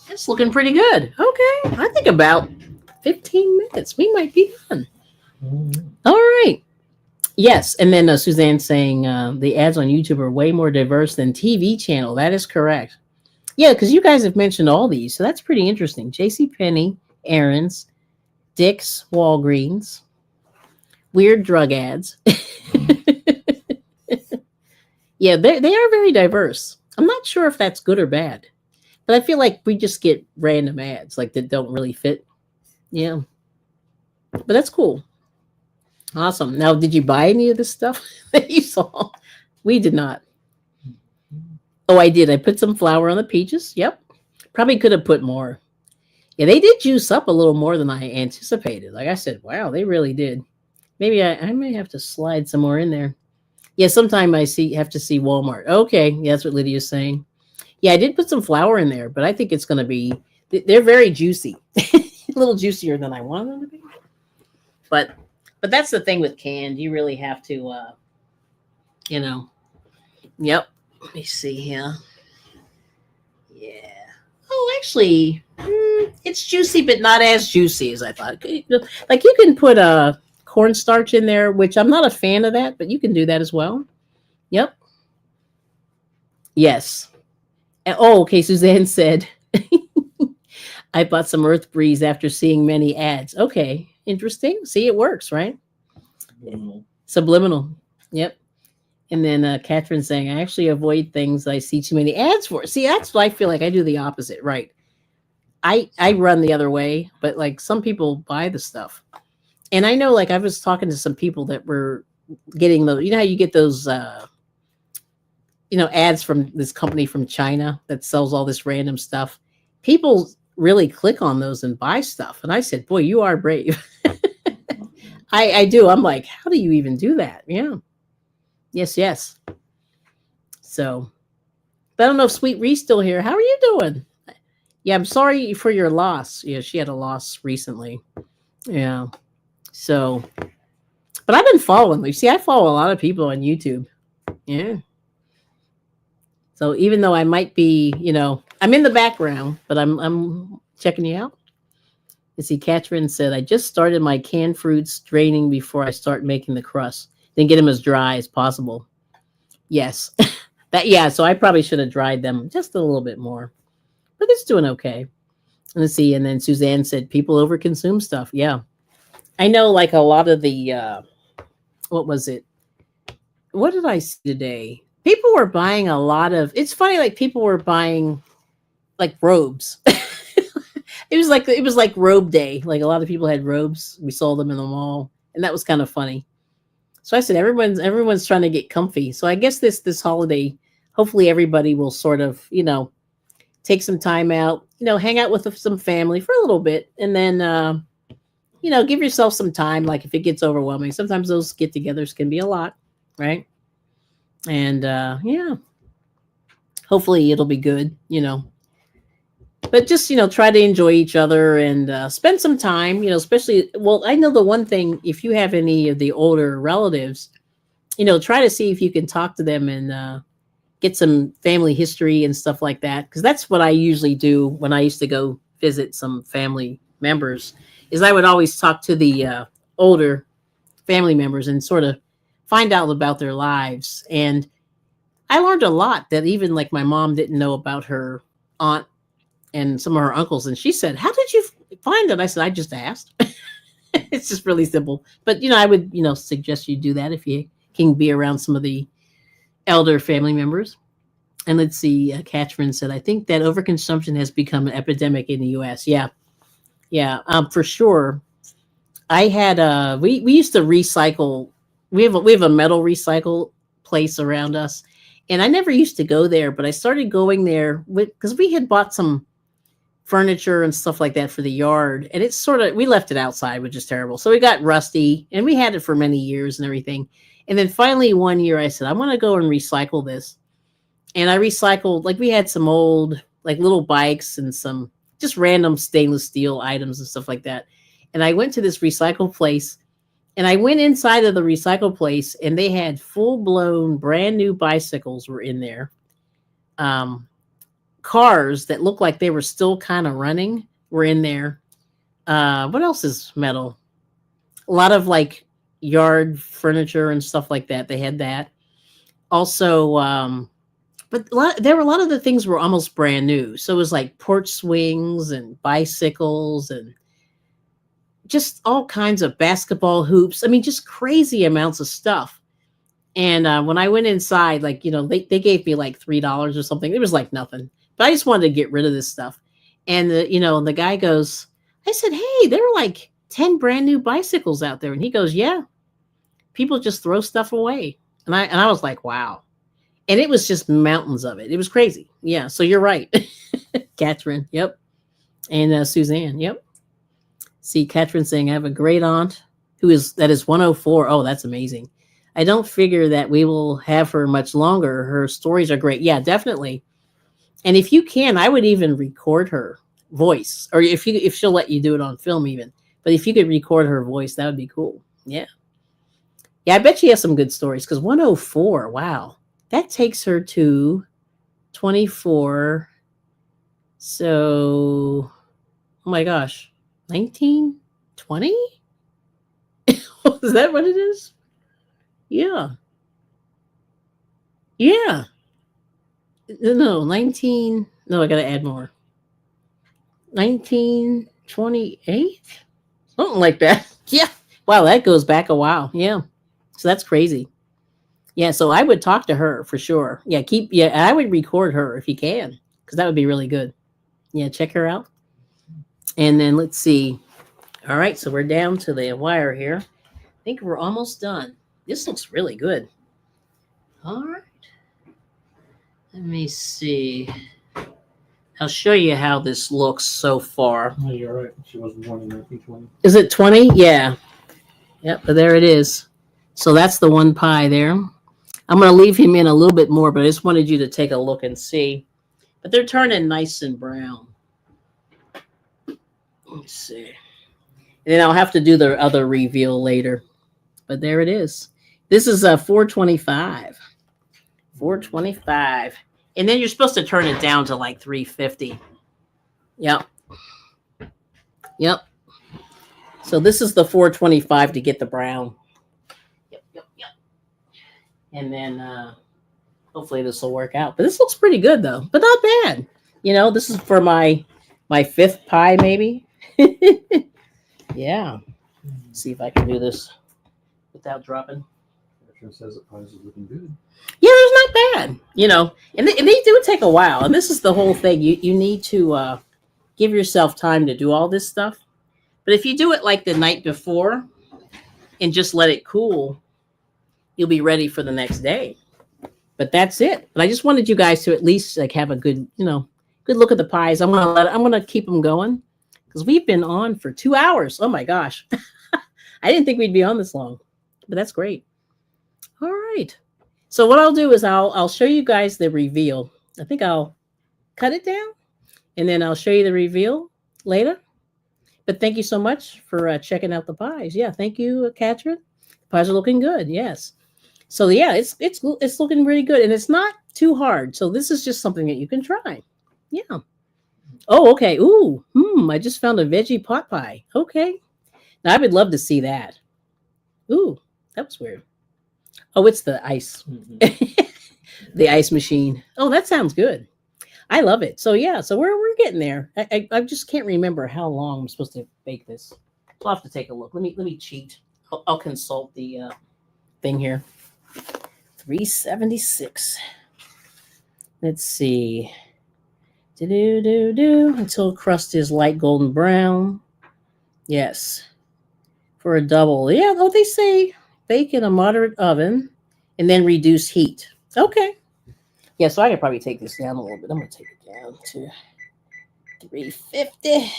That's looking pretty good. Okay. I think about 15 minutes. We might be done. All right. Yes. And then Suzanne saying the ads on YouTube are way more diverse than TV channel. That is correct. Yeah, because you guys have mentioned all these. So that's pretty interesting. JCPenney, Aaron's, Dick's, Walgreens, weird drug ads. Yeah, they are very diverse. I'm not sure if that's good or bad. But I feel like we just get random ads like that don't really fit. Yeah. But that's cool. Awesome. Now, did you buy any of this stuff that you saw? We did not. Oh, I did. I put some flour on the peaches. Yep. Probably could have put more. Yeah, they did juice up a little more than I anticipated. Like I said, wow, they really did. Maybe I may have to slide some more in there. Yeah, sometime I have to see Walmart. Okay, yeah, that's what Lydia's saying. Yeah, I did put some flour in there, but I think it's going to be, they're very juicy. A little juicier than I wanted them to be. But that's the thing with canned. You really have to, Yep. Let me see here. Yeah. Oh, actually, it's juicy, but not as juicy as I thought. Like you can put a cornstarch in there, which I'm not a fan of that, but you can do that as well. Yep. Yes. And, okay. Suzanne said, I bought some Earth Breeze after seeing many ads. Okay. Interesting. See, it works, right? Subliminal. Yep. And then Catherine saying, I actually avoid things I see too many ads for. See, that's what I feel like I do the opposite, right? I run the other way, but like some people buy the stuff. And I know, like I was talking to some people that were getting those, how you get those, ads from this company from China that sells all this random stuff. People really click on those and buy stuff. And I said, boy, you are brave. I do. I'm like, how do you even do that? Yeah. Yes. So, but I don't know if Sweet Ree's still here. How are you doing? Yeah, I'm sorry for your loss. Yeah, she had a loss recently. Yeah. So, but I've been following. You see, I follow a lot of people on YouTube. Yeah. So even though I might be, I'm in the background, but I'm checking you out. You see, Catherine said, I just started my canned fruits draining before I start making the crust. Then get them as dry as possible. Yes. Yeah, so I probably should have dried them just a little bit more. But it's doing okay. Let's see. And then Suzanne said, people overconsume stuff. Yeah. I know like a lot of the what was it? What did I see today? People were buying a lot of it's funny, like people were buying like robes. It was like robe day. Like a lot of people had robes. We saw them in the mall, and that was kind of funny. So I said everyone's trying to get comfy. So I guess this holiday, hopefully everybody will sort of take some time out, hang out with some family for a little bit, and then give yourself some time. Like if it gets overwhelming, sometimes those get-togethers can be a lot, right? And yeah, hopefully it'll be good. But just try to enjoy each other and spend some time, especially, well, I know the one thing, if you have any of the older relatives, try to see if you can talk to them and get some family history and stuff like that, because that's what I usually do when I used to go visit some family members, is I would always talk to the older family members and sort of find out about their lives. And I learned a lot that even like my mom didn't know about her aunt and some of her uncles. And she said, how did you find it? I said, I just asked. It's just really simple. But, I would, suggest you do that if you can be around some of the elder family members. And let's see, Catherine said, I think that overconsumption has become an epidemic in the U.S. Yeah. Yeah, for sure. I had, we used to recycle. We have a metal recycle place around us. And I never used to go there, but I started going there because we had bought some furniture and stuff like that for the yard, and it's we left it outside, which is terrible, so it got rusty, and we had it for many years and everything. And then finally one year I said, I want to go and recycle this. And I recycled, like, we had some old like little bikes and some just random stainless steel items and stuff like that. And I went to this recycle place, and I went inside of the recycle place, and they had full-blown brand new bicycles were in there. Cars that looked like they were still kind of running were in there. What else is metal? A lot of like yard furniture and stuff like that. They had that. Also, but there were a lot of the things were almost brand new. So it was like porch swings and bicycles and just all kinds of basketball hoops. I mean, just crazy amounts of stuff. And when I went inside, like, they gave me like $3 or something. It was like nothing. But I just wanted to get rid of this stuff. And the guy goes, I said, hey, there were like 10 brand new bicycles out there. And he goes, yeah, people just throw stuff away. And I was like, wow. And it was just mountains of it. It was crazy. Yeah. So you're right. Catherine. Yep. And Suzanne. Yep. See, Catherine saying, I have a great aunt that is 104. Oh, that's amazing. I don't figure that we will have her much longer. Her stories are great. Yeah, definitely. And if you can, I would even record her voice, or if she'll let you do it on film even. But if you could record her voice, that would be cool. Yeah. Yeah, I bet she has some good stories, because 104, wow. That takes her to 24. So, oh my gosh, 1920? Is that what it is? Yeah. Yeah. No, 19. No, I got to add more. 1928? Something like that. Yeah. Wow, that goes back a while. Yeah. So that's crazy. Yeah, so I would talk to her for sure. Yeah, I would record her if you can, because that would be really good. Yeah, check her out. And then let's see. All right, so we're down to the wire here. I think we're almost done. This looks really good. All right. Let me see. I'll show you how this looks so far. Oh, you're right. She was born in 1920. Is it 20? Yeah. Yep, but there it is. So that's the one pie there. I'm going to leave him in a little bit more, but I just wanted you to take a look and see. But they're turning nice and brown. Let's see. And then I'll have to do the other reveal later. But there it is. This is a 425. 425. And then you're supposed to turn it down to like 350. Yep. Yep. So this is the 425 to get the brown. Yep, yep, yep. And then hopefully this will work out. But this looks pretty good though, but not bad. You know, this is for my fifth pie maybe. Yeah. See if I can do this without dropping. Sure says the pies are looking good. Yeah, it's not bad. You know, and they do take a while. And this is the whole thing. You need to give yourself time to do all this stuff. But if you do it like the night before and just let it cool, you'll be ready for the next day. But that's it. But I just wanted you guys to at least like have a good, good look at the pies. I'm gonna keep them going because we've been on for 2 hours. Oh my gosh. I didn't think we'd be on this long, but that's great. All right. So what I'll do is I'll show you guys the reveal. I think I'll cut it down and then I'll show you the reveal later. But thank you so much for checking out the pies. Yeah, thank you, Katrin. The pies are looking good. Yes. So yeah, it's looking really good and it's not too hard. So this is just something that you can try. Yeah. Oh, okay. Ooh, I just found a veggie pot pie. Okay. Now I would love to see that. Ooh, that was weird. Oh, it's the ice. The ice machine. Oh, that sounds good. I love it. So yeah, so we're getting there. I just can't remember how long I'm supposed to bake this. I'll have to take a look. Let me cheat. I'll consult the thing here. 376. Let's see. Until crust is light golden brown. Yes. For a double. Yeah, oh, they say bake in a moderate oven and then reduce heat. Okay. Yeah, so I could probably take this down a little bit. I'm going to take it down to 350.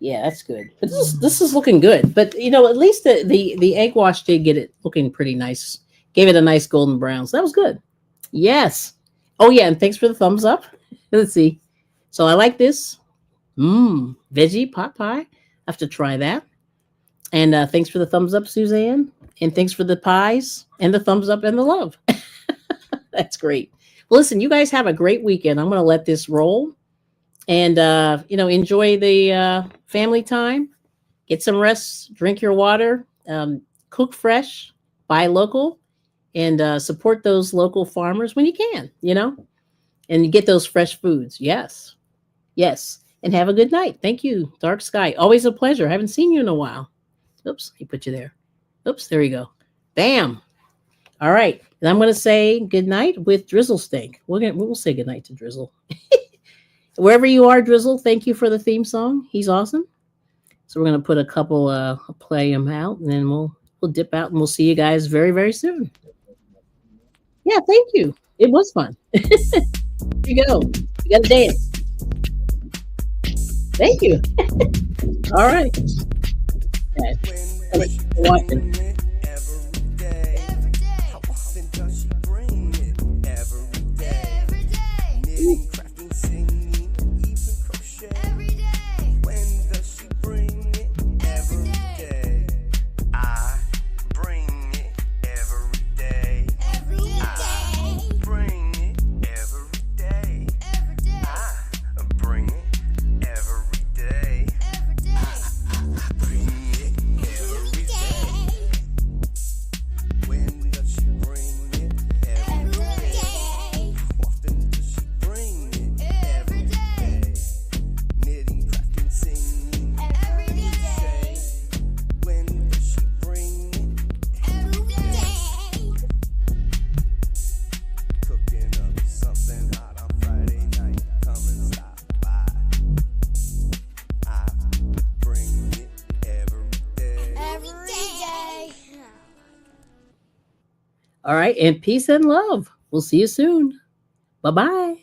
Yeah, that's good. But this is looking good. But, at least the egg wash did get it looking pretty nice. Gave it a nice golden brown. So that was good. Yes. Oh, yeah, and thanks for the thumbs up. Let's see. So I like this. Veggie pot pie. I have to try that. And thanks for the thumbs up, Suzanne. And thanks for the pies and the thumbs up and the love. That's great. Well, listen, you guys have a great weekend. I'm going to let this roll and, enjoy the family time. Get some rest, drink your water, cook fresh, buy local, and support those local farmers when you can, and you get those fresh foods. Yes. Yes. And have a good night. Thank you, Dark Sky. Always a pleasure. I haven't seen you in a while. Oops, he put you there. Oops, there you go. Bam. All right. And I'm going to say good night with Drizzle Stank. We'll say good night to Drizzle. Wherever you are, Drizzle, thank you for the theme song. He's awesome. So we're going to put a couple, play him out, and then we'll dip out, and we'll see you guys very, very soon. Yeah, thank you. It was fun. Here you go. You got to dance. Thank you. All right. Watching. All right. And peace and love. We'll see you soon. Bye-bye.